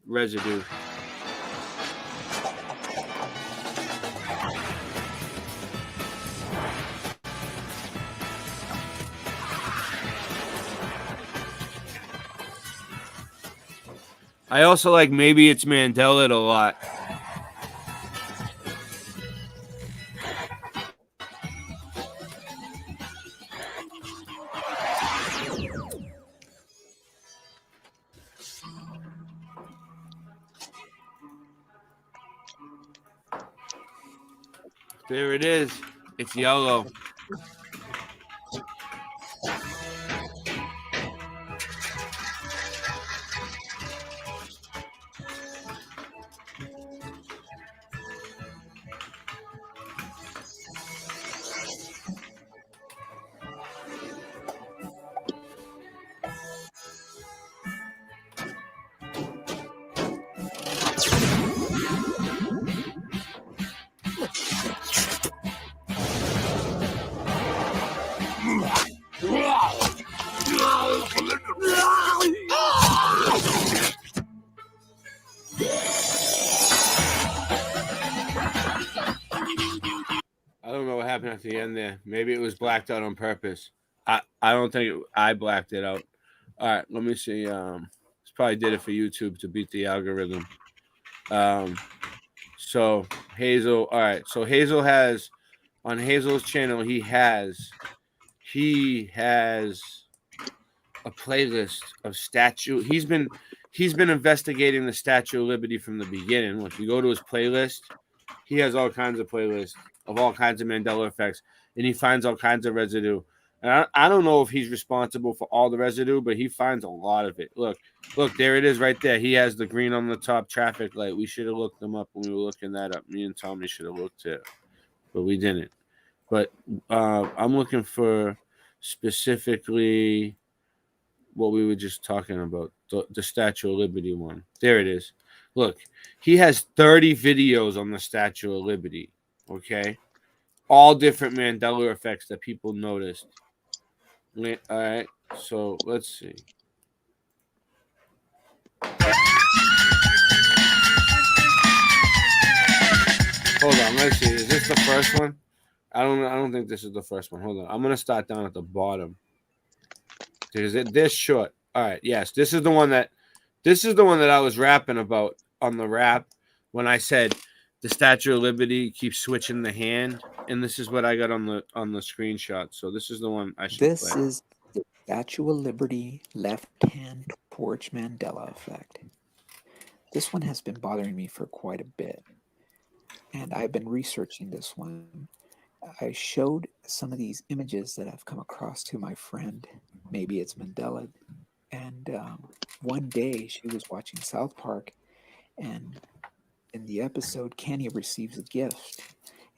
residue. I also like Maybe It's Mandela a lot. There it is. It's yellow. I don't know what happened at the end there. Maybe it was blacked out on purpose. I don't think I blacked it out. All right, let me see. This probably did it for YouTube to beat the algorithm. So Hazel. All right. So Hazel has on Hazel's channel. He has a playlist of statue. He's been investigating the Statue of Liberty from the beginning. Look, you go to his playlist. He has all kinds of playlists of all kinds of Mandela effects, and he finds all kinds of residue. And I don't know if he's responsible for all the residue, but he finds a lot of it. Look, there it is right there. He has the green on the top traffic light. We should have looked them up when we were looking that up. Me and Tommy should have looked it, but we didn't. But I'm looking for specifically what we were just talking about, the Statue of Liberty one. There it is. Look, he has 30 videos on the Statue of Liberty, okay? All different Mandela effects that people noticed. All right, so let's see. Hold on, let's see. Is this the first one? I don't think this is the first one. Hold on. I'm gonna start down at the bottom. Is it this short? All right, yes. This is the one that I was rapping about on the rap when I said the Statue of Liberty keeps switching the hand, and this is what I got on the screenshot. So this is the one I should play. This is the Statue of Liberty left hand torch Mandela effect. This one has been bothering me for quite a bit, and I've been researching this one. I showed some of these images that I've come across to my friend. Maybe It's Mandela. And one day she was watching South Park, and in the episode, Kenny receives a gift.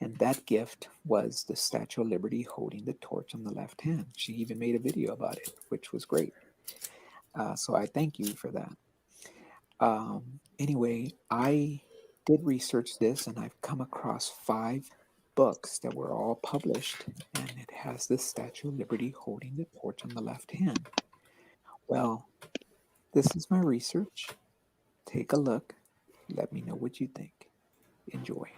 And that gift was the Statue of Liberty holding the torch on the left hand. She even made a video about it, which was great. So I thank you for that. Anyway, I did research this, and I've come across 5 books that were all published, and it has the Statue of Liberty holding the torch on the left hand. Well, this is my research. Take a look. Let me know what you think. Enjoy.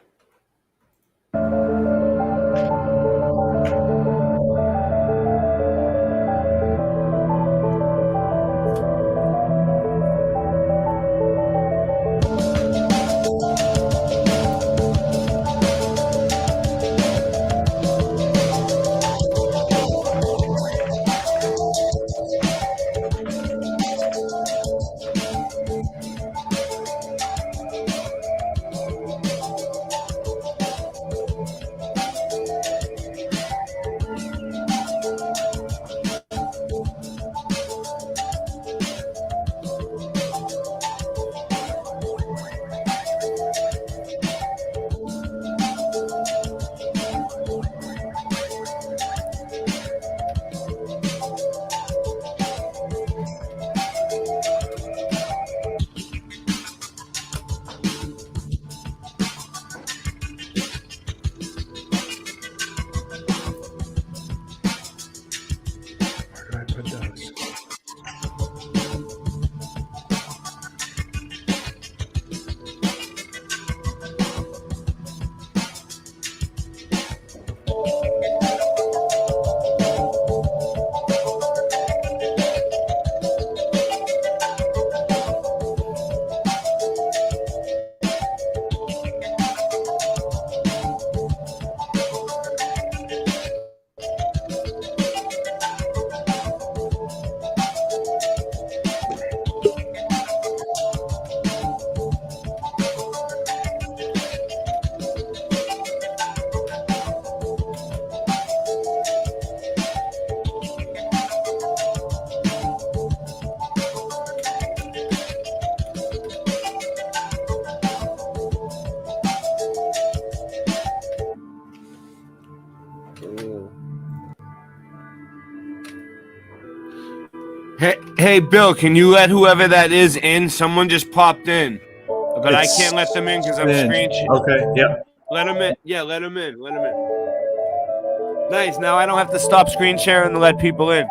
Hey, Bill, can you let whoever that is in? Someone just popped in, but I can't let them in because I'm screen. Okay, yep. Let them in. Yeah, let them in. Let them in. Nice. Now I don't have to stop screen sharing to let people in.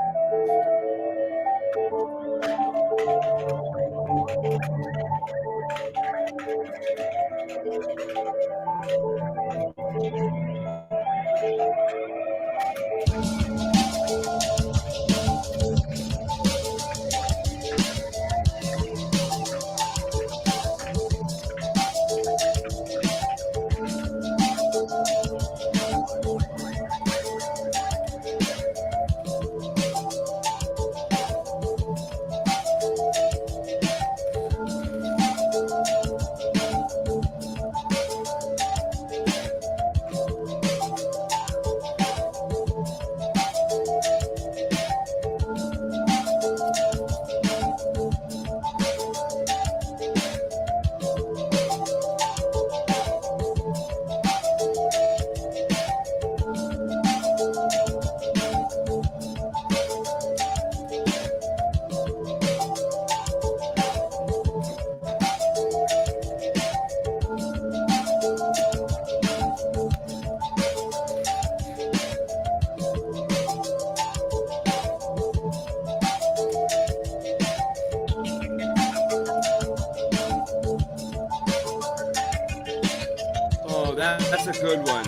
That's a good one.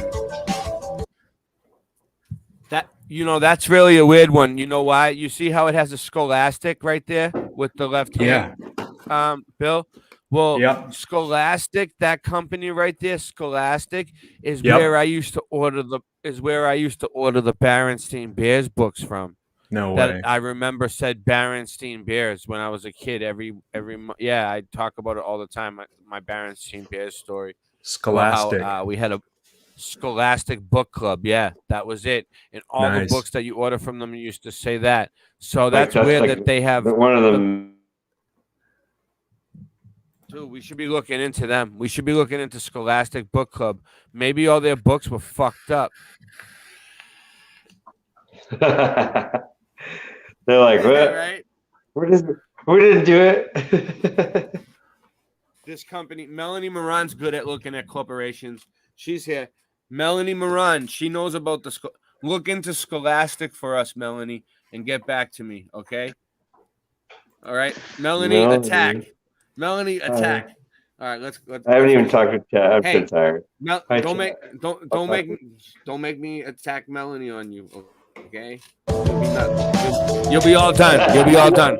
That's really a weird one. You know why? You see how it has a scholastic right there with the left hand, Bill? Well, Scholastic, that company right there, Scholastic, is where I used to order the Berenstain Bears books from. No that way. I remember said Berenstain Bears when I was a kid. Yeah, I talk about it all the time. My Berenstain Bears story. Scholastic. About how we had a Scholastic book club. Yeah, that was it. And all the Nice. books that you order from them used to say that. So that's weird that they have one of them. Dude, we should be looking into them. We should be looking into Scholastic Book Club. Maybe all their books were fucked up. They're like, what? Right? We didn't do it. This company, Melanie Moran's good at looking at corporations. She's here. Melanie Moran, she knows about look into Scholastic for us, Melanie, and get back to me, okay? All right, Melanie, attack. Melanie, attack. All right, let's. I haven't even talked to Chad. I'm so tired. Don't make me attack Melanie on you, okay? You'll be all done. You'll be all done.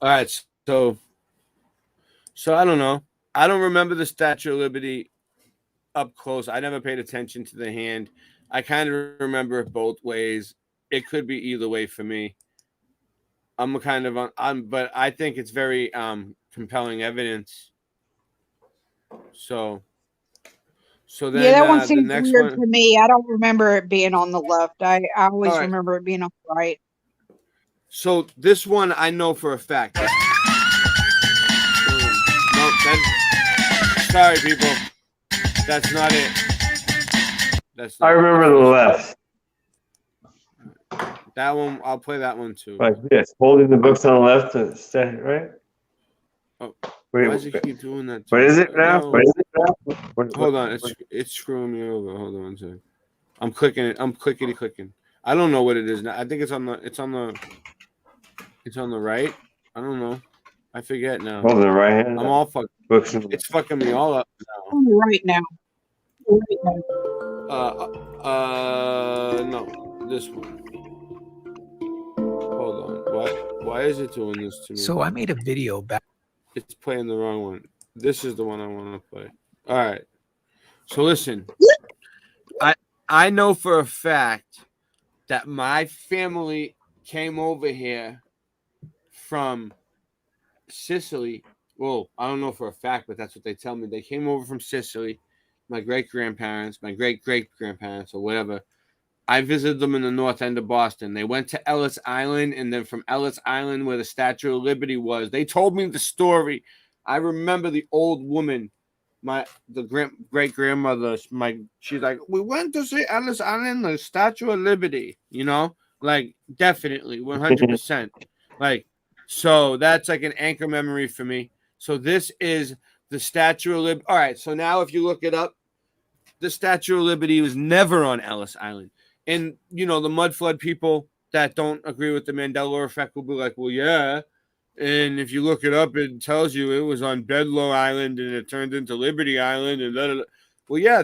All right, so I don't know. I don't remember the Statue of Liberty up close. I never paid attention to the hand. I kind of remember it both ways. It could be either way for me. But I think it's very compelling evidence. So then that one seems the next weird one to me. I don't remember it being on the left. I always remember it being on the right. So this one I know for a fact. Sorry, people. That's not it. I remember the left. That one, I'll play that one too. Like this, holding the books on the left, right? Oh, wait, why does it keep doing that? What is it now? No. What is it now? Hold on, it's screwing me over. Hold on one second. I'm clicking it. I'm clickety clicking. I don't know what it is now. I think it's on the right. I don't know. I forget now. Hold the right hand. I'm all fucked. Books. It's fucking me all up now. Right now. Right now. No, this one. Hold on. Why is it doing this to me? So I made a video back. It's playing the wrong one. This is the one I want to play. All right. So listen, I know for a fact that my family came over here from Sicily. Well, I don't know for a fact, but that's what they tell me. They came over from Sicily. My great-grandparents, my great-great-grandparents, or whatever. I visited them in the north end of Boston. They went to Ellis Island, and then from Ellis Island, where the Statue of Liberty was, they told me the story. I remember the old woman, the great grandmother. She's like, we went to see Ellis Island, the Statue of Liberty. You know, like definitely 100%. Like, so that's like an anchor memory for me. So this is the Statue of Liberty. All right. So now, if you look it up, the Statue of Liberty was never on Ellis Island. And, you know, the mud flood people that don't agree with the Mandela effect will be like, well, yeah. And if you look it up, it tells you it was on Bedloe Island and it turned into Liberty Island. And blah, blah, blah. Well, yeah,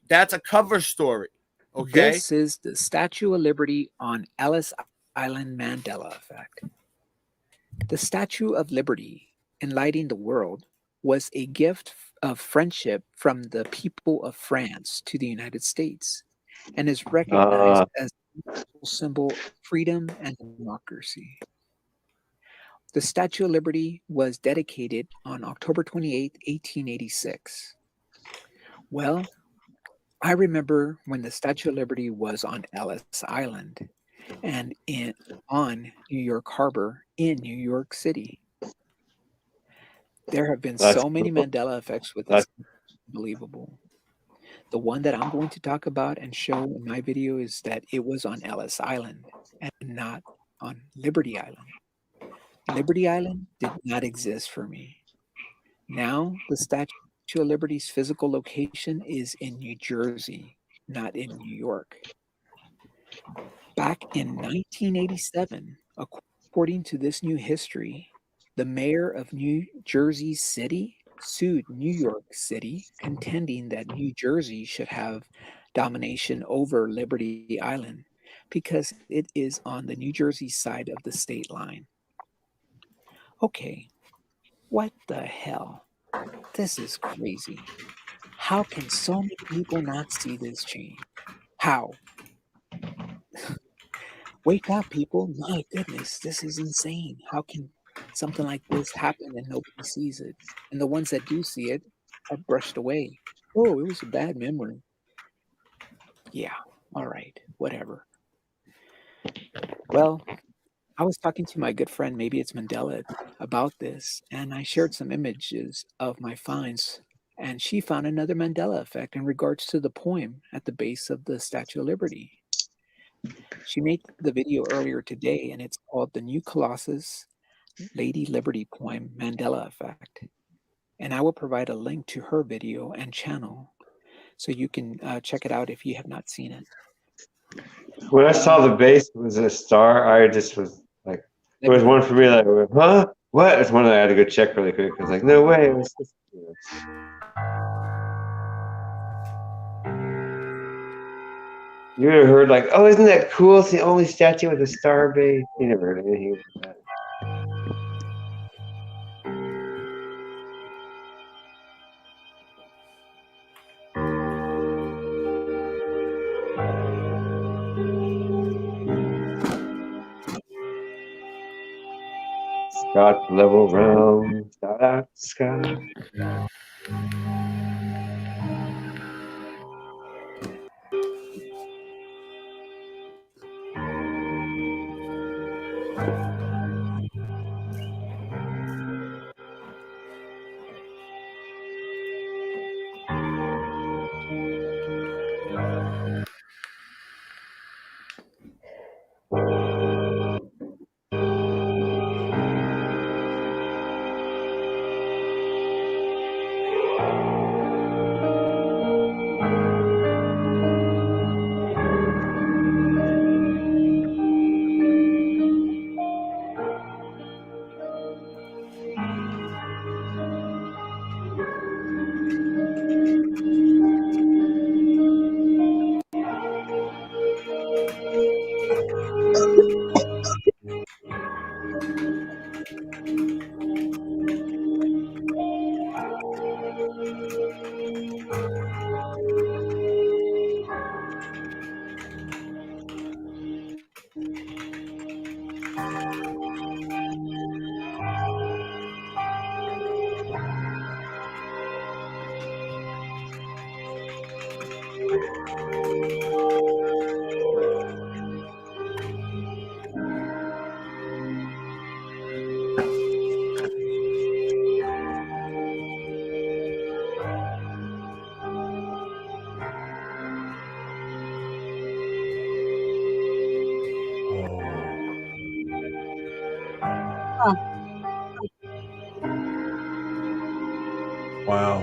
that's a cover story. Okay. This is the Statue of Liberty on Ellis Island Mandela effect. The Statue of Liberty, enlightening the world, was a gift of friendship from the people of France to the United States and is recognized as a symbol of freedom and democracy. The Statue of Liberty was dedicated on October 28, 1886. Well, I remember when the Statue of Liberty was on Ellis Island and on New York Harbor in New York City. There have been so many Mandela effects with this. Unbelievable. The one that I'm going to talk about and show in my video is that it was on Ellis Island and not on Liberty Island. Liberty Island did not exist for me. Now, the Statue of Liberty's physical location is in New Jersey, not in New York. Back in 1987, according to this new history, the mayor of New Jersey City sued New York City, contending that New Jersey should have domination over Liberty Island because it is on the New Jersey side of the state line. Okay, what the hell? This is crazy. How can so many people not see this change? How? Wake up, people. My goodness, this is insane. How can something like this happen and nobody sees it? And the ones that do see it are brushed away. Oh, it was a bad memory. Yeah, all right, whatever. Well, I was talking to my good friend, maybe it's Mandela, about this, and I shared some images of my finds, and she found another Mandela effect in regards to the poem at the base of the Statue of Liberty. She made the video earlier today, and it's called The New Colossus Lady Liberty Poem Mandela Effect. And I will provide a link to her video and channel so you can check it out if you have not seen it. When I saw the base was a star, I just was like, there was one for me that went, huh? What? It's one that I had to go check really quick. I was like, no way. It was just, you ever heard like, oh, isn't that cool? It's the only statue with a star base. You never heard anything like that. Scott level round, shout out Scott. Huh. Wow.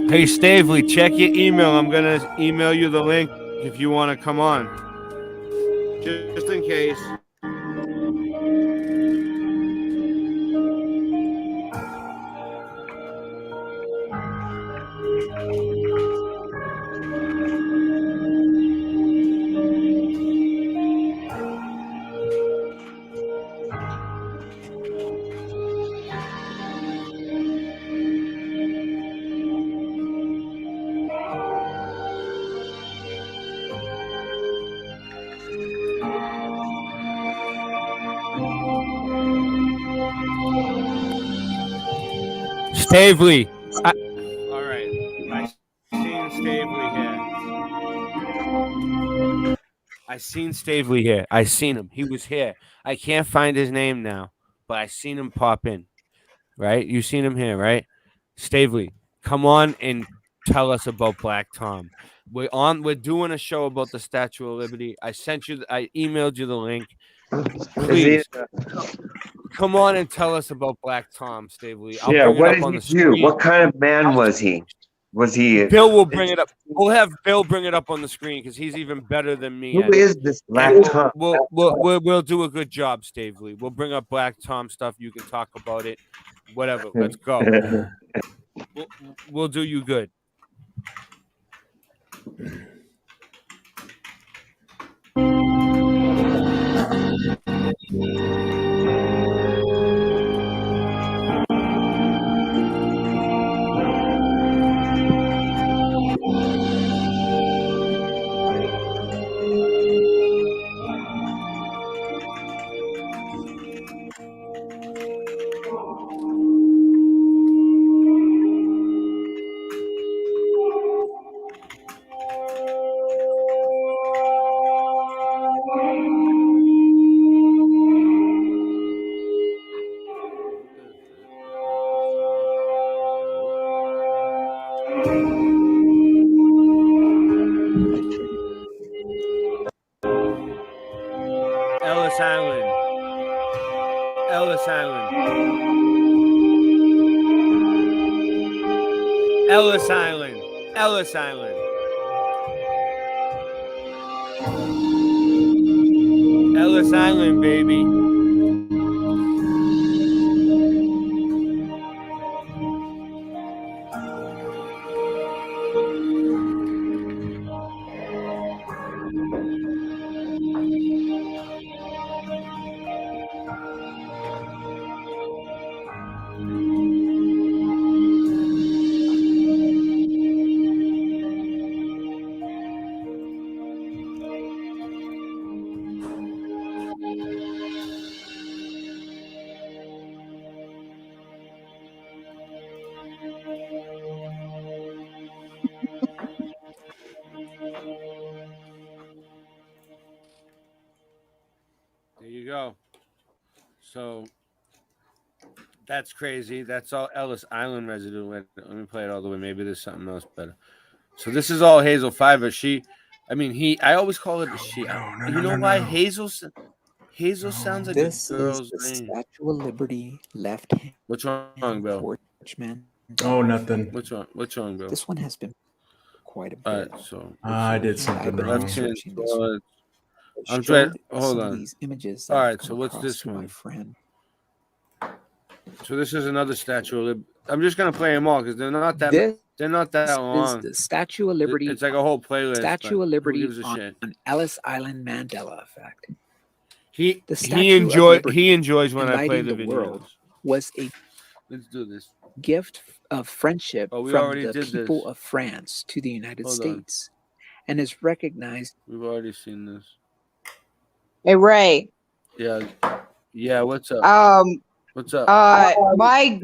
Hey, Stavely, check your email. I'm going to email you the link if you want to come on. Just in case. Stavely. All right. I seen Stavely here. I seen Stavely here. I seen him. He was here. I can't find his name now, but I seen him pop in. Right? You seen him here, right? Stavely, come on and tell us about Black Tom. We're doing a show about the Statue of Liberty. I emailed you the link. Please come on and tell us about Black Tom, Stavely. I'll Yeah, bring what it up did on he the do? screen. What kind of man was he? Was he? Bill will bring it up. We'll have Bill bring it up on the screen because he's even better than me. Who is this Black Tom? We'll do a good job, Stavely. We'll bring up Black Tom stuff. You can talk about it. Whatever. Let's go. We'll do you good. Ellis Island. Ellis Island. Ellis Island. Ellis Island. Ellis Island, baby. There you go. So that's crazy. That's all Ellis Island residue. Let me play it all the way. Maybe there's something else better. So this is all Hazel Fiver. I always call it a she. You know why? Hazel sounds like This a girl's is the name. Statue of Liberty left hand. What's wrong, Bill? Torch man. Oh, nothing. What's wrong, Bill? This one has been quite a bit. I did something wrong. I'm trying. Hold some on. of these images All I've right. come So what's across this through my one? friend. So this is another Statue of Liberty. I'm just gonna play them all because they're not that long. Is the Statue of Liberty. It's like a whole playlist. Statue of Liberty who gives a shit? on Ellis Island Mandela effect. He enjoys when I play the world videos. was a Let's do this. gift of friendship Oh, we from already the did people this. of France to the United Hold on. States and is recognized. We've already seen this. Hey Ray. Yeah. Yeah. What's up? What's up? My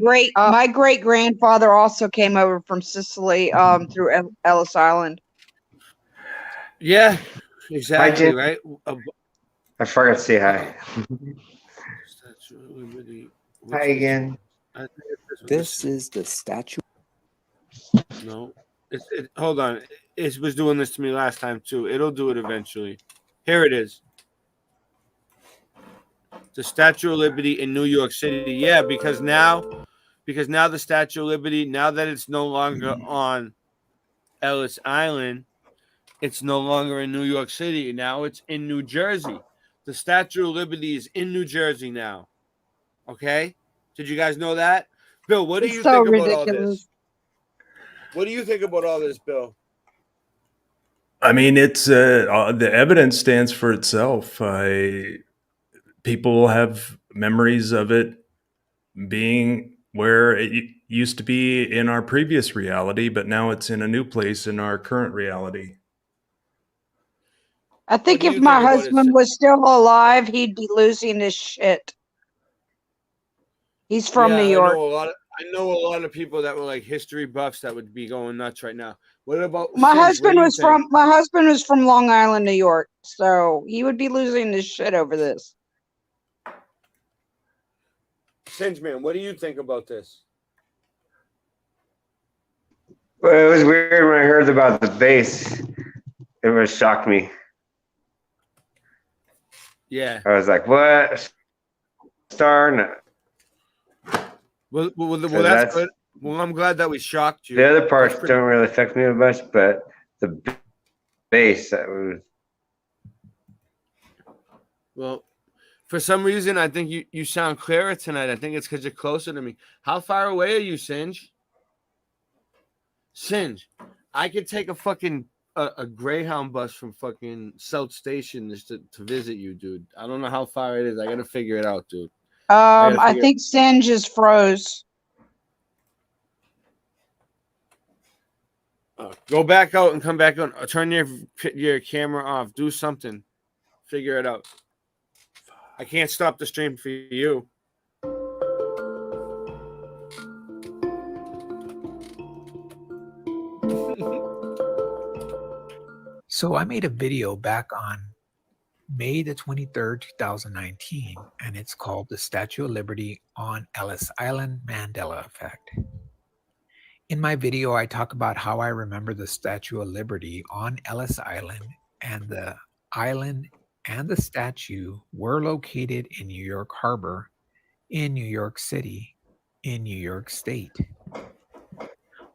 great grandfather also came over from Sicily through Ellis Island. Yeah. Exactly. Jim. Right. I forgot to say hi. Statue of Liberty. Hi again. I think it's This is the statue. No. Hold on. It was doing this to me last time too. It'll do it eventually. Here it is. The Statue of Liberty in New York City. Yeah, because now the Statue of Liberty, now that it's no longer on Ellis Island, it's no longer in New York City. Now it's in New Jersey. The Statue of Liberty is in New Jersey now. Okay? Did you guys know that? Bill, what do you think about all this? What do you think about all this, Bill? I mean, it's the evidence stands for itself. People have memories of it being where it used to be in our previous reality, but now it's in a new place in our current reality. I think if my husband was still alive, he'd be losing his shit. He's from New York. I know a lot of people that were like history buffs that would be going nuts right now. What about my husband was from Long Island, New York, so he would be losing his shit over this. Singeman, what do you think about this? Well, it was weird when I heard about the base. It was shocked me. Yeah. I was like, what? Star? Well, that's good. Well, I'm glad that we shocked you. The other parts don't really affect me much, but the base, that was. Well, for some reason, I think you sound clearer tonight. I think it's because you're closer to me. How far away are you, Singe? Singe, I could take a fucking a Greyhound bus from fucking South Station just to visit you, dude. I don't know how far it is. I gotta figure it out, dude. I think Singe is froze. Go back out and come back on. Turn your camera off. Do something. Figure it out. I can't stop the stream for you. So I made a video back on May the 23rd, 2019, and it's called The Statue of Liberty on Ellis Island Mandela Effect. In my video, I talk about how I remember the Statue of Liberty on Ellis Island, and the island and the statue were located in New York Harbor, in New York City, in New York State.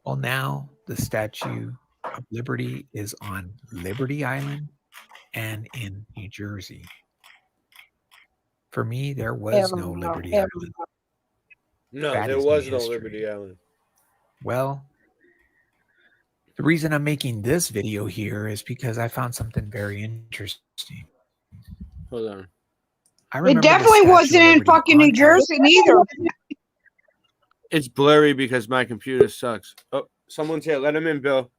Well, now the Statue of Liberty is on Liberty Island and in New Jersey. For me, there was no Liberty Island. No, That there is was my no history. Liberty Island. Well, the reason I'm making this video here is because I found something very interesting. Hold on. It definitely wasn't in fucking New Jersey either. It's blurry because my computer sucks. Oh, someone's here. Let him in, Bill.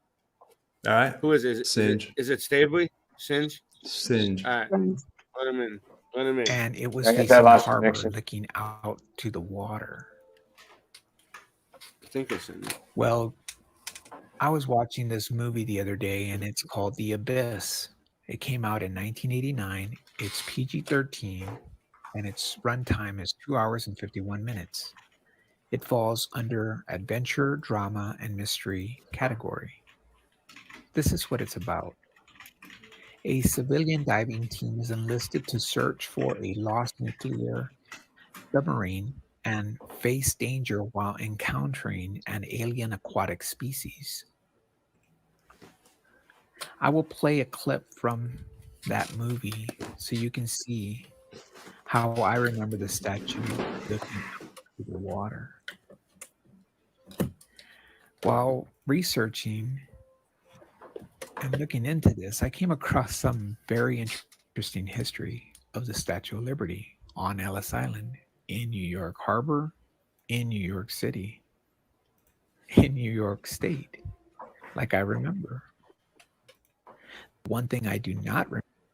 All right. Who is it? Singe. Is it Stabley? Singe? Singe. All right. Let him in. Let him in. And it was I got facing that the last harbor, connection. looking out to the water. I think it's in. Well, I was watching this movie the other day, and it's called The Abyss. It came out in 1989. It's PG-13, and its runtime is 2 hours and 51 minutes. It falls under adventure, drama, and mystery category. This is what it's about. A civilian diving team is enlisted to search for a lost nuclear submarine and face danger while encountering an alien aquatic species. I will play a clip from that movie so you can see how I remember the statue looking out to the water. While researching and looking into this, I came across some very interesting history of the Statue of Liberty on Ellis Island in New York Harbor in New York City, in New York State, like I remember. One thing I do not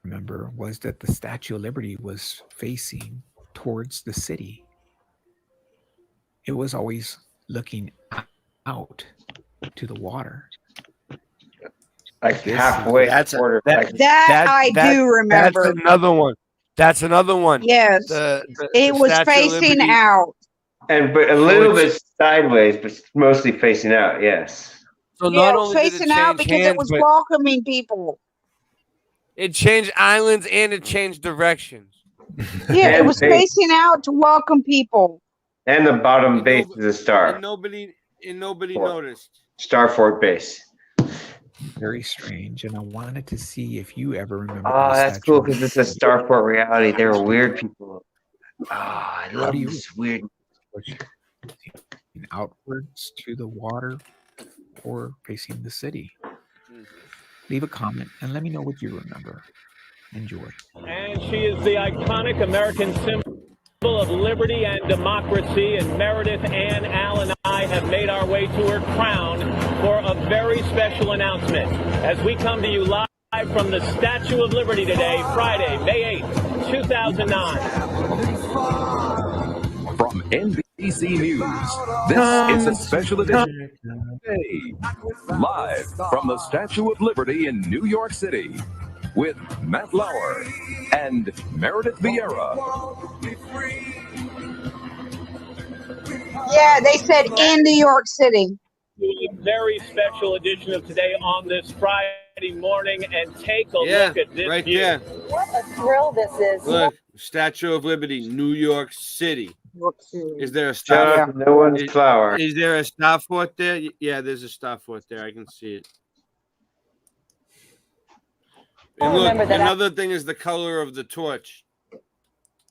remember was that the Statue of Liberty was facing towards the city. It was always looking out to the water. Like This halfway. That's quarter. That I do remember. That's another one. That's another one. Yes. It was Statue of facing Liberty. out. But a little bit sideways, but mostly facing out. Yes. So Yeah, not it was only did it facing out change because it hands, was but welcoming people. it changed islands and it changed directions. Yeah, it And was base. facing out to welcome people. And the bottom base is a star. And nobody noticed. Starfort base. very strange, and I wanted to see if you ever remember. Oh, the that's Statue cool of because it's a Starfort reality. They were weird people. Oh, I How love do you this weird. outwards to the water or facing the city? Leave a comment and let me know what you remember. Enjoy. And she is the iconic American symbol of liberty and democracy. And Meredith, Ann, Al, and I have made our way to her crown for a very special announcement. As we come to you live from the Statue of Liberty today, Friday, May 8th, 2009. From NBC News, this is a special edition today, live from the Statue of Liberty in New York City, with Matt Lauer and Meredith Vieira. Yeah, they said in New York City. A very special edition of Today on this Friday morning, and take a look at this right view. there. What a thrill this is. Look, Statue of Liberty, New York City. Is there a Shout star? out to No One's Flower. Is there a star fort there? Yeah, there's a star fort there. I can see it. And look, remember that another thing is the color of the torch.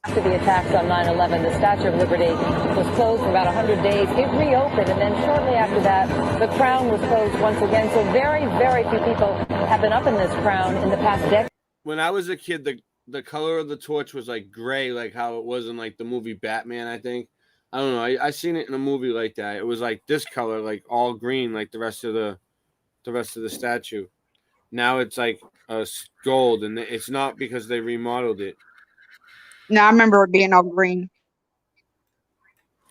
After the attacks on 9/11, the Statue of Liberty was closed for about 100 days. It reopened, and then shortly after that, the crown was closed once again. So very, very few people have been up in this crown in the past decade. When I was a kid, the color of the torch was like gray, like how it was in like the movie Batman, I think. I don't know. I seen it in a movie like that. It was like this color, like all green, like the rest of the statue. Now it's like a gold, and it's not because they remodeled it. No, I remember it being all green.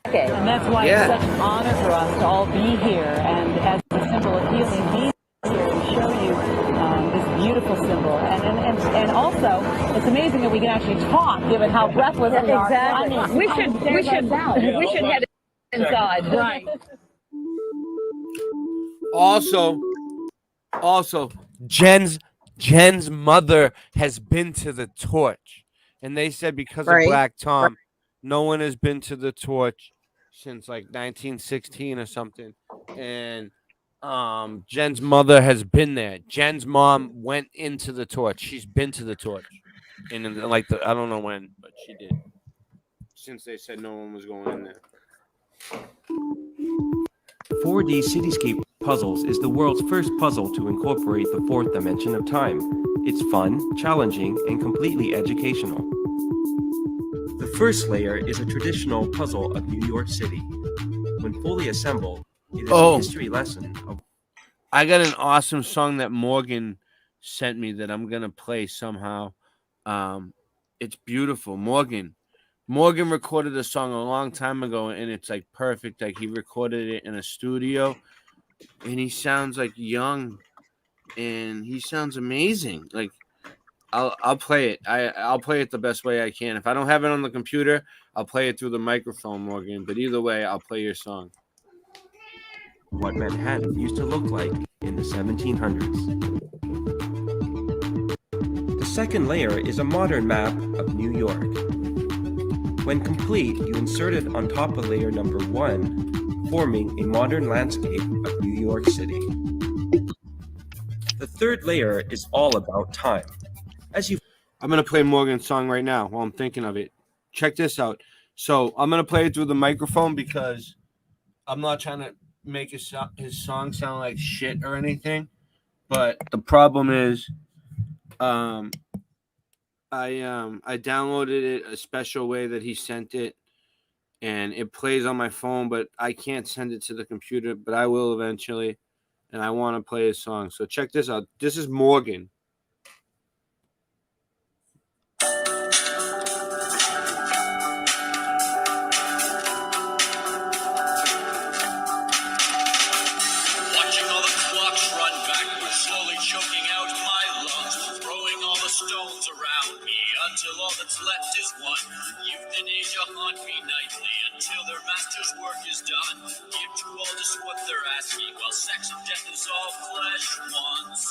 Okay. And that's why it's such an honor for us to all be here, and as a symbol of healing, be here to show you this beautiful symbol. And also, it's amazing that we can actually talk, given how breathless we are. Exactly. I mean, We should head inside. Right. Also, Jen's mother has been to the torch, and they said because of Black Tom, no one has been to the torch since like 1916 or something. And Jen's mother has been there. Jen's mom went into the torch. She's been to the torch, and like I don't know when, but she did. Since they said no one was going in there. 4D Cityscape Puzzles is the world's first puzzle to incorporate the fourth dimension of time. It's fun, challenging, and completely educational. The first layer is a traditional puzzle of New York City. When fully assembled, it is a history lesson of... I got an awesome song that Morgan sent me that I'm gonna play somehow. It's beautiful. Morgan recorded a song a long time ago, and it's like perfect. Like he recorded it in a studio, and he sounds like young, and he sounds amazing. Like I'll play it. I'll play it the best way I can. If I don't have it on the computer, I'll play it through the microphone, Morgan. But either way, I'll play your song. what Manhattan used to look like in the 1700s. The second layer is a modern map of New York. When complete, you insert it on top of layer number 1, forming a modern landscape of New York City. The third layer is all about time. I'm going to play Morgan's song right now while I'm thinking of it. Check this out. So I'm going to play it through the microphone because I'm not trying to make his song sound like shit or anything. But the problem is I downloaded it a special way that he sent it. and it plays on my phone, but I can't send it to the computer, but I will eventually. And I want to play his song. So check this out. This is Morgan. Watching all the clocks run backwards, slowly choking out my lungs, throwing all the stones around me until all that's left is one. Youth and age haunt me nightly until their master's work is done. Give to all just what they're asking, while sex and death is all flesh wants.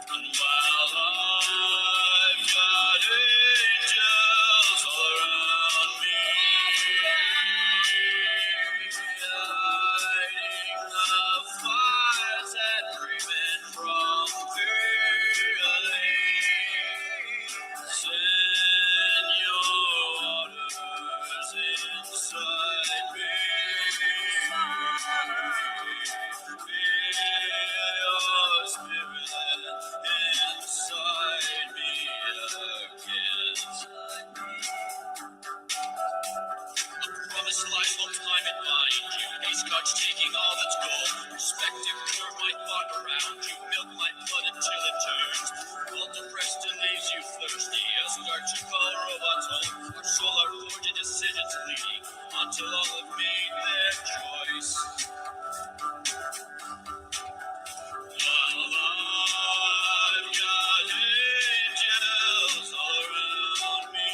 And while I've got angels all around me, lighting the fires that prevent from failing. Send your waters inside me. Feel your spirit inside me again. A promise lies no time in mind. You ace cards taking all that's gold. Perspective curve my thought around you. Milk my blood until it turns. All depressed and leaves you thirsty. A start to call robots home. Our soul are forged in decisions leading until all have made their choice. While I've got angels all around me,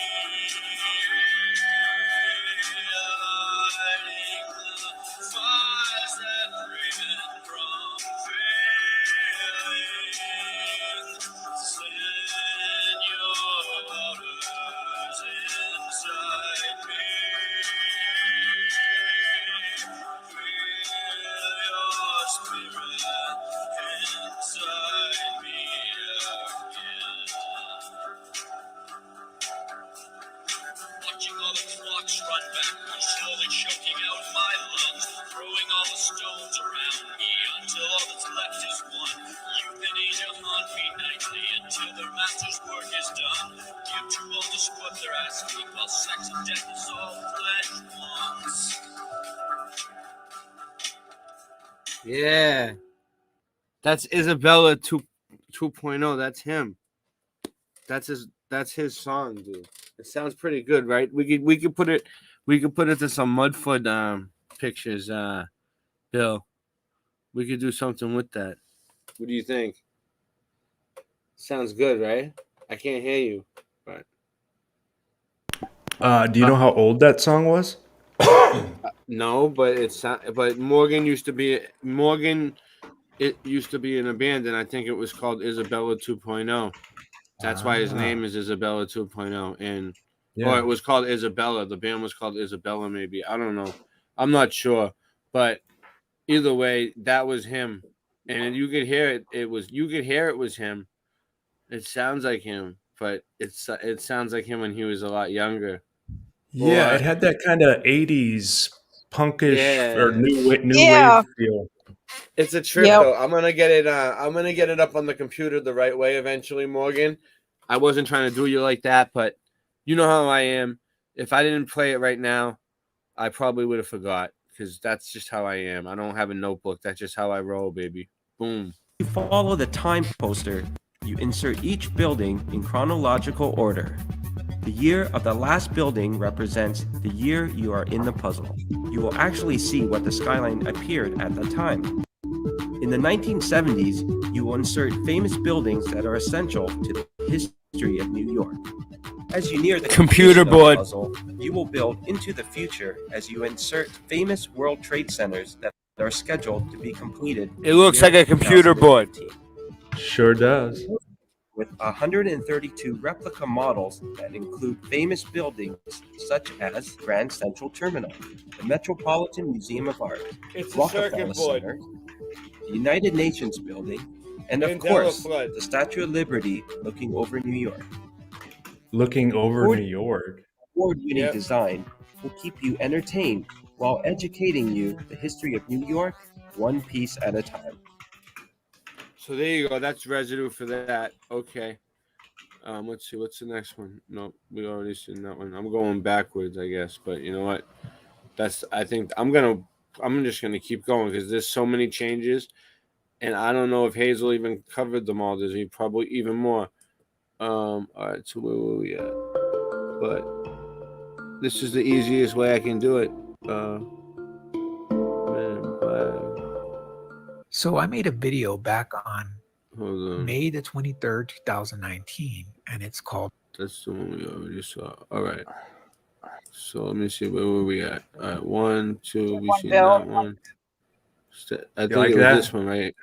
lighting the fires that prevent from failing. Send your waters inside me. Feel your spirit inside me again. Watching all the clocks run backwards, slowly choking out my lungs, throwing all the stones around me until all that's left is one. Youth and age haunt me nightly until their master's work is done. Give to all just what they're asking, while sex and death is all flesh wants. Yeah. That's Isabella 2.0. That's him. That's his song, dude. It sounds pretty good, right? We could put it to some Mudfoot pictures, Bill. We could do something with that. What do you think? Sounds good, right? I can't hear you, but Do you know how old that song was? no, but Morgan used to be It used to be in a band, and I think it was called Isabella 2.0. That's why his name is Isabella 2.0, and or it was called Isabella. The band was called Isabella, maybe. I don't know. I'm not sure, but either way, that was him, and you could hear it. You could hear it was him. It sounds like him, but it sounds like him when he was a lot younger. Yeah, it had that kind of 80s punkish or new Yeah. wave feel. It's a trip Yep. though. I'm gonna get it up on the computer the right way eventually, Morgan. I wasn't trying to do you like that, but you know how I am. If I didn't play it right now, I probably would have forgot because that's just how I am. I don't have a notebook. That's just how I roll, baby. Boom. You follow the time poster. You insert each building in chronological order. The year of the last building represents the year you are in the puzzle. You will actually see what the skyline appeared at the time. In the 1970s, you will insert famous buildings that are essential to the history of New York. As you near the Computer completion of the board. puzzle, you will build into the future as you insert famous World Trade Centers that are scheduled to be completed. It looks like a computer board. Sure does. With 132 replica models that include famous buildings such as Grand Central Terminal, the Metropolitan Museum of Art, It's a Rockefeller circuit board. Center, the United Nations Building, and of Mandela course, flood. the Statue of Liberty looking over New York. Looking over New York. Award-winning design will keep you entertained while educating you the history of New York one piece at a time. So there you go. That's residue for that. Okay. Let's see. What's the next one? No, we already seen that one. I'm going backwards, I guess. But you know what? I think I'm just gonna keep going because there's so many changes, and I don't know if Hazel even covered them all. There's probably even more. All right. So where were we at? But this is the easiest way I can do it. So I made a video back on Hold on. May the 23rd, 2019, and it's called... That's the one we already saw. All right. So let me see. Where were we at? All right. 1, 2. We seen that one. I think it was this one, right?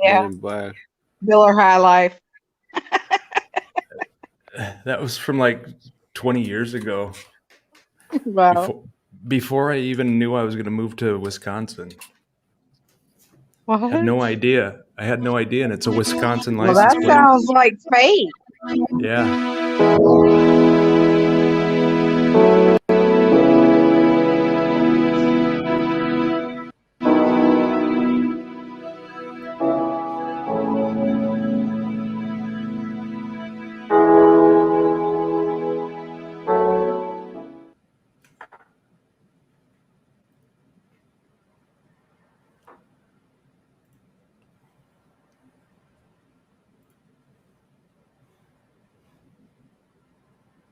Yeah. Men in Black. Miller High Life. That was from like 20 years ago. Wow. Before I even knew I was going to move to Wisconsin. What? I had no idea. And it's a Wisconsin Well, license that plate. sounds like fate. Yeah.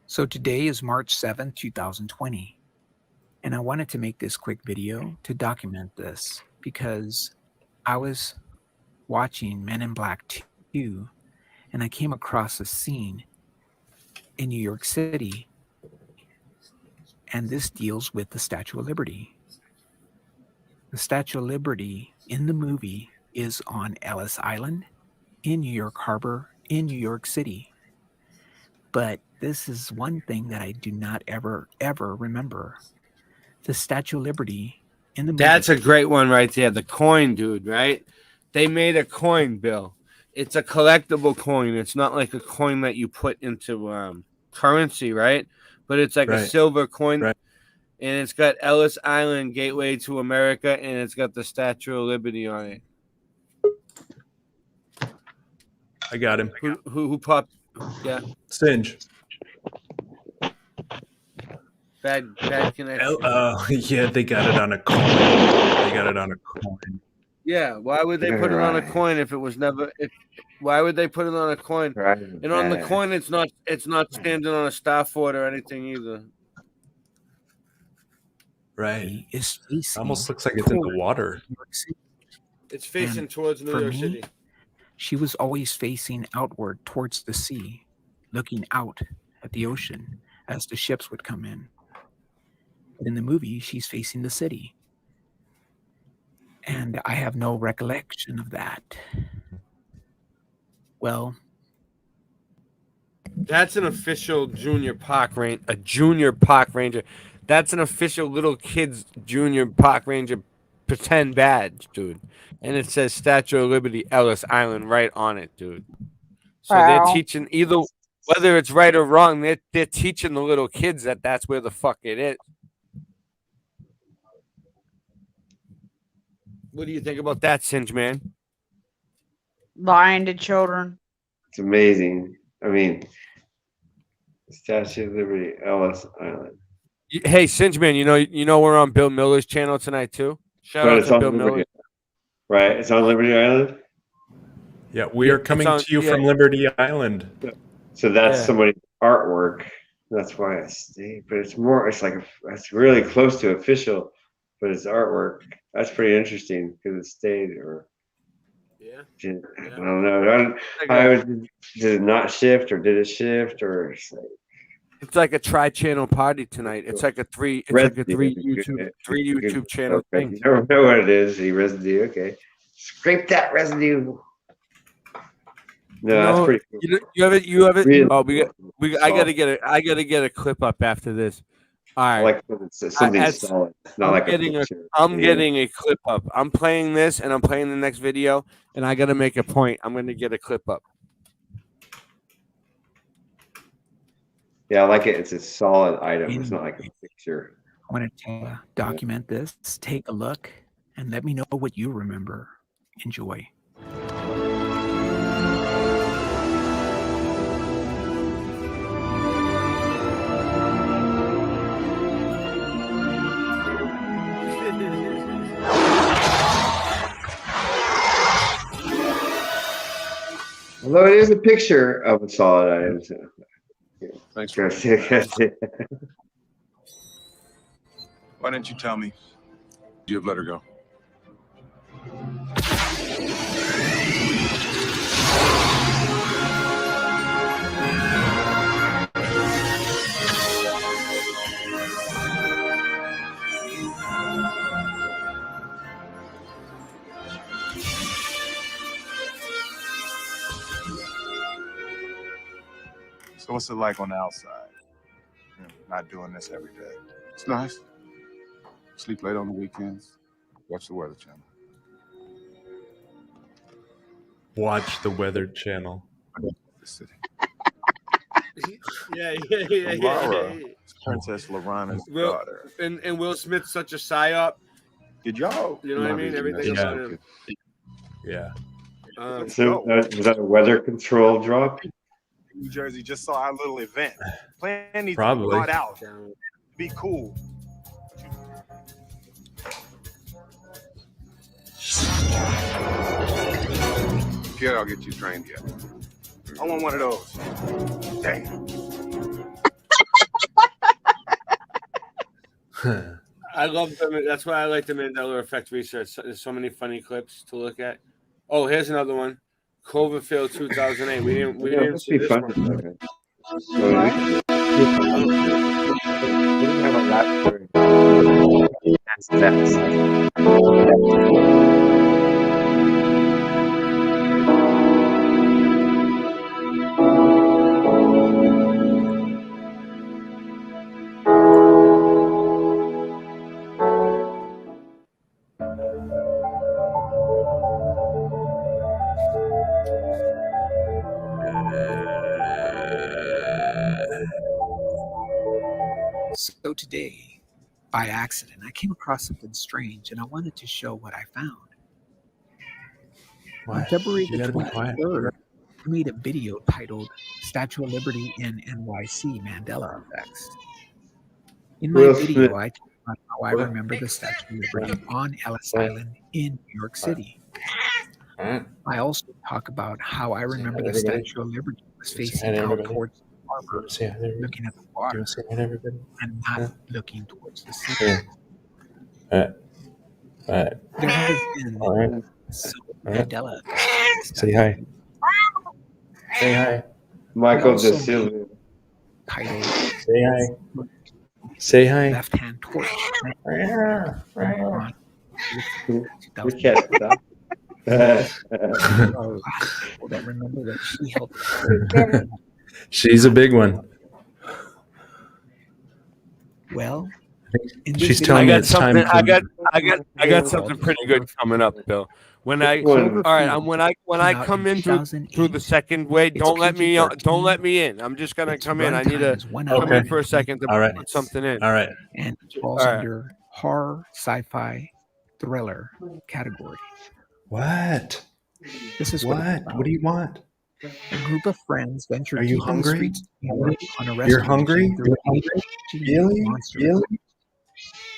So today is March 7th, 2020. And I wanted to make this quick video to document this because I was watching Men in Black 2 and I came across a scene in New York City, and this deals with the Statue of Liberty. The Statue of Liberty in the movie is on Ellis Island in New York Harbor in New York City. But this is one thing that I do not ever remember. The Statue of Liberty in the movie. That's a great one right there. The coin, dude, right? They made a coin, Bill. It's a collectible coin. It's not like a coin that you put into currency, right? But it's like a silver coin. Right. And it's got Ellis Island, Gateway to America, and it's got the Statue of Liberty on it. I got him. Who popped? Yeah. Singe. Bad connection. Yeah, they got it on a coin. Yeah, why would they put it on a coin if it was never? Why would they put it on a coin? Right. And on the coin, it's not standing on a star fort or anything either. Right. It's facing almost looks like it's in the water. It's facing towards New York City. She was always facing outward towards the sea, looking out at the ocean as the ships would come in. But in the movie, she's facing the city. And I have no recollection of that. Well, that's an official junior park ranger. A junior park ranger. That's an official little kid's junior park ranger pretend badge, dude. And it says Statue of Liberty, Ellis Island, right on it, dude. So they're teaching either, whether it's right or wrong, they're teaching the little kids that that's where the fuck it is. What do you think about that, Singe, man? Lying to children. It's amazing. I mean, Statue of Liberty, Ellis Island. Hey, Singe, man, you know we're on Bill Miller's channel tonight too. Shout out to Bill Miller. Right, it's on Liberty Island. Yeah, we are coming to you from Liberty Island. So that's somebody's artwork. That's why I stayed. But it's really close to official, but it's artwork. That's pretty interesting because it stayed or. I don't know. Did it not shift or did it shift or? It's like a tri-channel party tonight. It's like a three YouTube channel thing. You don't know what it is. The residue. Okay, scrape that residue. No, that's pretty cool. You have it. Really? Oh, I gotta get a clip up after this. All right. Like something solid. It's not I'm getting a clip up. I'm playing this and I'm playing the next video, and I gotta make a point. I'm gonna get a clip up. Yeah, I like it. It's a solid item. It's not like a picture. I want to document this. Take a look and let me know what you remember. Enjoy. Although it is a picture of a solid item. So. Thanks for Why didn't you tell me you'd let her go? So what's it like on the outside? You know, not doing this every day. It's nice. Sleep late on the weekends. Watch the Weather Channel. Watch the Weather Channel. The city. Yeah. Laura is Princess Lorana's daughter. And Will Smith's such a psyop. Did y'all? You know what I mean? Everything about him. Yeah. So was that a weather control drop? New Jersey just saw our little event. Plan needs Probably. to be thought out. Be cool. Kid, I'll get you trained yet. I want one of those. Dang. I love them. That's why I like the Mandela Effect research. There's so many funny clips to look at. Oh, here's another one. Cloverfield 2008. We didn't see this one. We didn't have a lap story. So today, by accident, I came across something strange, and I wanted to show what I found. On February the 23rd, I made a video titled Statue of Liberty in NYC Mandela Effects. In my video, I talk about how I remember the Statue of Liberty on Ellis Island in New York City. I also talk about how I remember the Statue of Liberty was facing out towards the harbor, looking at the water, and not looking towards the city. There has been some Mandela effect. Say hi. Say hi. Michael DeSilva. Titled Say hi. Say hi. Left-hand torch. We can't stop. That remember that she helped. She's a big one. Well, she's telling me it's time. I got something pretty good coming up, Bill. When I come in through the second way, don't let me in. I'm just gonna come in. I need to come in for a second to put something in. All right. And it falls under horror, sci-fi, thriller category. What? This is what? What do you want? A group of friends venture Are you deep in the hungry? streets together on a rescue You're hungry? mission through You're hungry? Really? monsters. Really?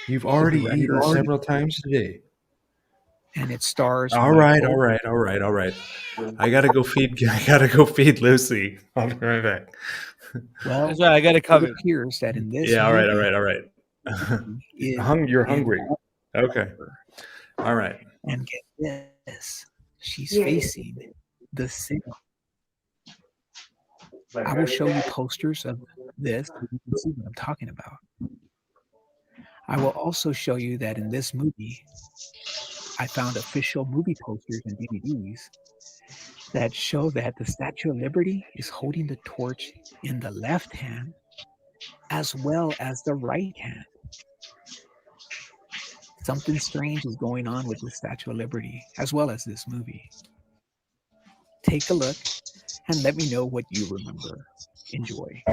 You've already Surrender. eaten several times today. And it stars. All right. I gotta go feed Lucy. I'll be right back. Well, That's right, I gotta cover. It appears that in this. Yeah. All right. movie, You're hungry. Okay. All right. And get this, she's facing the city. I will show you posters of this so you can see what I'm talking about. I will also show you that in this movie, I found official movie posters and DVDs that show that the Statue of Liberty is holding the torch in the left hand as well as the right hand. Something strange is going on with the Statue of Liberty as well as this movie. Take a look and let me know what you remember. Enjoy.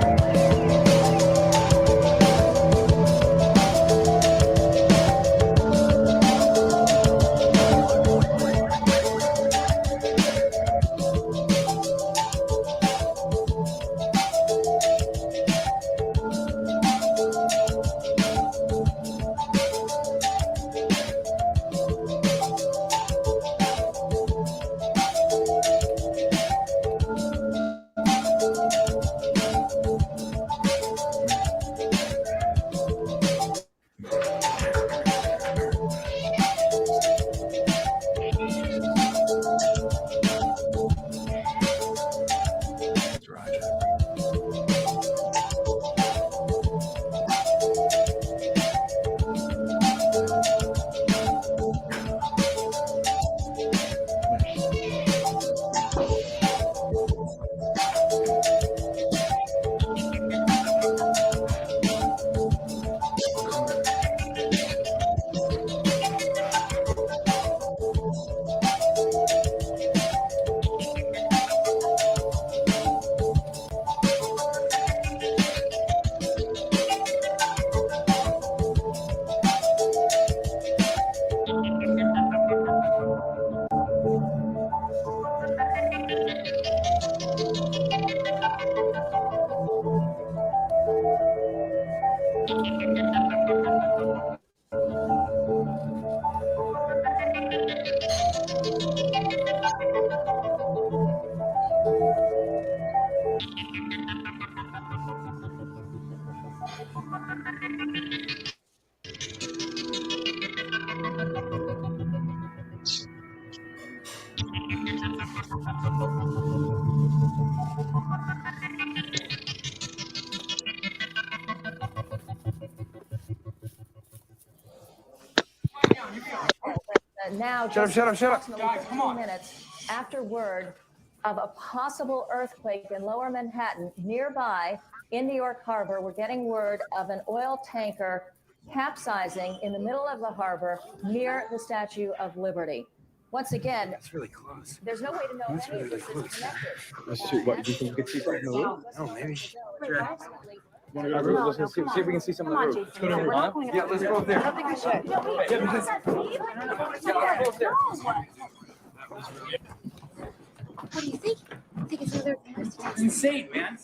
Now, Shut up, just shut up, shut up. approximately 15 minutes after word of a possible earthquake in Lower Manhattan, nearby in New York Harbor, we're getting word of an oil tanker capsizing in the middle of the harbor near the Statue of Liberty. Once again, That's really close. there's no way to know That's any of really this close. is connected. Let's see. What do you think we could see something in the roof? No, maybe. Sure. Want to go to the roof? Let's see if we can see some of the roof. Let's go to the roof. Yeah, let's go up there. I don't think we should. Yeah, because. Yeah, let's go up there. What do you think? I think it's another terrorist attack. It's insane, man.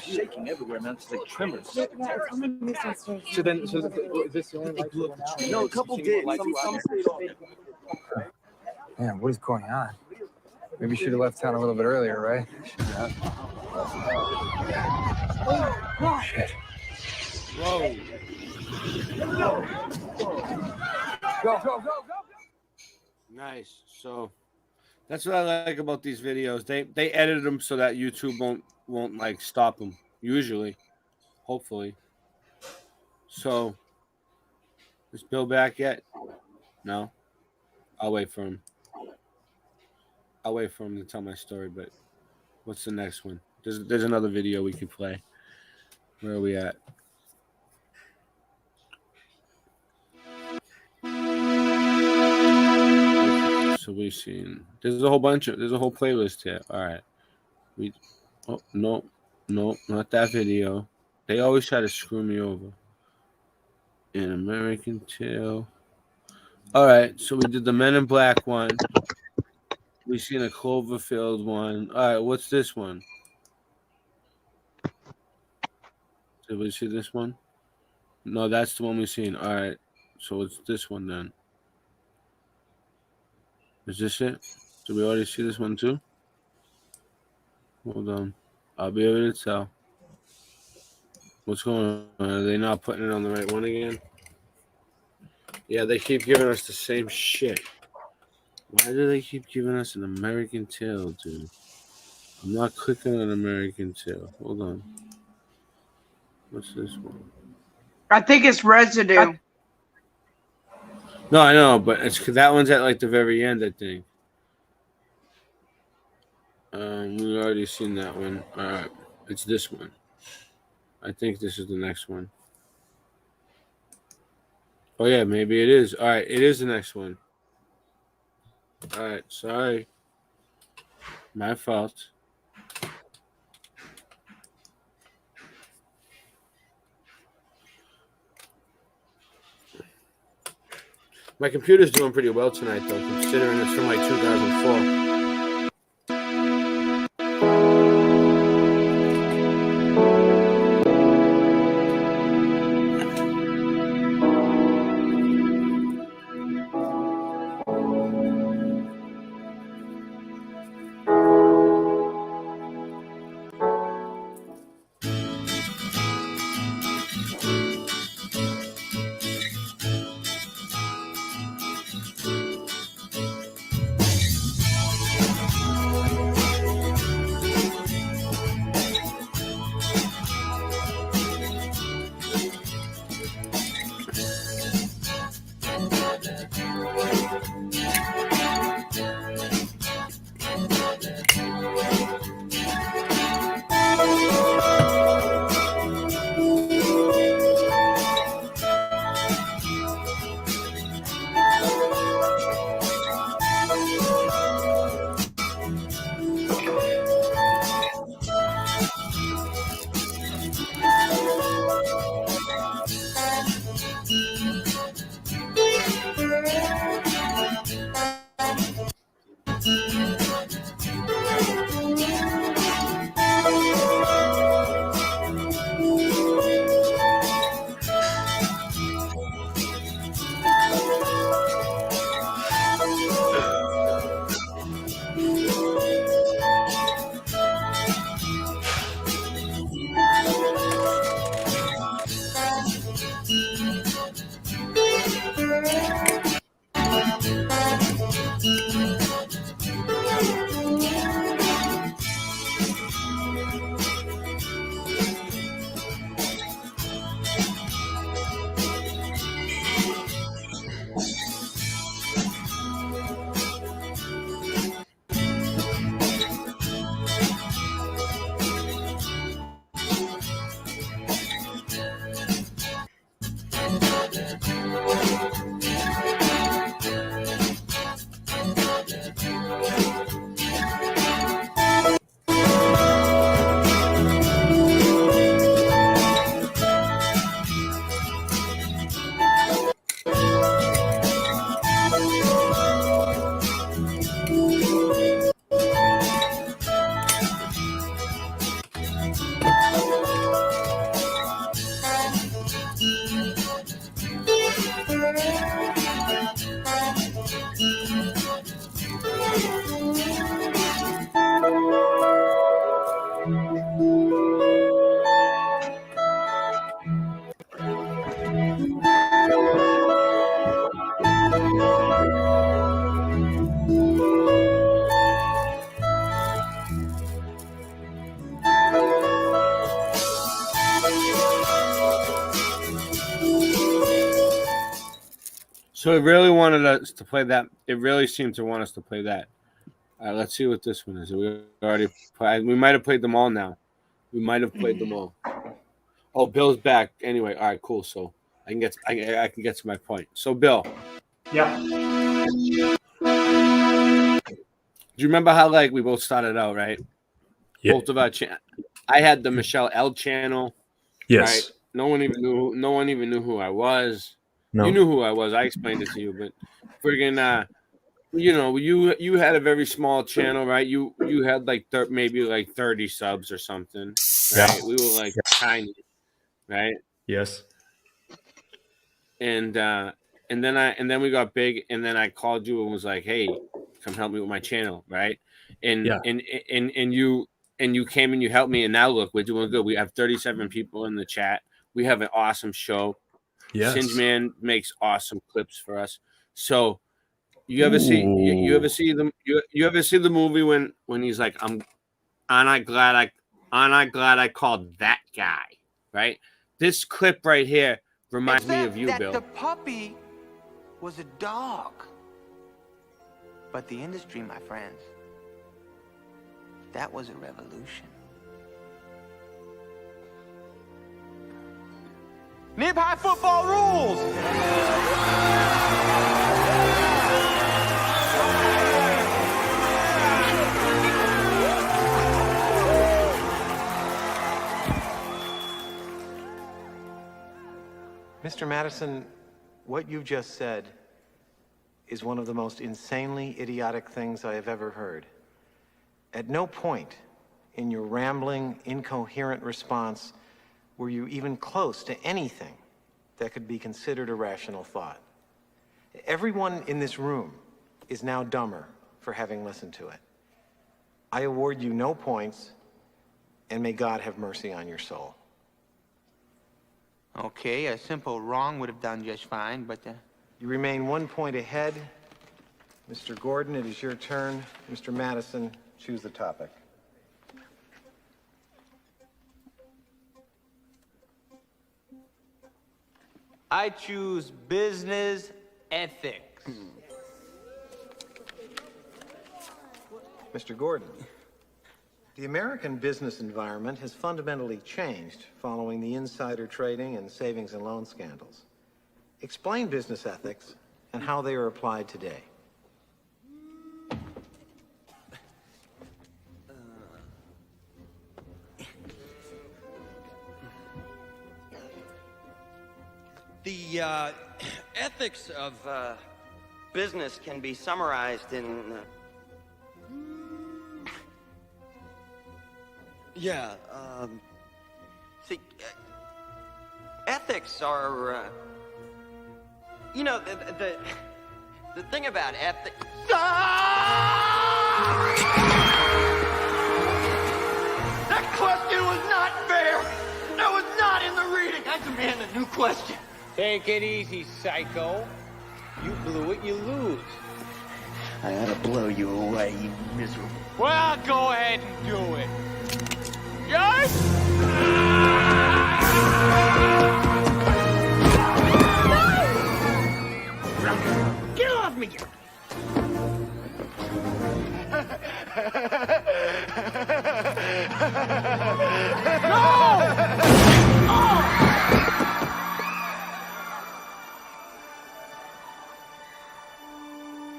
Shaking everywhere, man. It's like tremors. Yeah, it's only moved downstairs. So then, is this the only light that went out? No, a couple did. Some stayed on. Man, what is going on? Maybe we should have left town a little bit earlier, right? Oh, shit. Whoa. Go. Nice. So that's what I like about these videos. They edit them so that YouTube won't like stop them. Usually, hopefully. So is Bill back yet? No. I'll wait for him. I'll wait for him to tell my story. But what's the next one? There's another video we could play. Where are we at? So we've seen. There's a whole playlist here. All right. No, not that video. They always try to screw me over. An American Tale. All right, so we did the Men in Black one. We seen a Cloverfield one. All right, what's this one? Did we see this one? No, that's the one we seen. All right, so it's this one then. Is this it? Did we already see this one too? Hold on. I'll be able to tell. What's going on? Are they not putting it on the right one again? Yeah, they keep giving us the same shit. Why do they keep giving us an American Tale, dude? I'm not clicking on American Tale. Hold on. What's this one? I think it's residue. No, I know, but it's that one's at like the very end, I think. We've already seen that one. All right, it's this one. I think this is the next one. Oh yeah, maybe it is. All right, it is the next one. All right, sorry. My fault. My computer's doing pretty well tonight, though, considering it's from like 2004. So it really wanted us to play that. It really seemed to want us to play that. All right, let's see what this one is. We already played. We might have played them all now. We might have played them all. Oh, Bill's back. Anyway, all right, cool. So I can get to my point. So Bill. Yeah. Do you remember how like we both started out, right? Yeah. Both of our I had the Michelle L channel. Yes. Right? No one even knew who I was. No. You knew who I was. I explained it to you, but friggin' you had a very small channel, right? You had like maybe like 30 subs or something, right? Yeah. We were like tiny, right? Yes. And then we got big, and then I called you and was like, "Hey, come help me with my channel," right? And Yeah. and you came and you helped me, and now look, we're doing good. We have 37 people in the chat. We have an awesome show. Yes. Singe Man makes awesome clips for us. So you ever see the movie when he's like, aren't I glad I called that guy, right? This clip right here reminds me of you, Bill. The puppy was a dog. But the industry, my friends, that was a revolution. Nip-high football rules! Mr. Madison, what you just said is one of the most insanely idiotic things I have ever heard. At no point in your rambling, incoherent response were you even close to anything that could be considered a rational thought. Everyone in this room is now dumber for having listened to it. I award you no points, and may God have mercy on your soul. Okay, a simple wrong would have done just fine, but... You remain 1 point ahead. Mr. Gordon, it is your turn. Mr. Madison, choose the topic. I choose business ethics. Mr. Gordon, the American business environment has fundamentally changed following the insider trading and savings and loan scandals. Explain business ethics and how they are applied today. The ethics of business can be summarized in... see, ethics are... you know, the thing about ethics... That question was not fair! That was not in the reading! I demand a new question. Take it easy, psycho. You blew it, you lose. I ought to blow you away, you miserable... Well, go ahead and do it. Yes! Get off me!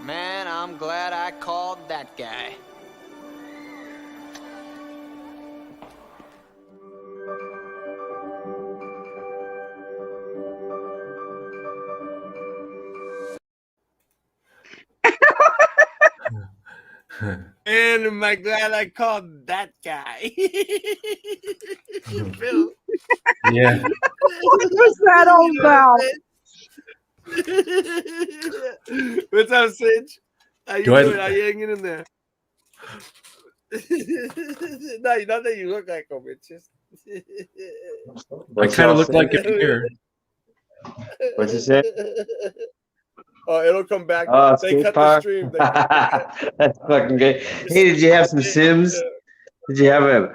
Man, I'm glad I called that guy. And am I glad I called that guy? Bill. Yeah. What was that all about? What's up, Cinch? How you Go ahead. doing? How you hanging in there? No, not that you look like him. It's just I kind of look like it here. What's it say? Oh, it'll come back. Oh, They skate cut park. the stream. That's fucking good. Hey, did you have some Sims? Did you have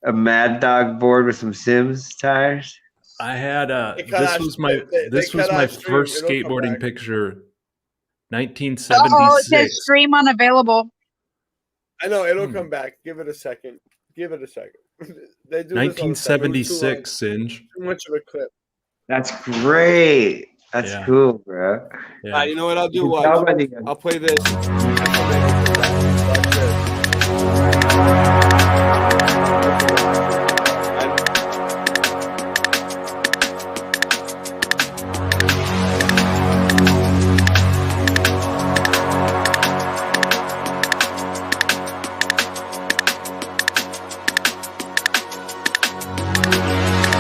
a Mad Dog board with some Sims tires? I had They cut this our- was my they this was cut my our stream. first It'll come skateboarding back. picture it says 1976. stream unavailable. I know it'll come back. Give it a second. Give it a second. They do this all the time. It was too long. 1976, Singe. Too much of a clip. That's great. That's Yeah. cool, bro. Yeah. You know what I'll do? You can tell by Watch. the- I'll play this. Watch this.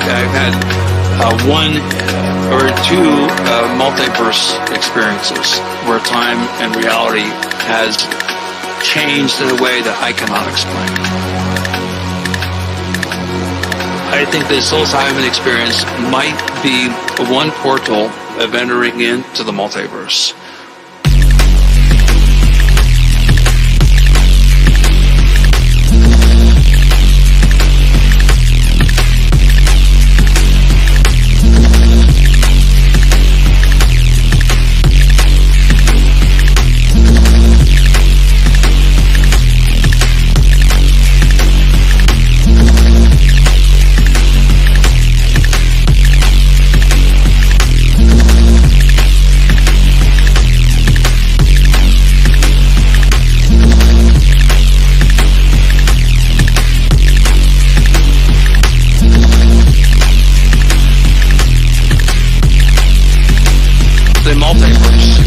I've had one or two multiverse experiences where time and reality has changed in a way that I cannot explain. I think the psilocybin experience might be one portal of entering into the multiverse. The multiverse.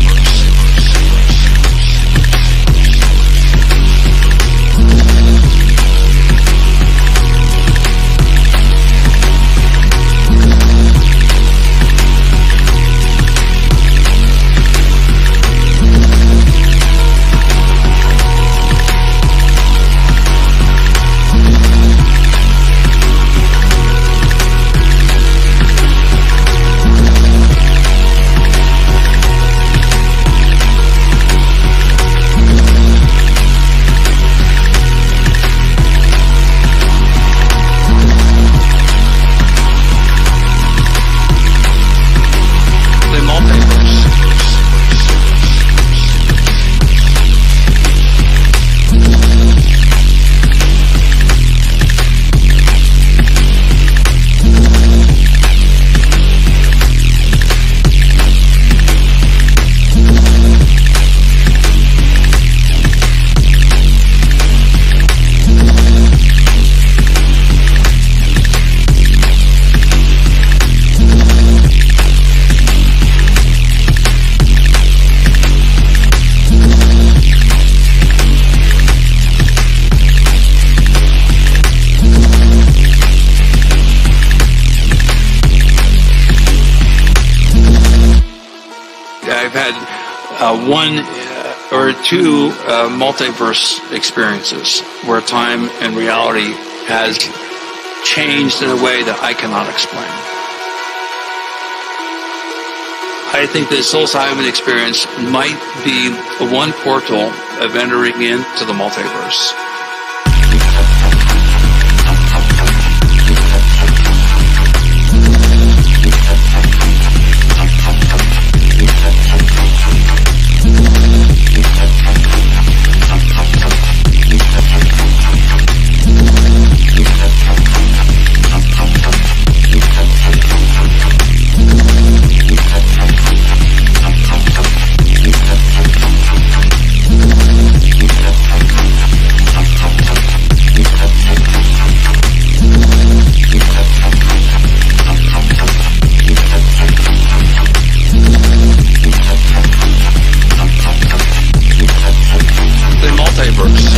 The multiverse. I've had one or two multiverse experiences where time and reality has changed in a way that I cannot explain. I think the psilocybin experience might be one portal of entering into the multiverse. The multiverse.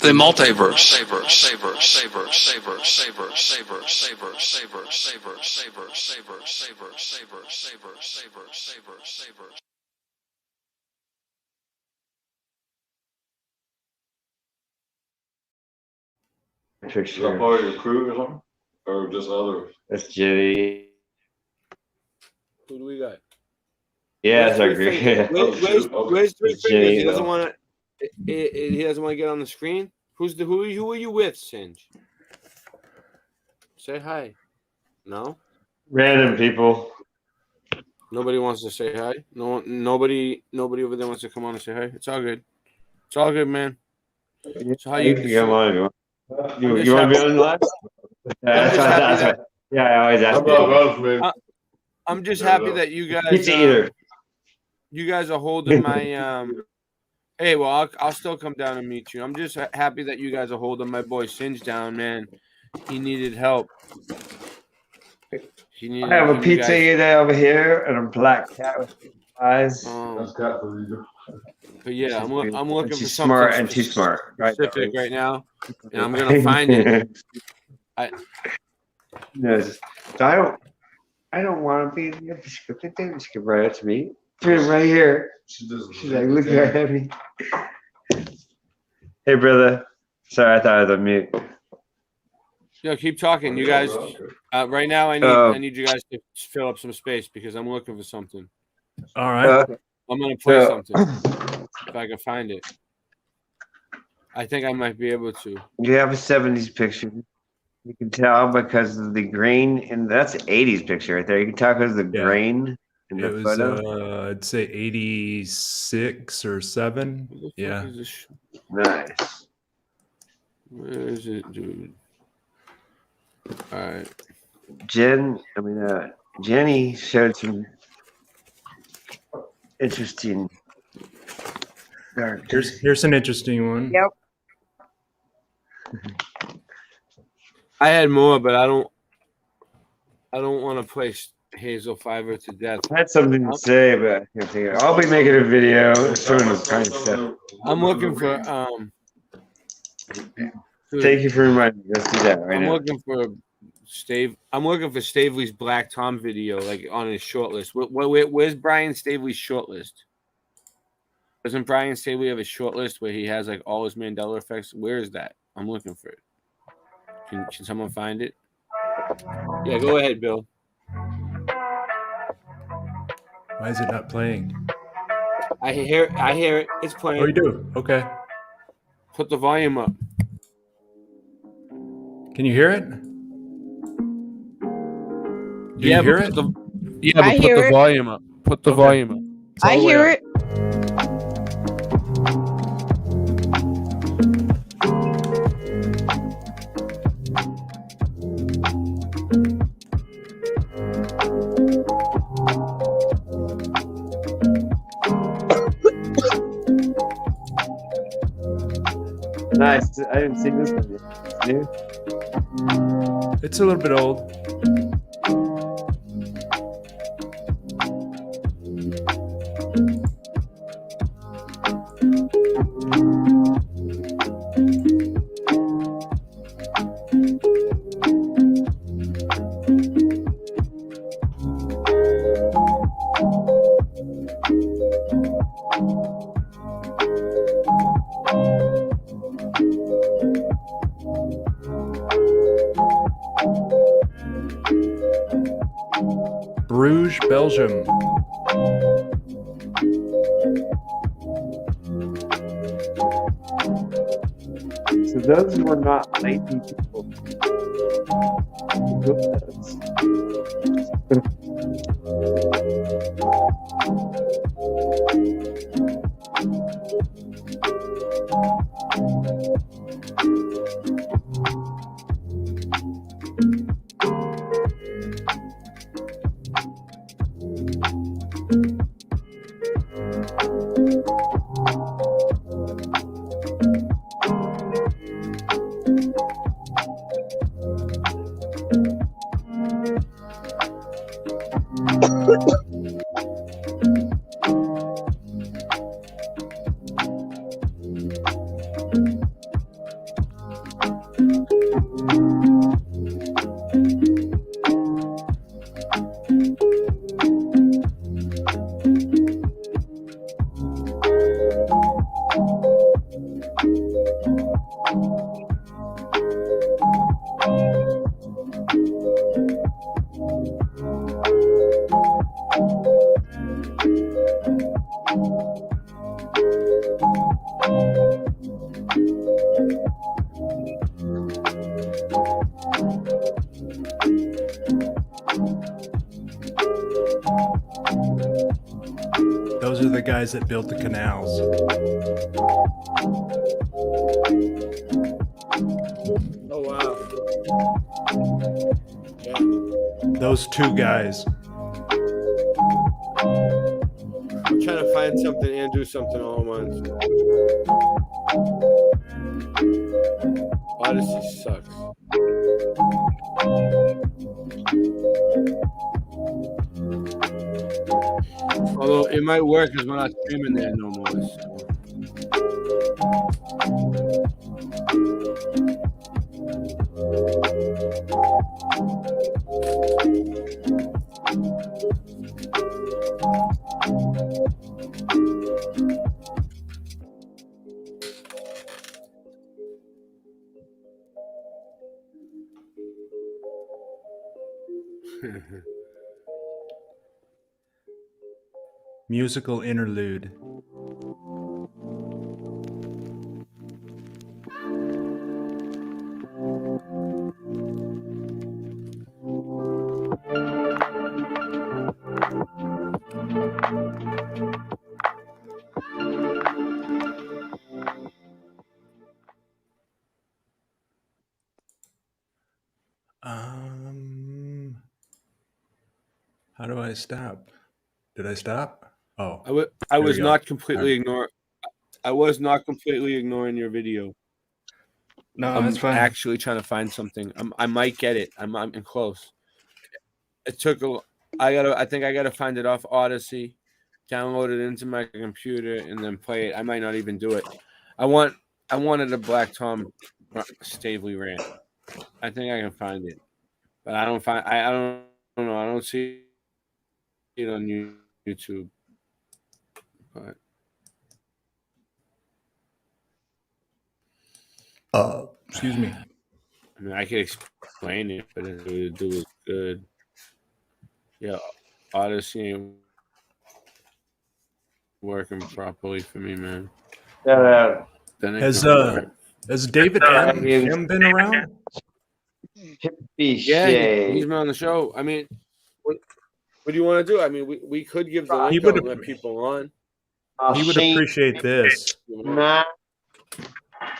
the multiverse. Picture. Is that part of your crew or something? Or just others? That's Jenny. Who do we got? Yeah, Where's that's our Three group. Fingers? Where's Three It's Fingers? Jenny, He doesn't though. want to. He doesn't want to get on the screen. Who are you with, Singe? Say hi. No. Random people. Nobody wants to say hi. Nobody over there wants to come on and say hi. It's all good. It's all good, man. So how you come on. You want to be on the live? I'm just happy that. Yeah, I always ask. I'm just happy that you guys. Pizza eater. You guys are holding my. Hey, well, I'll still come down and meet you. I'm just happy that you guys are holding my boy Singe down, man. He needed help. I have a pizza eater over here and a black cat with eyes. That's cat food. But yeah, I'm looking for She's something smart and too smart. specific right now, and I'm gonna find it. So I don't want to be in the scripted thing. Just get right up to me. Right here. She's like, look at me. Hey, brother. Sorry, I thought I was on mute. Yo, keep talking, you guys. Right now, I need you guys to fill up some space because I'm looking for something. All right. I'm gonna play something if I can find it. I think I might be able to. You have a 70s picture. You can tell because of the grain, and that's an 80s picture right there. You can tell because of the grain in the It was, photo. I'd say 86 or 7. Yeah. Nice. Where is it, dude? All right. Jenny showed some interesting. Here's an interesting one. Yep. I had more, but I don't want to play Hazel Fiver to death. I had something to say, but I can't think of it. I'll be making a video showing this kind of stuff. I'm looking for Thank you for reminding me. Let's do that right now. I'm looking for Stavely's Black Tom video, like on his short list. Where's Brian Stavely's short list? Doesn't Brian Stavely have a short list where he has like all his Mandela effects? Where is that? I'm looking for it. Can someone find it? Yeah, go ahead, Bill. Why is it not playing? I hear it. It's playing. Oh, you do? Okay. Put the volume up. Can you hear it? Do you hear it? Put the it. volume up. Put the volume up. I hear it. Nice. I didn't see this one yet. It's a little bit old. Bruges, Belgium. So those were not lazy people. the guys that built the canals. Oh wow. Yeah. Those two guys. I'm trying to find something and do something all at once. Odyssey sucks. Although it might work because we're not streaming there no more. So. Musical interlude. How do I stop? Did I stop? Oh, I there we was go. not completely All right. ignoring. I was not completely ignoring your video. No, I'm that's fine. actually trying to find something. I might get it. I'm close. It took a. I think I gotta find it off Odyssey, download it into my computer, and then play it. I might not even do it. I wanted a Black Tom Stavely rant. I think I can find it, but I don't find. I don't know. I don't see it on YouTube. But Excuse me. I mean, I could explain it, but it would do it good. Yeah, Odyssey ain't working properly for me, man. Then it Has could work. has David M been around? Yeah, he's been on the show. I mean, what do you want to do? I mean, we could give the link out and let people on. He would appreciate this. Nah.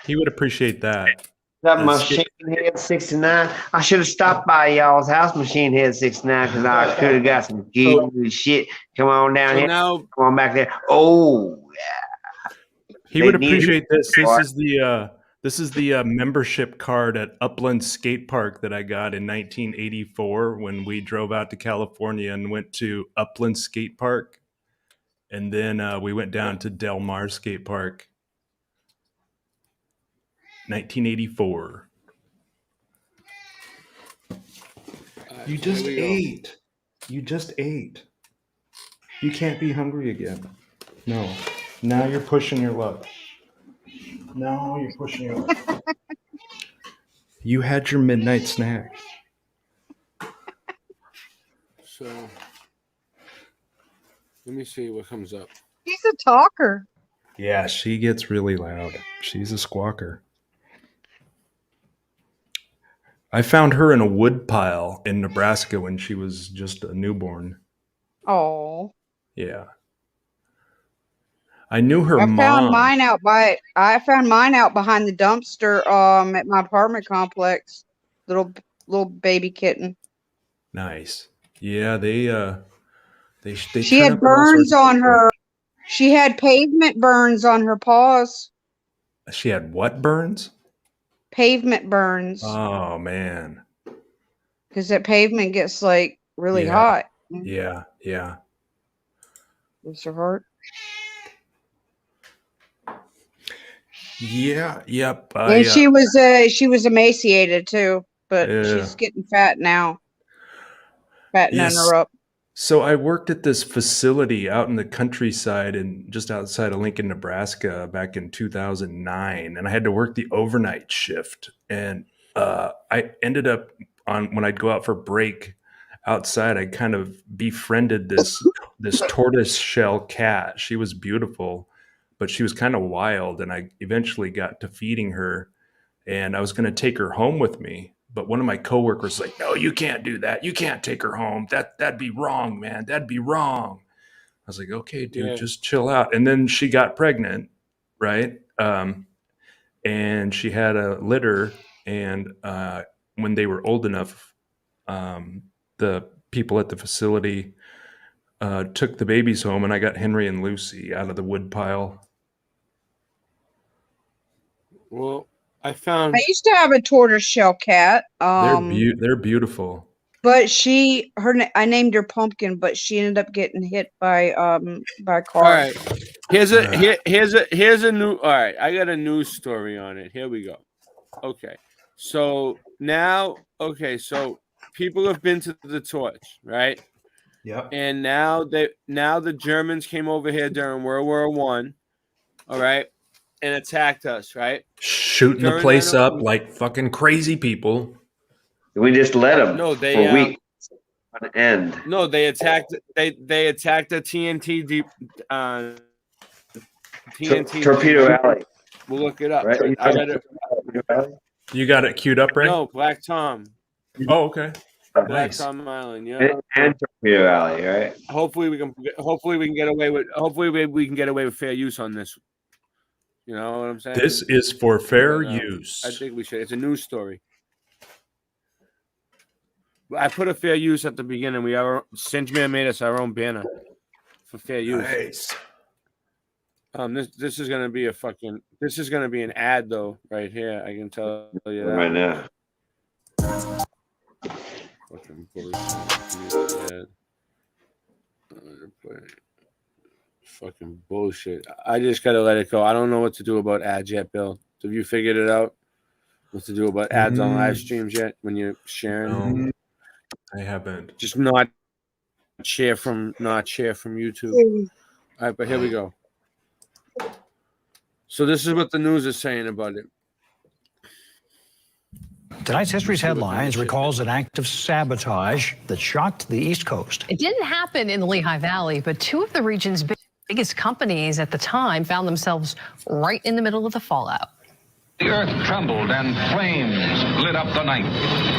He would appreciate that. That Machine Head 69. I should have stopped by y'all's house, Machine Head 69, because I could have got some good shit. Come on down So here. now- Come on back there. Oh, He would appreciate this. This is the membership card at Upland Skate Park that I got in 1984 when we drove out to California and went to Upland Skate Park, and then we went down to Del Mar Skate Park. 1984. You just ate. You just ate. You can't be hungry again. No. Now you're pushing your luck. No, you're pushing your luck. You had your midnight snack. So let me see what comes up. He's a talker. Yeah, she gets really loud. She's a squawker. I found her in a wood pile in Nebraska when she was just a newborn. Oh. Yeah. I knew her I mom. found mine out behind the dumpster at my apartment complex. Little baby kitten. Nice. Yeah, they She turn had up in all sorts burns of on stuff. her. She had pavement burns on her paws. She had what burns? Pavement burns. Oh man. Because that pavement gets like really Yeah. hot. Yeah, yeah. Bless her heart. Yeah, yep. And she was emaciated too, but she's getting fat now. Fattening her up. So I worked at this facility out in the countryside and just outside of Lincoln, Nebraska back in 2009. And I had to work the overnight shift. And I ended up when I'd go out for break outside, I kind of befriended this tortoise shell cat. She was beautiful, but she was kind of wild. And I eventually got to feeding her, and I was going to take her home with me. But one of my coworkers was like, "No, you can't do that. You can't take her home. That'd be wrong, man. That'd be wrong." was like, okay, dude, Yeah. just chill out. And then she got pregnant, right? And she had a litter. And when they were old enough, the people at the facility took the babies home, and I got Henry and Lucy out of the wood pile. Well, I found I used to have a tortoiseshell cat. They're beautiful. But I named her Pumpkin, but she ended up getting hit by a car. All right. Here's a new. All right, I got a news story on it. Here we go. Okay, so so people have been to the torch, right? Yep. And now the Germans came over here during World War I, all right, and attacked us, right? Shooting the place up like fucking crazy people. We just let them No, they for weeks on end. No, they attacked. They attacked the TNT Torpedo Alley. We'll look it up. Right? I read it. You got it queued up, Ray? No, Black Tom. Oh, okay. Black Nice. Tom Island. Yeah. And Torpedo Alley, right? Hopefully we can get away with. Hopefully we can get away with fair use on this. You know what I'm saying? This is for fair use. I think we should. It's a news story. I put a fair use at the beginning. Singeman made us our own banner for fair use. Nice. This is gonna be an ad though, right here. I can tell you that Right now. Fucking bullshit. Fucking bullshit. I just gotta let it go. I don't know what to do about ads yet, Bill. Have you figured it out? What to do about ads on live streams yet when you're sharing? No, I haven't. Just not share from YouTube. All right, but here we go. So this is what the news is saying about it. Tonight's History's Headlines recalls an act of sabotage that shocked the East Coast. It didn't happen in the Lehigh Valley, but two of the region's biggest companies at the time found themselves right in the middle of the fallout. The earth trembled and flames lit up the night.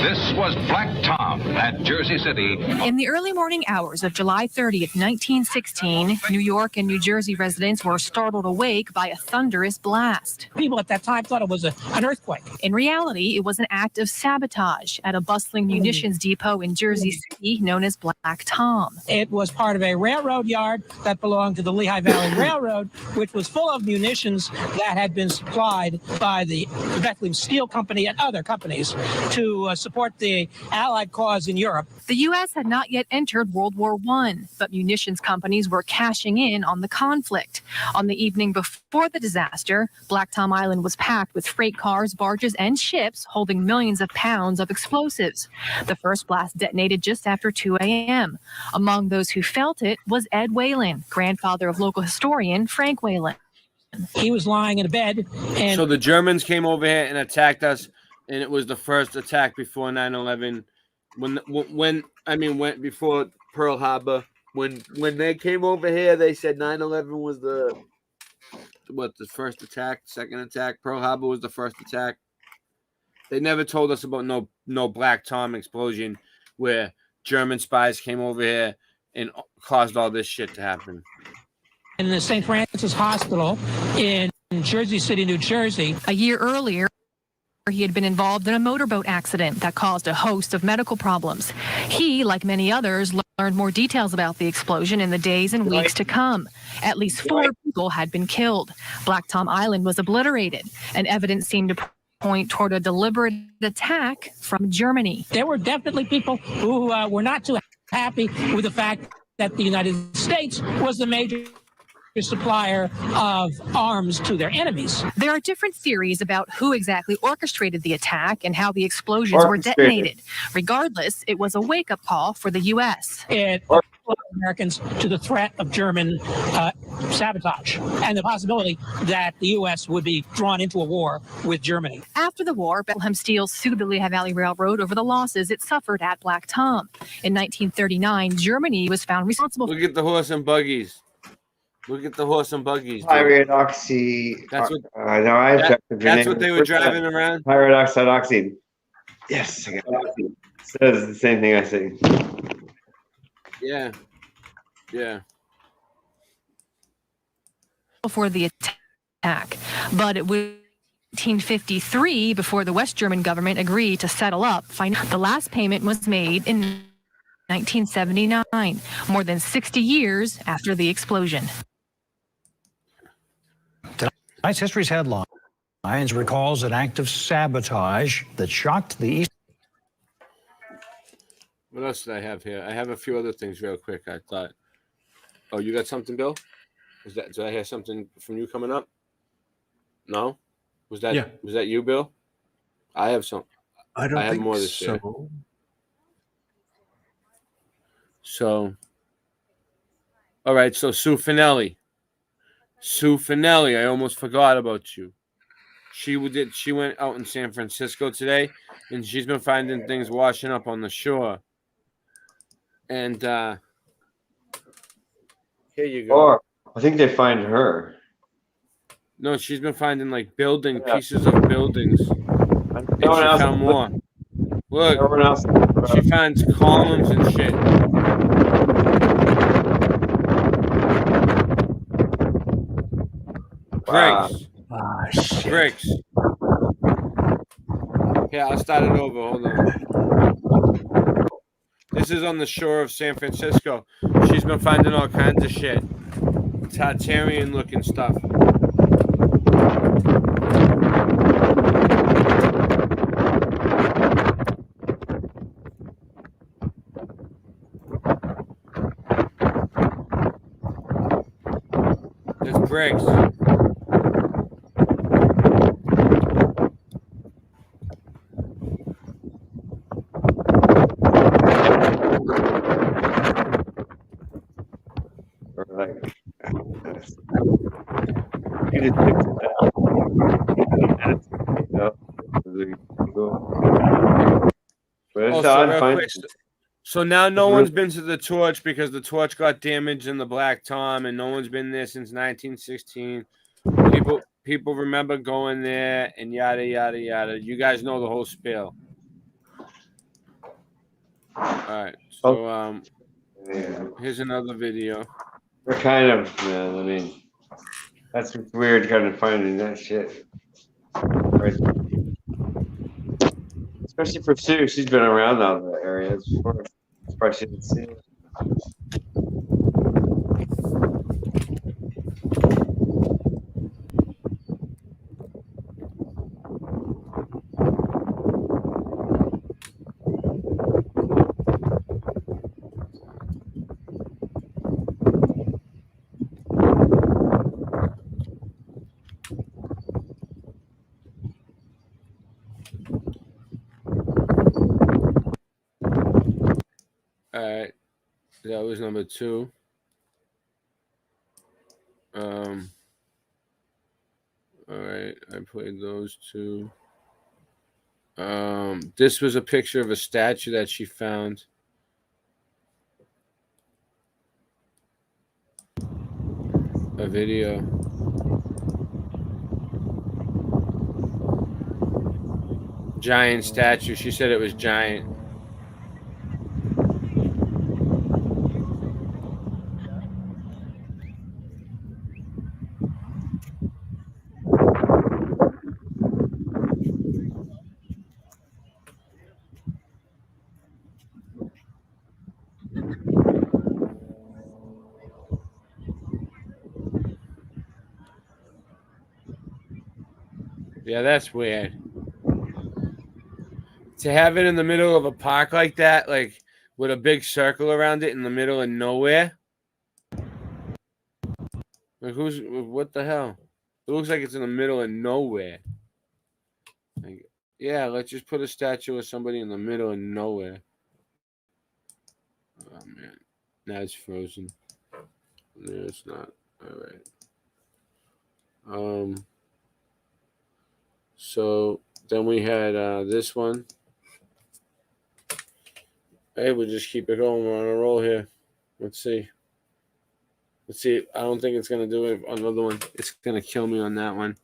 This was Black Tom at Jersey City. In the early morning hours of July 30th, 1916, New York and New Jersey residents were startled awake by a thunderous blast. People at that time thought it was an earthquake. In reality, it was an act of sabotage at a bustling munitions depot in Jersey City known as Black Tom. It was part of a railroad yard that belonged to the Lehigh Valley Railroad, which was full of munitions that had been supplied by the Bethlehem Steel Company and other companies to support the Allied cause in Europe. The U.S. had not yet entered World War I, but munitions companies were cashing in on the conflict. On the evening before the disaster, Black Tom Island was packed with freight cars, barges, and ships holding millions of pounds of explosives. The first blast detonated just after 2 a.m. Among those who felt it was Ed Whalen, grandfather of local historian Frank Whalen. He was lying in a bed. And so the Germans came over here and attacked us, and it was the first attack before 9/11. When before Pearl Harbor, when they came over here, they said 9/11 was the first attack, second attack. Pearl Harbor was the first attack. They never told us about no Black Tom explosion where German spies came over here and caused all this shit to happen. In the St. Francis Hospital in Jersey City, New Jersey. A year earlier, he had been involved in a motorboat accident that caused a host of medical problems. He, like many others, learned more details about the explosion in the days and weeks to come. At least 4 people had been killed. Black Tom Island was obliterated, and evidence seemed to point toward a deliberate attack from Germany. There were definitely people who were not too happy with the fact that the United States was the major supplier of arms to their enemies. There are different theories about who exactly orchestrated the attack and how the explosions were detonated. Regardless, it was a wake-up call for the U.S. It Americans to the threat of German sabotage and the possibility that the U.S. would be drawn into a war with Germany. After the war, Bethlehem Steel sued the Lehigh Valley Railroad over the losses it suffered at Black Tom. In 1939, Germany was found responsible. Look at the horse and buggies. Look at the horse and buggies. Pyridoxy. That's what. That's what they were driving around. Pyridoxoxine. Yes, I got it. Says the same thing I say. Yeah. for the attack, but it was 1953 before the West German government agreed to settle up. The last payment was made in 1979, more than 60 years after the explosion. Tonight's History's headlines recalls an act of sabotage that shocked the East. What else did I have here? I have a few other things real quick. I thought. Oh, you got something, Bill? Did I hear something from you coming up? No? Was that you, Bill? I have some. I don't have think more this year. So, all right. So Sue Finelli, I almost forgot about you. She went out in San Francisco today, and she's been finding things washing up on the shore. And here you go. Or I think they find her. No, she's been finding like pieces of buildings. And she found more. Look, she finds columns and shit. Bricks. Bricks. Yeah, I'll start it over. Hold on. This is on the shore of San Francisco. She's been finding all kinds of shit. Tartarian looking stuff. There's bricks. So now no one's been to the torch because the torch got damaged in the Black Tom, and no one's been there since 1916. People remember going there and yada yada yada. You guys know the whole spiel. All right, so here's another video. They're kind of, man. I mean, that's weird, kind of finding that shit. Right. Especially for Sue, she's been around all the areas before. That's why she didn't see it. All right, that was number 2. All right, I played those 2. This was a picture of a statue that she found. A video. Giant statue. She said it was giant. Yeah, that's weird. To have it in the middle of a park like that, like with a big circle around it in the middle of nowhere. Like what the hell? It looks like it's in the middle of nowhere. Like, yeah, let's just put a statue of somebody in the middle of nowhere. Oh man, now it's frozen. No, it's not. All right. So then we had this one. Hey, we'll just keep it going. We're on a roll here. Let's see. I don't think it's going to do it. Another one. It's going to kill me on that one.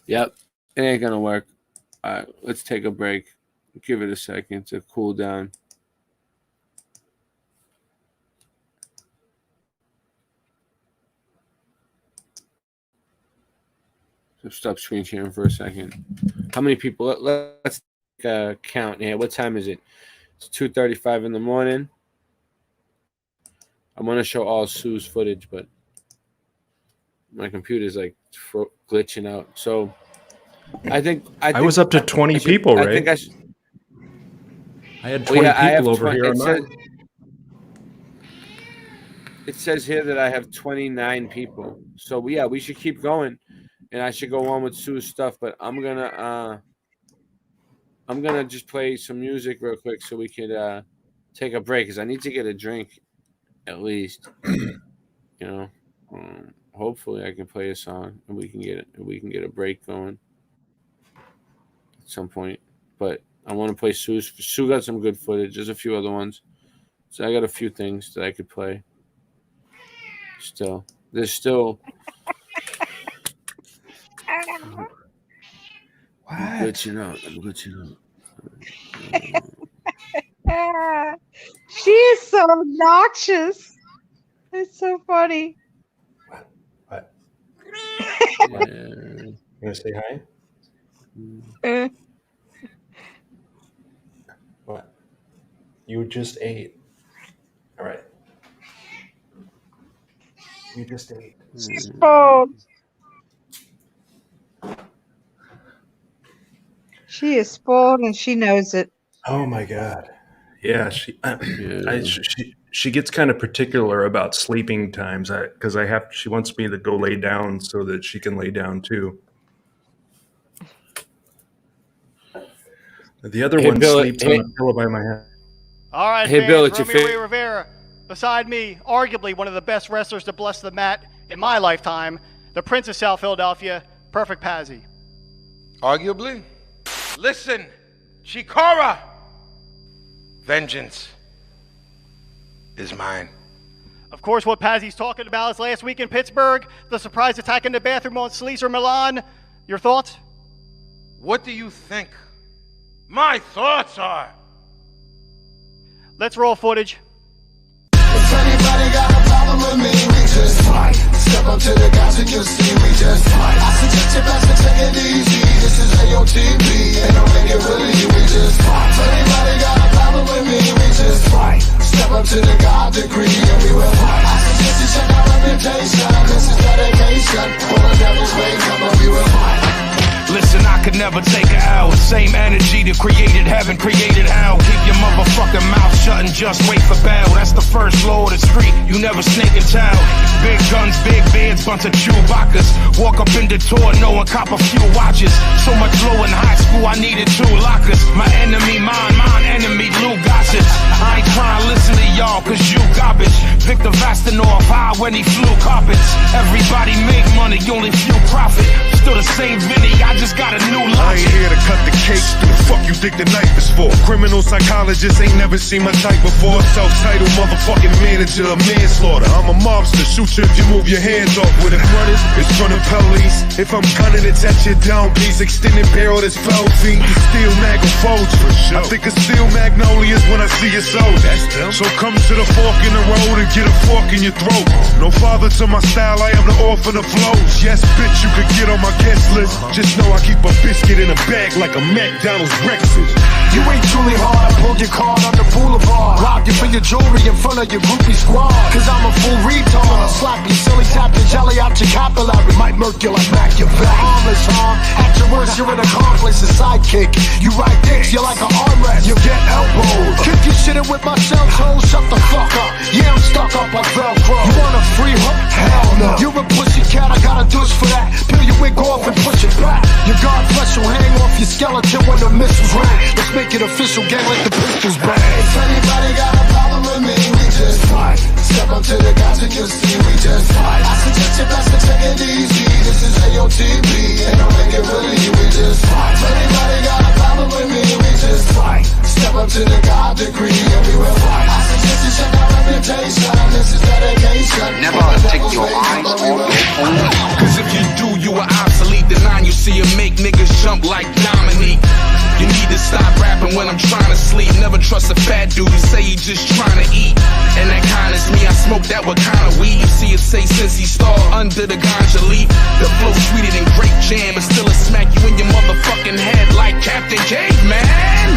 Yep. It ain't going to work. All right. Let's take a break. Give it a second to cool down. So stop screen sharing for a second. How many people? Let's count here. What time is it? It's 2:35 in the morning. I want to show all Sue's footage, but my computer's like glitching out. So I think I was up to 20 people, right? I think I had 20 people over here on mine. It says here that I have 29 people. So yeah, we should keep going, and I should go on with Sue's stuff. But I'm gonna just play some music real quick so we could take a break, because I need to get a drink at least. You know, hopefully I can play a song and we can get a break going at some point. But I want to play Sue's. Sue got some good footage. There's a few other ones, so I got a few things that I could play. There's still. I'm glitching out. She is so obnoxious. It's so funny. What? You gonna say hi? What? You just ate. All right. You just ate. She's spoiled. She is spoiled and she knows it. Oh my God. Yeah, she gets kind of particular about sleeping times because she wants me to go lay down so that she can lay down too. The other one sleeps on a pillow by my head. All right, hey, fans, Bill, it's Romy your Ray Rivera. Beside me, arguably one of the best wrestlers to bless the mat in my lifetime, the Prince of South Philadelphia, Perfect Pazzi. Arguably? Listen, Chikara! Vengeance is mine. Of course, what Pazzi's talking about is last week in Pittsburgh, the surprise attack in the bathroom on Sleazer Milan. Your thoughts? What do you think my thoughts are? Let's roll footage. If anybody got a problem with me, we just fight. Step up to the guys and you'll see we just fight. I suggest you best to take it easy. This is AOTP, and don't make it really, we just fight. If anybody got a problem with me, we just fight. Step up to the God degree, and we will fight. I suggest you check our reputation. This is dedication. For the devil's way, come on, we will fight. Listen, I could never take an L. Same energy that created heaven, created hell. Keep your motherfucking mouth shut and just wait for bail. That's the first law of the street, you never snake and tell. Big guns, big beards, bunch of Chewbaccas. Walk up in the door, no one cop a few watches. So much low in high school, I needed 2 lockers. My enemy, mine enemy, Lou Gossett. I ain't trying to listen to y'all, cause you garbage. Victor Vastanov high when he flew carpets. Everybody make money, only few profit. Still the same Vinny, I just got a new logic. I ain't here to cut the cake. What the fuck you think the knife is for? Criminal psychologist ain't never seen my type before. Self-titled motherfucking manager of manslaughter. I'm a mobster, shoot you if you move your hands off. With it running, it's from the police. If I'm gunning, it's at your down piece. Extended barrel that's 12 feet. The steel mag will fold you. I think of steel magnolias when I see your soul. So come to the fork in the road and get a fork in your throat. No father to my style, I am the orphan of flows. Yes, bitch, you could get on my guest list. Just know I keep a biscuit in a bag like a McDonald's breakfast. You ain't truly hard, I pulled your card on the boulevard. Robbed you for your jewelry in front of your groupie squad. Cause I'm a full retard. I'll slap you silly, tap your jelly out your capillary. Might murk you like Machiavelli. Harmless, huh? At your worst, you're an accomplice, a sidekick. You ride dicks, you're like an armrest. You get elbowed. Kick your shit in with myself, ho, shut the fuck up. Yeah, I'm stuck up like Velcro. You want a free hook? Hell no. You're a pussy cat, I got a douche for that. Peel your wig off and push it back. Your guard flesh will hang off your skeleton when the missiles rain. Let's make it official, gang, like the pistols bang. If anybody got a problem with me, we just fight. Step up to the guys and you'll see we just fight. I suggest you best to take it easy. This is AOTP, and don't make it really, we just fight. If anybody got a problem with me, we just fight. Step up to the God degree, and we will fight. I suggest you check our reputation. This is dedication. Never take your eyes off your own. Cause if you do, you are obsolete. The 9 you see him make niggas jump like Dominique. You need to stop rapping when I'm he'd say since he started under the ganja leaf. The flow sweeter than grape jam, and still a smack you in your motherfucking head like Captain Caveman.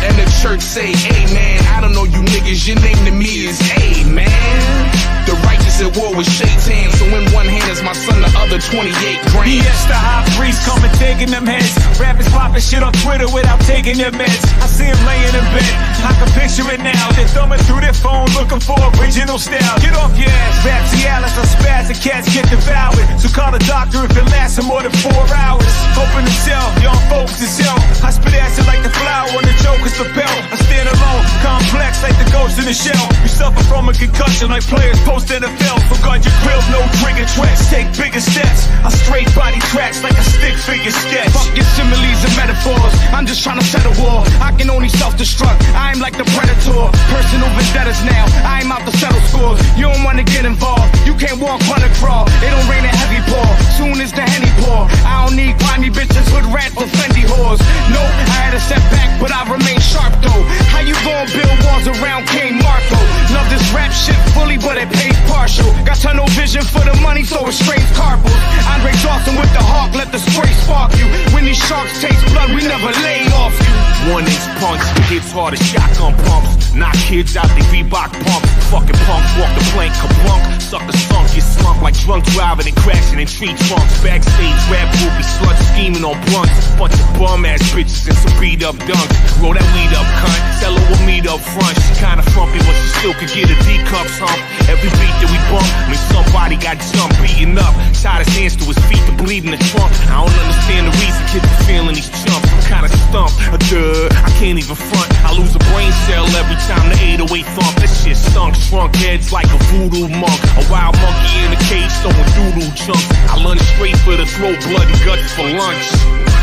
And the church say, amen. I don't know you niggas, your name to me is Amen. The righteous at war with Shaitan, so in one hand is my son, the other 28 grams. Yes, the high priest coming taking them heads. Rappers popping shit on Twitter without taking their meds. I see him laying in bed, I can picture it now. They're thumbing through their phone looking for original style. Get off your ass, rap Cialis, or spastic cats get devoured. So call a doctor if it lasts for more than 4 hours. Open the cell, young folks is hell. I spit acid like the flower on the Joker's lapel. I stand alone, complex like the ghost in the shell. You suffer from a concussion like players post NFL. So guard your grill, no trigger tracks. Take bigger steps. I straight body tracks like a stick figure sketch. Fuck your similes and metaphors. I'm just trying to set a war. I can only self-destruct. I'm like the predator. Personal vendettas now. I'm out to settle scores. You don't wanna get involved. You can't walk, run, or crawl. It don't rain a heavy pour. Soon as the Henny pour. I don't need grimy bitches, hood rats, or Fendi whores. No, I had a setback, but I remain sharp though. How you gon' build walls around King Marco? Love this rap shit fully, but it pays partial. Got tunnel vision for the money, so it strains carpals. Andre Dawson with the hawk, let the spray spark you. When these sharks taste blood, we never lay off you. 1-inch punch, hits hard as shotgun pumps. Knock kids out, they Reebok pumps. Fucking punks, walk the plank, kablunk. Sucker sunk, get slumped like drunk driving and crashing in tree trunks. Backstage rap movie sluts scheming on blunts. Bunch of bum ass bitches and some beat up dunks. Roll that weed up, cunt. Tell her we'll meet up front. She kinda frumpy, but she still could get a D-cups hump. Every beat that we bump, I mean somebody got jumped, beaten up. Tied his hands to his feet to bleed in the trunk. I don't understand the reason kids are feeling these chumps. I'm kinda stumped, I can't even front. I lose a brain cell every time the 808 thump. This shit stunk, shrunk heads like a voodoo monk. A wild monkey in a cage throwing doodoo chunks. I lunge straight for the throat, blood and guts for lunch.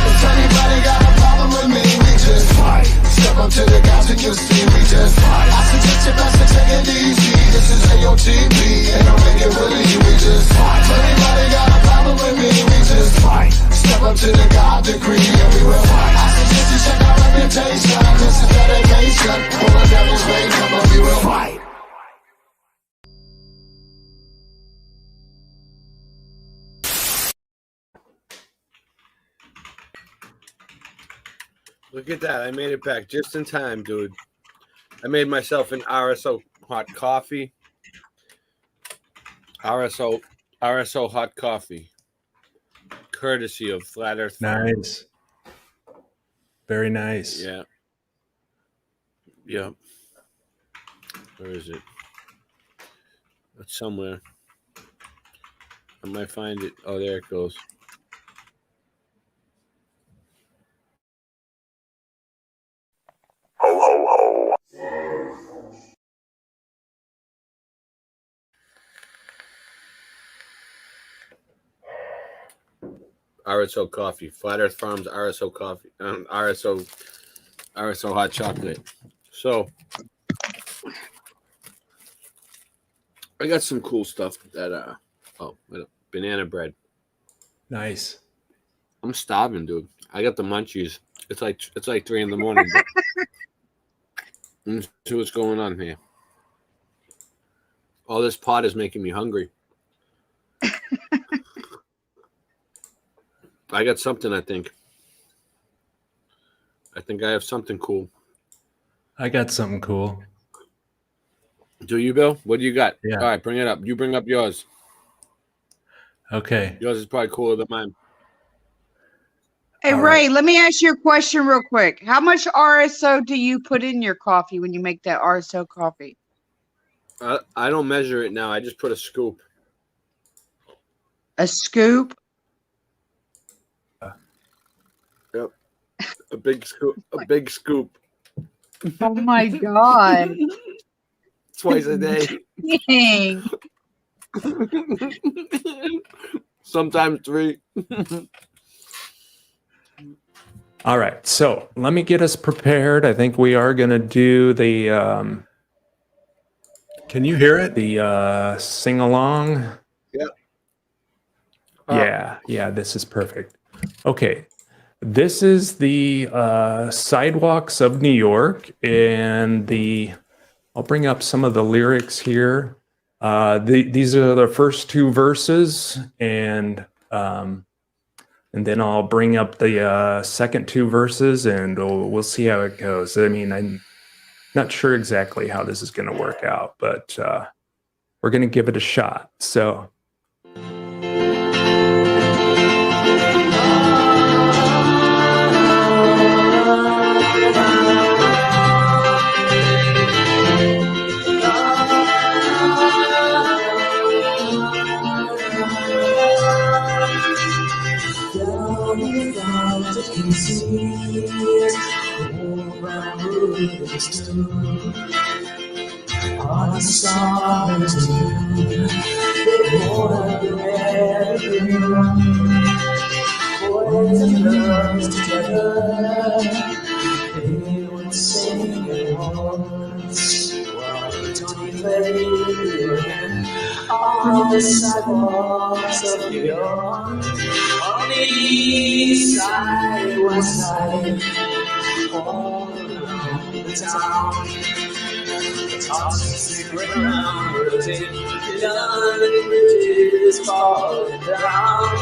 If anybody got a problem with me, we just fight. Step up to the guys and you'll see we just fight. I suggest you best to take it easy. This is AOTB, ain't no make it really, we just fight. If anybody got a problem with me, we just fight. Step up to the God decree and we will fight. I suggest you check our reputation. This is dedication. All the devil's way, come on, we will fight. Look at that. I made it back just in time, dude. I made myself an RSO hot coffee. RSO hot coffee. Courtesy of Flat Earth Farm. Nice. Very nice. Yeah. Yeah. Where is it? It's somewhere. I might find it. Oh, there it goes. Ho, ho, ho. RSO coffee. Flat Earth Farms RSO coffee. RSO hot chocolate. So I got some cool stuff that banana bread. Nice. I'm starving, dude. I got the munchies. It's like 3 a.m. But let's see what's going on here. All this pot is making me hungry. I got something, I think. I think I have something cool. I got something cool. Do you, Bill? What do you got? Yeah. All right, bring it up. You bring up yours. Okay. Yours is probably cooler than mine. Hey, Ray, let me ask you a question real quick. How much RSO do you put in your coffee when you make that RSO coffee? I don't measure it now. I just put a scoop. A scoop? Yep. A big scoop. A big scoop. Oh my God. Twice a day. Dang. Sometimes 3. All right. So let me get us prepared. I think we are going to do the. Can you hear it? The sing along. Yeah. Yeah. This is perfect. Okay. This is the sidewalks of New York, and I'll bring up some of the lyrics here. These are the first two verses, and then I'll bring up the second two verses, and we'll see how it goes. I mean, I'm not sure exactly how this is going to work out, but we're going to give it a shot. So. On stars boys and girls together, they would sing a waltz while the Tony played on the sidewalks of New York. On the east side, west side, all around the town. The toxic around rotate, London bridges falling down.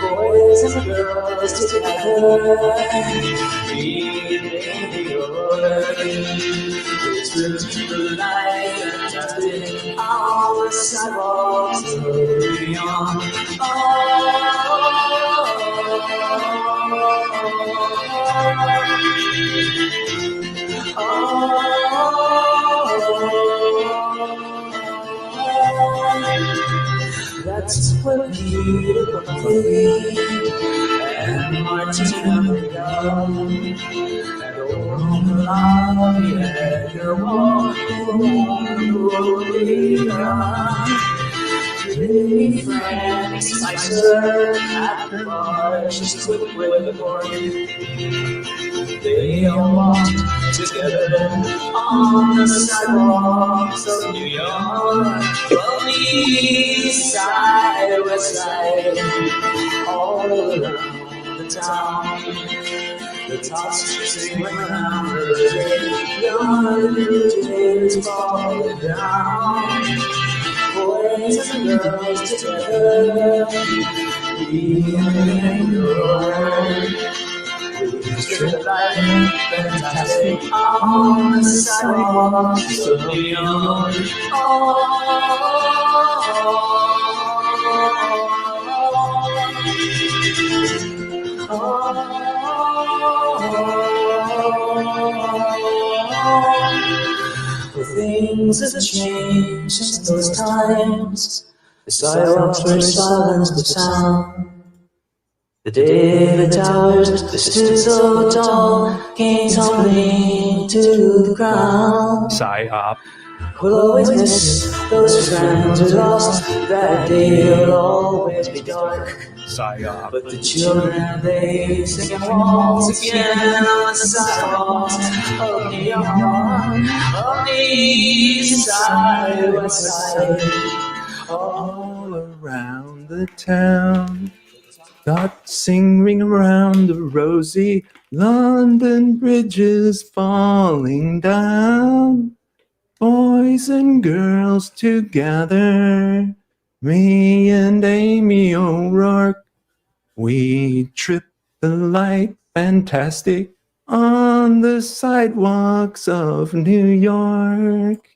Boys and girls together, being in York. It's really the light fantastic on the sidewalks of New York. That's what you believe, and Martina begun, and old love, yeah, you're walking pretty Frank Spicer at the bar, she's quick with the board. They all walked together on the sidewalks of New York. From the east side, west side, all around the town. The tops sing around her day, young days falling down. Boys and girls together, being in York. It's really fantastic on the sidewalks of New York. Things have changed since those times. The sidewalks were silenced with sound. The day the towers that stood so tall came tumbling to the ground. Psyop. We'll always miss those friends we lost. That day will always be dark. Psyop. But the children, they sing and waltz again on the sidewalks of New York. On the east side, west side, all around the town. Thoughts sing ring around the rosy London bridges falling down. Boys and girls together, me and Amy O'Rourke. We trip the light fantastic on the sidewalks of New York.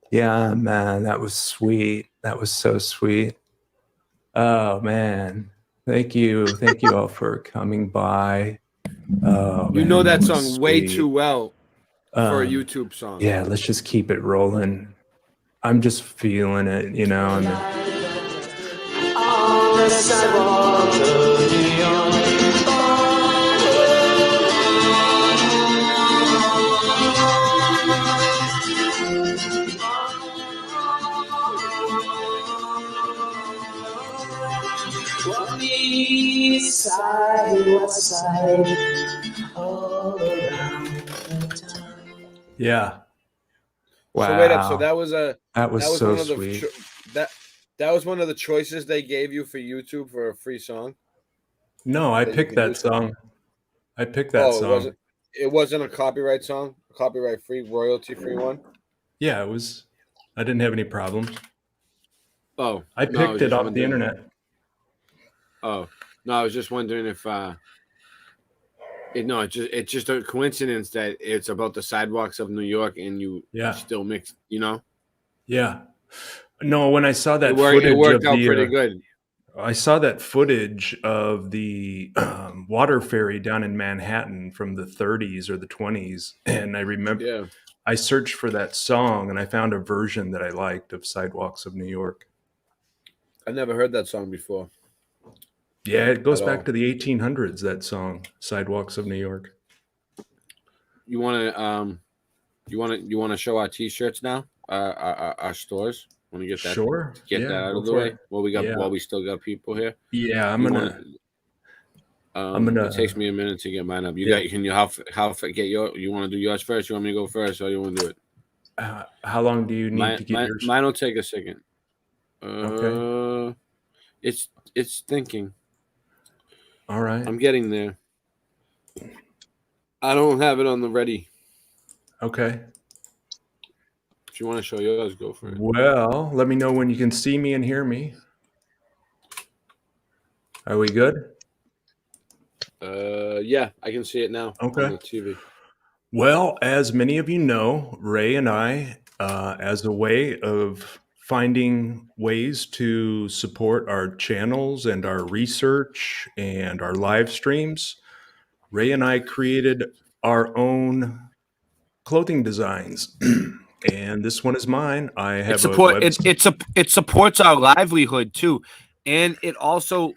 Yeah, man, that was sweet. That was so sweet. Oh, man. Thank you all for coming by. Oh, You know that song sweet. way too well for a YouTube song. Yeah, let's just keep it rolling. I'm just feeling it, you know. on the sidewalks of New York. On the east side, west side, all around the town. Yeah. Wow. So wait up. So that was so one of the sweet. that was one of the choices they gave you for YouTube for a free song. No, I picked that song. I picked that song. It wasn't a copyright song, a copyright free, royalty free one. Yeah, it was. I didn't have any problems. Oh, I no, picked was it just off the wondering. internet. Oh, no, I was just wondering if it's just a coincidence that it's about the sidewalks of New York and you Yeah. still mix, you know? Yeah. No, when I saw that It footage worked of out the, pretty good. I saw that footage of the water ferry down in Manhattan from the 30s or the 20s, and I remember Yeah. I searched for that song and I found a version that I liked of Sidewalks of New York. I never heard that song before. Yeah, it goes At back all. to the 1800s, that song, Sidewalks of New York. You want to show our t-shirts now? Our stores. Want to get that Sure. get Yeah, that out go of the for way it. while Yeah. we still got people here? Yeah, I'm You gonna it takes me a minute to get mine up. Yeah. Get your, you want to do yours first? You want me to go first, or you want to do it? How long do you need to get yours? Mine will take a second. Okay. It's thinking. All right. I'm getting there. I don't have it on the ready. Okay. If you want to show yours, go for it. Well, let me know when you can see me and hear me. Are we good? Yeah, I can see it now on Okay. the TV. Well, as many of you know, Ray and I, as a way of finding ways to support our channels and our research and our live streams, Ray and I created our own clothing designs. And this one is mine. I have a website. It supports our livelihood too, and it also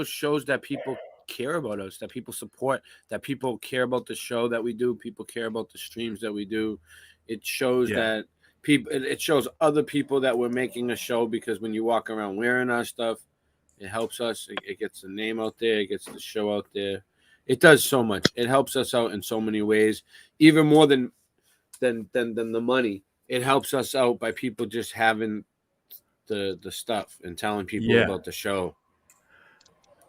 shows that people care about us, that people support, that people care about the show that we do, people care about the streams that we do. It shows that people. It shows other people that we're making a show, because when you walk around wearing our stuff, it helps us. It gets the name out there. It gets the show out there. It does so much. It helps us out in so many ways, even more than the money. It helps us out by people just having the stuff and telling people about the show.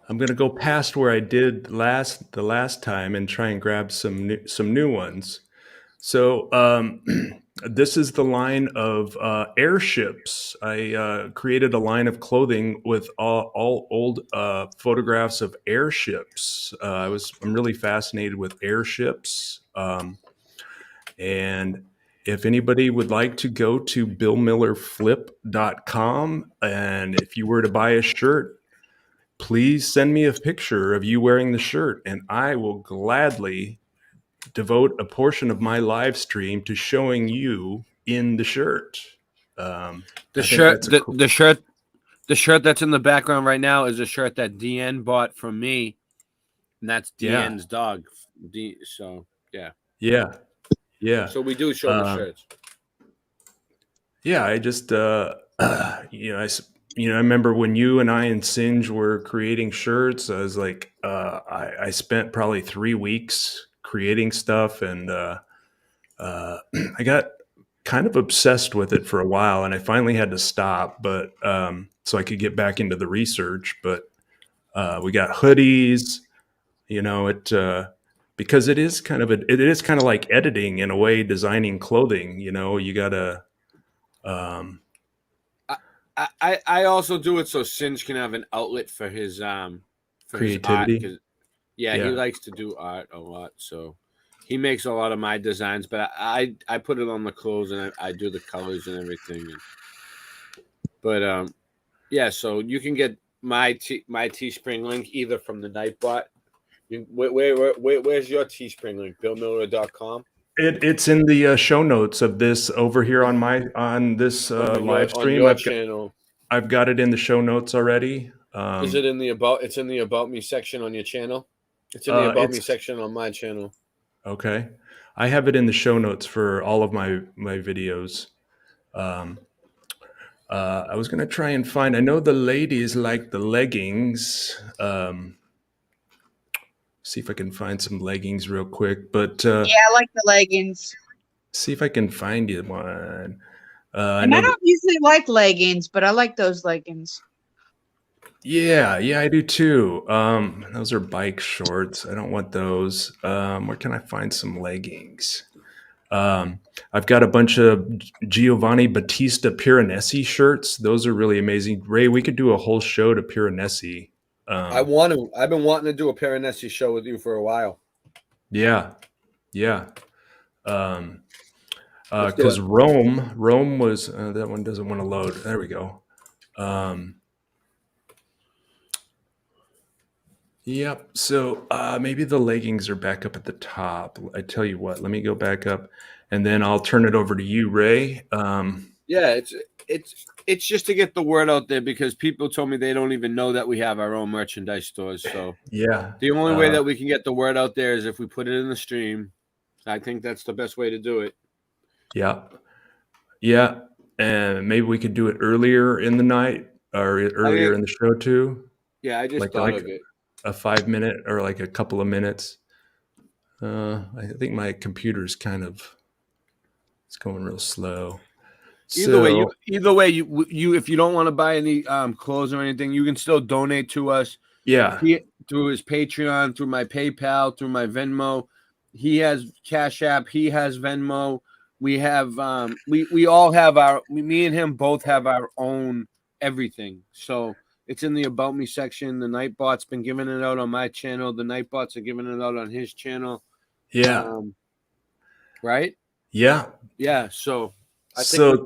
I'm gonna go past where I did the last time and try and grab some new ones. So this is the line of airships. I created a line of clothing with all old photographs of airships. I'm really fascinated with airships. And if anybody would like to go to billmillerflip.com, and if you were to buy a shirt, please send me a picture of you wearing the shirt, and I will gladly devote a portion of my live stream to showing you in the shirt. The shirt that's in the background right now is a shirt that DN bought from me, and that's DN's dog. So yeah. Yeah. So we do show the shirts. Yeah, I just I remember when you and I and Singe were creating shirts. I was like, I spent probably 3 weeks creating stuff, and I got kind of obsessed with it for a while, and I finally had to stop, but so I could get back into the research. But we got hoodies, because it is kind of like editing in a way, designing clothing. You gotta. I also do it so Singe can have an outlet for his creativity. His art, he likes to do art a lot, so he makes a lot of my designs. But I put it on the clothes, and I do the colors and everything. But so you can get my Teespring link either from the Nightbot. Where's your Teespring link? BillMiller.com. It's in the show notes of this over here on this live stream. On your channel. I've got it in the show notes already. Is it in the about? It's in the About Me section on your channel. It's in the About Me section on my channel. Okay, I have it in the show notes for all of my videos. I was gonna try and find. I know the ladies like the leggings. See if I can find some leggings real quick. But yeah, I like the leggings. See if I can find you one. And I don't usually like leggings, but I like those leggings. Yeah, I do too. Those are bike shorts. I don't want those. Where can I find some leggings? I've got a bunch of Giovanni Battista Piranesi shirts. Those are really amazing. Ray, we could do a whole show to Piranesi. I want to. I've been wanting to do a Piranesi show with you for a while. Yeah. Let's do Because it. Rome was that one doesn't want to load. There we go. Yep. So maybe the leggings are back up at the top. I tell you what, let me go back up, and then I'll turn it over to you, Ray. Yeah, it's just to get the word out there because people told me they don't even know that we have our own merchandise stores. So Yeah. the only way that we can get the word out there is if we put it in the stream. I think that's the best way to do it. Yeah. And maybe we could do it earlier in the night or earlier in the show too. Yeah, I just thought of it. A 5 minute or like a couple of minutes. I think my computer's it's going real slow. Either way, you if you don't want to buy any clothes or anything, you can still donate to us. Yeah. Through his Patreon, through my PayPal, through my Venmo. He has Cash App. He has Venmo. We have we all have me and him both have our own everything. So it's in the About Me section. The Nightbot's been giving it out on my channel. The Nightbots are giving it out on his channel. Yeah. Right? Yeah. Yeah. So I think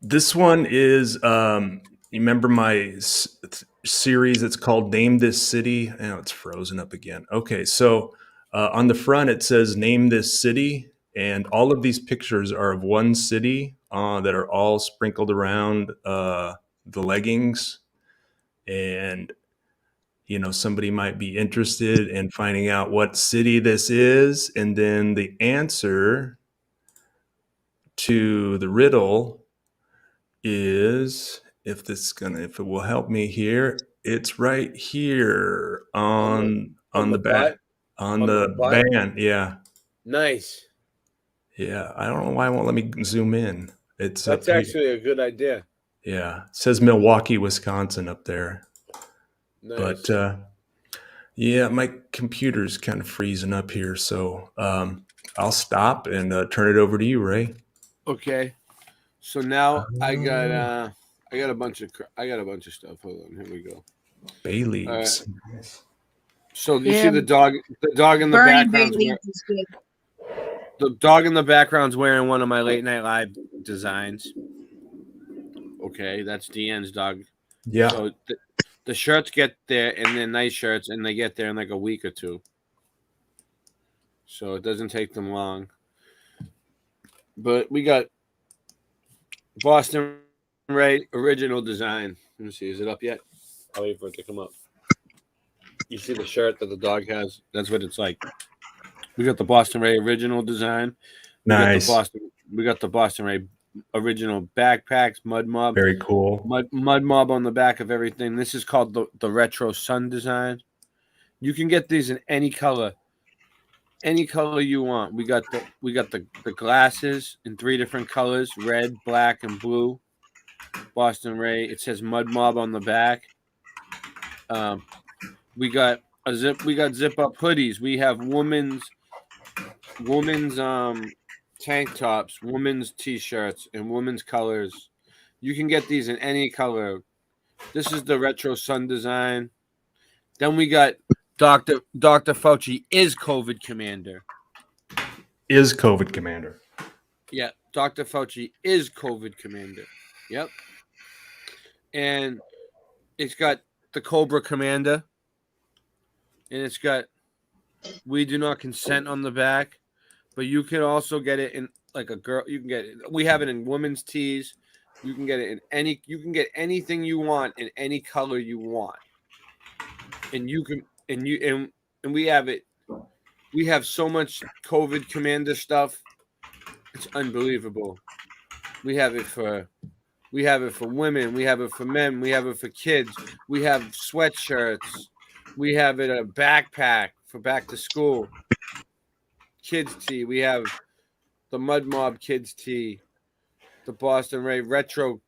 this one is you remember my series? It's called Name This City. Oh, it's frozen up again. Okay, so on the front it says Name This City, and all of these pictures are of one city that are all sprinkled around the leggings. And somebody might be interested in finding out what city this is, and then the answer to the riddle is, if it will help me here, it's right here on the back on the band. Yeah. Nice. Yeah. I don't know why it won't let me zoom in. That's actually a good idea. Yeah. It says Milwaukee, Wisconsin up there. Nice. But yeah, my computer's kind of freezing up here, so I'll stop and turn it over to you, Ray. Okay. So now I got a bunch of stuff. Hold on, here we go. Bay leaves. So you see the dog in the background. The dog in the background's wearing one of my Late Night Live designs. Okay, that's Deanne's dog. Yeah. So the shirts get there, and they're nice shirts, and they get there in like a week or two. So it doesn't take them long. But we got Boston Ray original design. Let me see. Is it up yet? I'll wait for it to come up. You see the shirt that the dog has? That's what it's like. We got the Boston Ray original design. Nice. We got the Boston Ray original backpacks, Mud Mob. Very cool. Mud Mob on the back of everything. This is called the Retro Sun design. You can get these in any color. Any color you want. We got the glasses in 3 different colors: red, black, and blue. Boston Ray. It says Mud Mob on the back. We got zip up hoodies. We have women's tank tops, women's t-shirts, and women's colors. You can get these in any color. This is the Retro Sun design. Then we got Dr. Fauci is COVID commander. Is COVID commander. Yeah, Dr. Fauci is COVID commander. Yep. And it's got the Cobra commander. And it's got "We do not consent" on the back. But you can also get it in like a girl. You can get it. We have it in women's tees. You can get it in any. You can get anything you want in any color you want. And you can and we have it. We have so much COVID commander stuff. It's unbelievable. We have it for women. We have it for men. We have it for kids. We have sweatshirts. We have it a backpack for back to school. Kids tee. We have the Mud Mob kids tee, the Boston Ray retro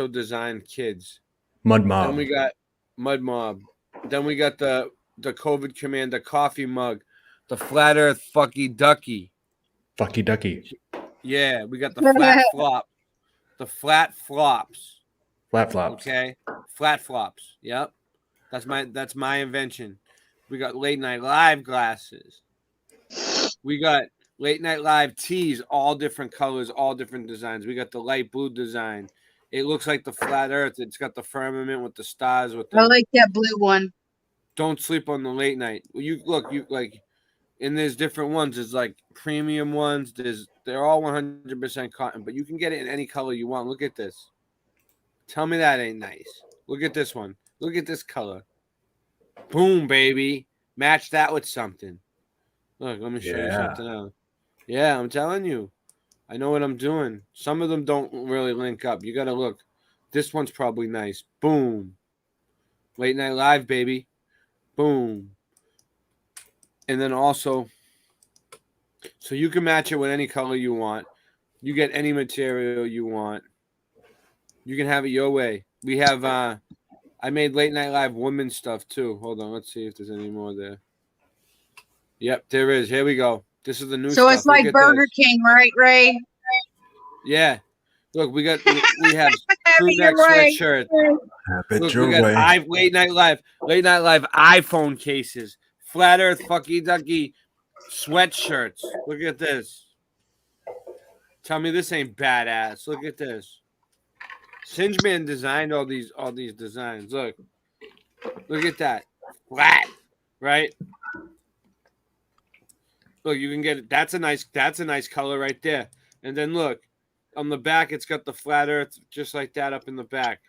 design kids. Mud Mob. Then we got Mud Mob. Then we got the COVID Commander coffee mug, the Flat Earth Fucky Ducky. Fucky ducky. Yeah, we got the flat flop. The flat flops. Flat flops. Okay. Flat flops. Yep. That's my invention. We got late night live glasses. We got late night live tees, all different colors, all different designs. We got the light blue design. It looks like the flat earth. It's got the firmament with the stars with the I like that blue one. Don't sleep on the late night. You like, and there's different ones. There's like premium ones. They're all 100% cotton, but you can get it in any color you want. Look at this. Tell me that ain't nice. Look at this one. Look at this color. Boom, baby. Match that with something. Look, let me show you something else. Yeah, I'm telling you. I know what I'm doing. Some of them don't really link up. You got to look. This one's probably nice. Boom. Late night live, baby. Boom. And then also, so you can match it with any color you want. You get any material you want. You can have it your way. We have, I made late night live women's stuff too. Hold on. Let's see if there's any more there. Yep, there is. Here we go. This is the new So stuff. it's like Burger King, right, Ray? Yeah. Look, we have crew neck right. sweatshirts. Have it Look, your we got way. late night live iPhone cases, flat earth fucky ducky sweatshirts. Look at this. Tell me this ain't badass. Look at this. Singeman designed all these designs. Look at that. Flat, right? Look, you can get it. That's a nice color right there. And then look, on the back, it's got the flat earth just like that up in the back.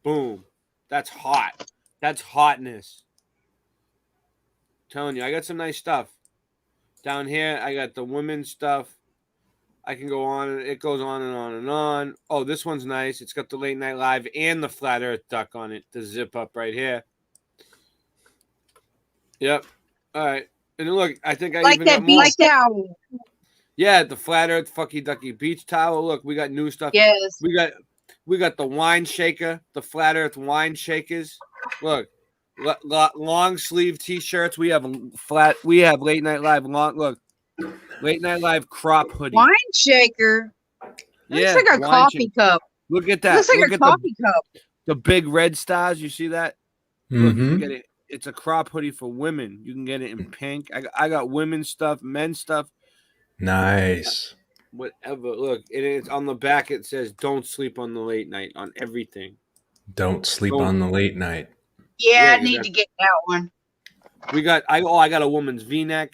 Boom. That's hot. That's hotness. I'm telling you, I got some nice stuff. Down here, I got the women's stuff. I can go on. It goes on and on and on. Oh, this one's nice. It's got the late night live and the flat earth duck on it. The zip up right here. Yep. All right. And then look, I think I Like even that got more. beach towel. Yeah, the flat earth fucky ducky beach towel. Look, we got new stuff. Yes. We got the wine shaker, the flat earth wine shakers. Look, long sleeve t-shirts. We have late night live long. Look, late night live crop hoodie. Wine shaker. Yeah, Looks like a coffee cup. Look at that. Looks like Look a at coffee cup. the big red stars. You see that? Look, you Mm-hmm. can get it. It's a crop hoodie for women. You can get it in pink. I got women's stuff, men's stuff. Nice. Whatever. Look, it's on the back. It says, "Don't sleep on the late night." On everything. Don't sleep on the late night. Yeah, I need to get that one. We got. I got a woman's V-neck,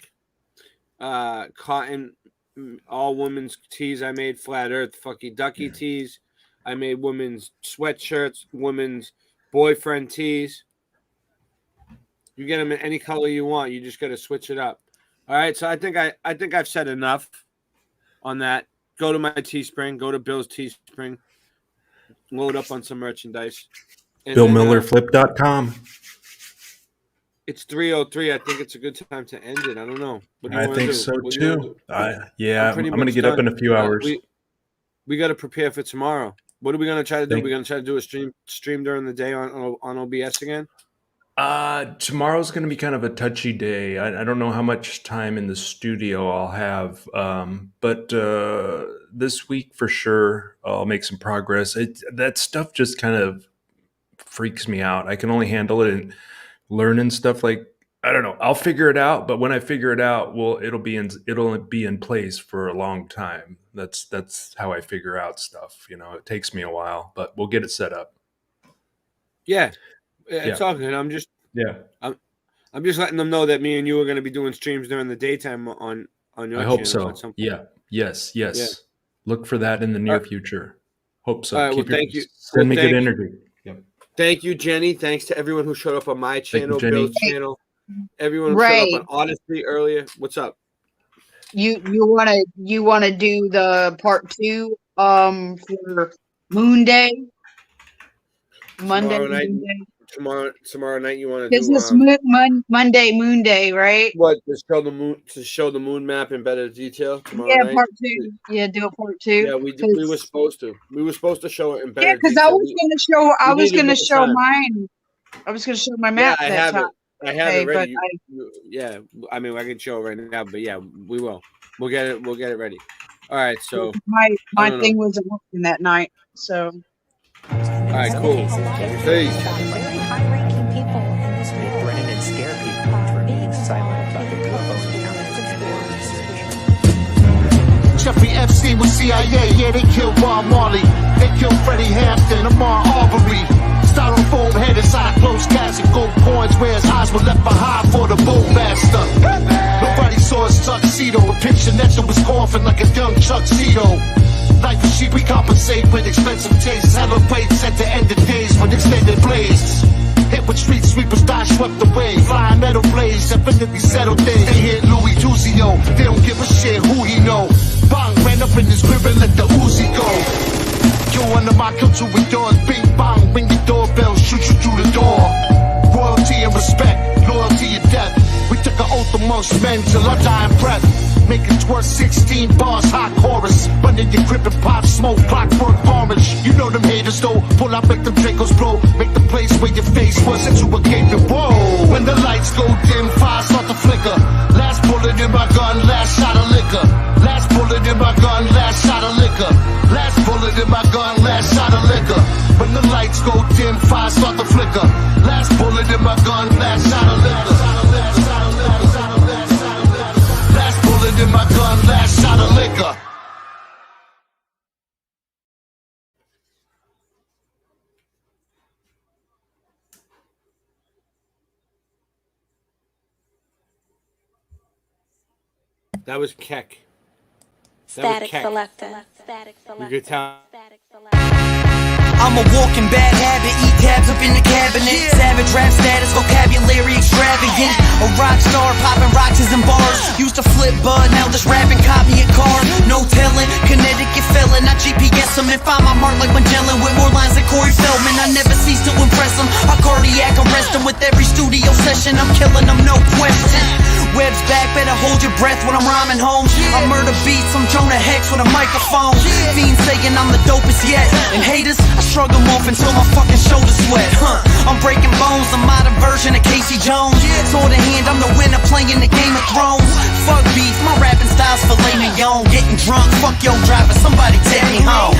cotton, all women's tees. I made flat earth fucky ducky tees. I made women's sweatshirts, women's boyfriend tees. You get them in any color you want. You just got to switch it up. All right. So I think I've said enough on that. Go to my Teespring. Go to Bill's Teespring. Load up on some merchandise. BillMillerFlip.com. It's 3:03. I think it's a good time to end it. I don't know. What do you I wanna think do? so What do you wanna too. do? Yeah, I'm pretty going to much get up in done. a few hours. We got to prepare for tomorrow. What are we going to try to do? Thank- We're going to try to do a stream during the day on OBS again. Tomorrow's going to be kind of a touchy day. I don't know how much time in the studio I'll have, but this week for sure I'll make some progress. That stuff just kind of freaks me out. I can only handle it and learning stuff like, I don't know. I'll figure it out, but when I figure it out, it'll be in place for a long time. That's how I figure out stuff. It takes me a while, but we'll get it set up. Yeah. It's all good. I'm just letting them know that me and you are going to be doing streams during the daytime on your I hope channel so. at some point. Yeah. Yes. Yeah. Look for that in the near future. Hope so. All right. Well, thank you. Send me Thank good you. energy. Yep. Thank you, Jenny. Thanks to everyone who showed up on my channel, Jenny. Bill's channel, everyone who Ray. showed up on Odyssey earlier. What's up? You wanna do the part 2 for Moon Day? Monday, Tomorrow night. Moon Day. Tomorrow night. You want to This do is Monday, Moon Day, right? what? To show the moon map in better detail tomorrow Yeah, night. part 2. Yeah, do a part 2. Yeah, we were supposed to. We were supposed to show it in better Yeah, because detail. I was gonna show we needed more mine. time. I was gonna show my Yeah, map I that have time. it. I have Okay, it ready. but Yeah, I mean, I can show it right now, but yeah, we will. We'll get it. We'll get it ready. All right. So my I don't thing know. wasn't working that night, so. All right, cool. Please. Very high-ranking people in this region. Threaten and scare people into remaining silent about their UFO encounters. Jeffrey Epstein was CIA, yeah, they killed Bob Marley. They killed Freddie Hampton, Amar Arbery. Styrofoam head inside a closed casket, gold coins where his eyes were left behind for the bowmaster. Nobody saw his tuxedo, a picture next to his coffin like a young tuxedo. Life is cheap, we compensate with expensive tastes. Celebrates at the end of days with extended blades. Hit with street sweepers, die swept away. Flying metal blades, definitely settled things. They hit Louis Duzio, they don't give a shit who he know. Bang, ran up in his crib and let the Uzi go. Yo, under my culture with yours, bing bang, ring your doorbell, shoot you through the door. Royalty and respect, loyalty and death. We took an oath amongst men till our dying breath. Make it twerk 16 bars, hot chorus. Run in your crib and pop smoke, clockwork orange. You know them haters though, pull out, make them Dracos blow. Make the place where your face was into a gaping whoa. When the lights go dim, fire start to flicker. Last bullet in my gun, last shot of liquor. Last bullet in my gun, last shot of liquor. Last bullet in my gun, last shot of liquor. When the lights go dim, fire start to flicker. Last bullet in my gun, last shot of liquor. Last bullet in my gun, last shot of liquor. That was Keck. Static selector. You could tell. I'm a walking bad habit, eat tabs up in the cabinet. Savage rap status, vocabulary extravagant. A rock star, popping rocks in bars. Used to flip bud, now just rapping, copy a car. No telling, Connecticut felon. I GPS him and find my mark like Magellan. With more lines than Corey Feldman, I never cease to impress him. I cardiac arrest him with every studio session. I'm killing them, no question. Web's back, better hold your breath when I'm rhyming home. I murder beats, I'm Jonah Hex with a microphone. Fiends saying I'm the dopest yet. And haters, I shrug them off until my fucking shoulders sweat. I'm breaking bones, a modern version of Casey Jones. Sword in hand, I'm the winner playing the Game of Thrones. Fuck beef, my rapping style's filet mignon. Getting drunk, fuck your driver, somebody take me home.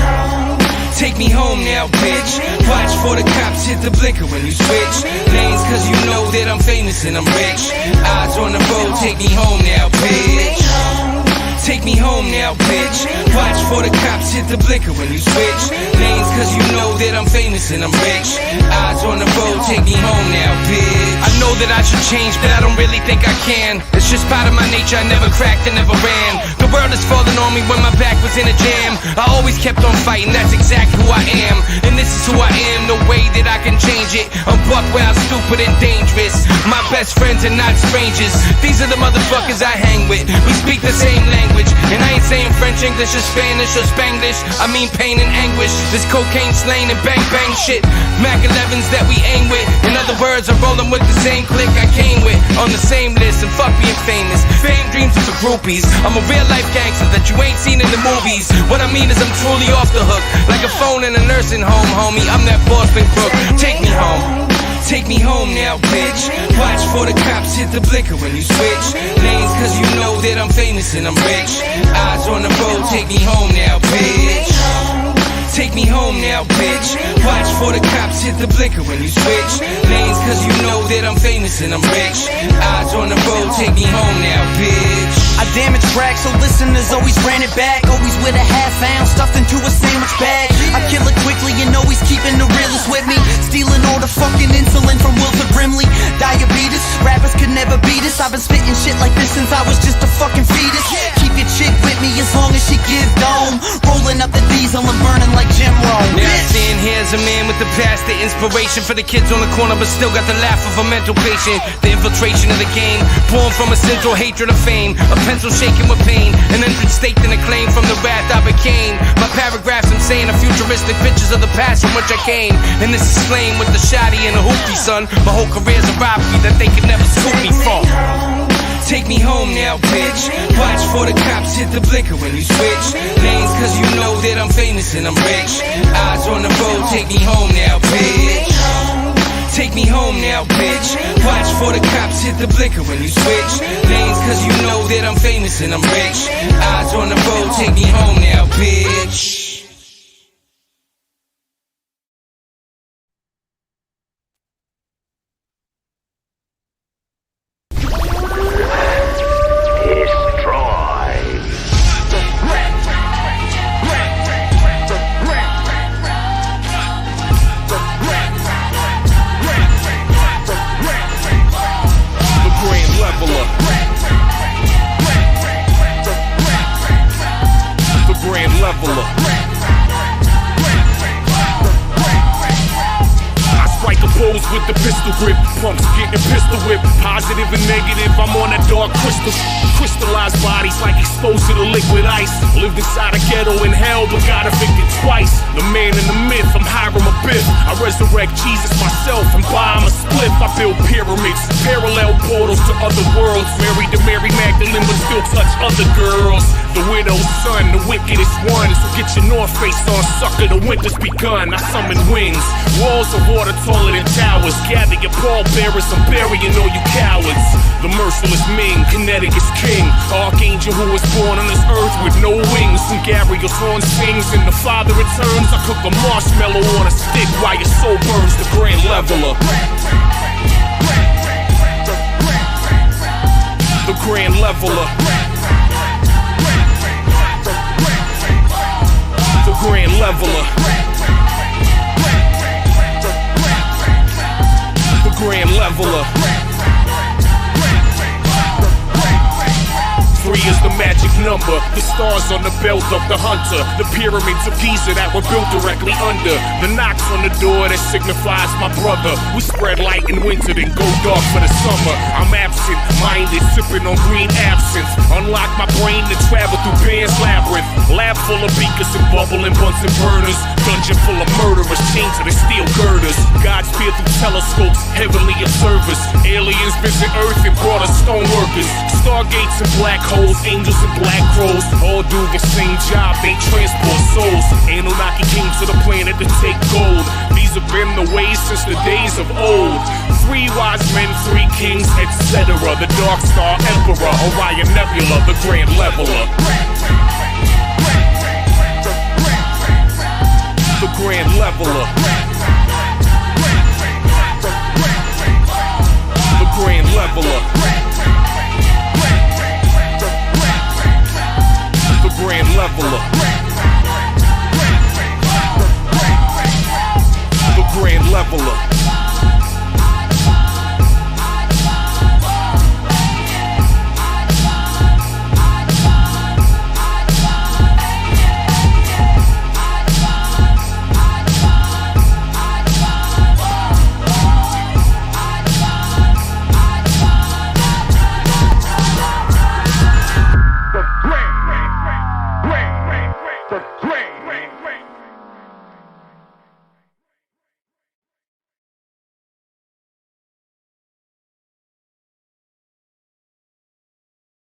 Take me home now, bitch. Watch for the cops hit the blinker when you switch lanes, cause you know that I'm famous and I'm rich. Eyes on the road, take me home now, bitch. Take me home now, bitch. Watch for the cops hit the blinker when you switch lanes, cause you know that I'm famous and I'm rich. Eyes on the road, take me home now, bitch. I know that I should change, but I don't really think I can. It's just part of my nature, I never cracked and never ran. The world is falling on me when my back was in a jam. I always kept on fighting, that's exactly who I am. And this is who I am, no way that I can change it. I'm buck wild, stupid and dangerous. My best friends are not strangers. These are the motherfuckers I hang with. We speak the same language. And I ain't saying French, English, or Spanish, or Spanglish. I mean pain and anguish. This cocaine slaying and bang bang shit. Mac 11s that we aim with. In other words, I'm rolling with the same clique I came with. On the same list, and fuck being famous. Fame dreams are for groupies. I'm a real life gangster that you ain't seen in the movies. What I mean is I'm truly off the hook. Like a phone in a nursing home, homie. I'm that Boston crook. Take me home. Take me home now, bitch. Watch for the cops hit the blinker when you switch lanes, cause you know that I'm famous and I'm rich. Eyes on the road, take me home now, bitch. Take me home now, bitch. Watch for the cops hit the blinker when you switch lanes, cause you know that I'm famous and I'm rich. Eyes on the road, take me home now, bitch. I damage tracks, so listeners always ran it back. Always with a half ounce stuffed into a sandwich bag. I kill it quickly and always keeping the realest with me. Stealing all the fucking insulin from Wilford Brimley. Diabetes, rappers could never beat us. I've been spitting shit like this since I was just a fucking fetus. Keep your chick with me as long as she give dome. Rolling up the diesel and burning like Jim Rome. Now I stand here as a man with the past, the inspiration for the kids on the corner, but still got the laugh of a mental patient. The infiltration of the game, born from a central hatred of fame. A pencil shaking with pain, an entrance staked in a claim from the wrath I became. My paragraphs I'm saying are futuristic pictures of the past from which I came. And this is slain with the shotty and the hoopty, son. My whole career's a robbery that they could never scoop me from. Take me home now, bitch. Watch for the cops hit the blinker when you switch lanes, cause you know that I'm famous and I'm rich. Eyes on the road, take me home now, bitch. Take me home now, bitch. Watch for the cops hit the blinker when you switch lanes, cause you know that I'm famous and I'm rich. Eyes on the road, take me home now, bitch. With the pistol grip, punks getting pistol whipped. Positive and negative, I'm on that dark crystal. Crystallized bodies like exposed to the liquid ice. Lived inside a ghetto in hell, but got evicted twice. The man in the myth, I'm Hiram Abiff. I resurrect Jesus myself and buy him a spliff. I build pyramids, parallel portals to other worlds. Married to Mary Magdalene, but still touch other girls. The widow's son, the wickedest one. So get your North Face on, sucker, the winter's begun. I summon winds, walls of water taller than towers. Gather your pallbearers, I'm burying all you cowards. The merciless Ming, Connecticut's king. Archangel who was born on this earth with no wings. When Gabriel's horn sings and the Father returns, I cook a marshmallow on a stick while your soul burns. The Grand Leveler. The Grand Leveler. The Grand Leveler. The Grand Leveler. 3 is the magic number. The stars on the belt of the hunter. The pyramids of Giza that were built directly under. The knocks on the door that signifies my brother. We spread light in winter, then go dark for the summer. I'm absent-minded, sipping on green absinthe. Unlock my brain to travel through Pan's labyrinth. Lab full of beakers and bubbling Bunsen burners. Dungeon full of murderers, chained to the steel girders. Gods peer through telescopes, heavenly observers. Aliens visit Earth and brought us stoneworkers. Stargates and black holes, angels and black crows. All do the same job, they transport souls. Anunnaki came to the planet to take gold. These have been the ways since the days of old. 3 wise men, 3 kings, etc. The Dark Star Emperor, Orion Nebula, the Grand Leveler. The Grand Leveler. The Grand Leveler. The Grand Leveler. The Grand Leveler.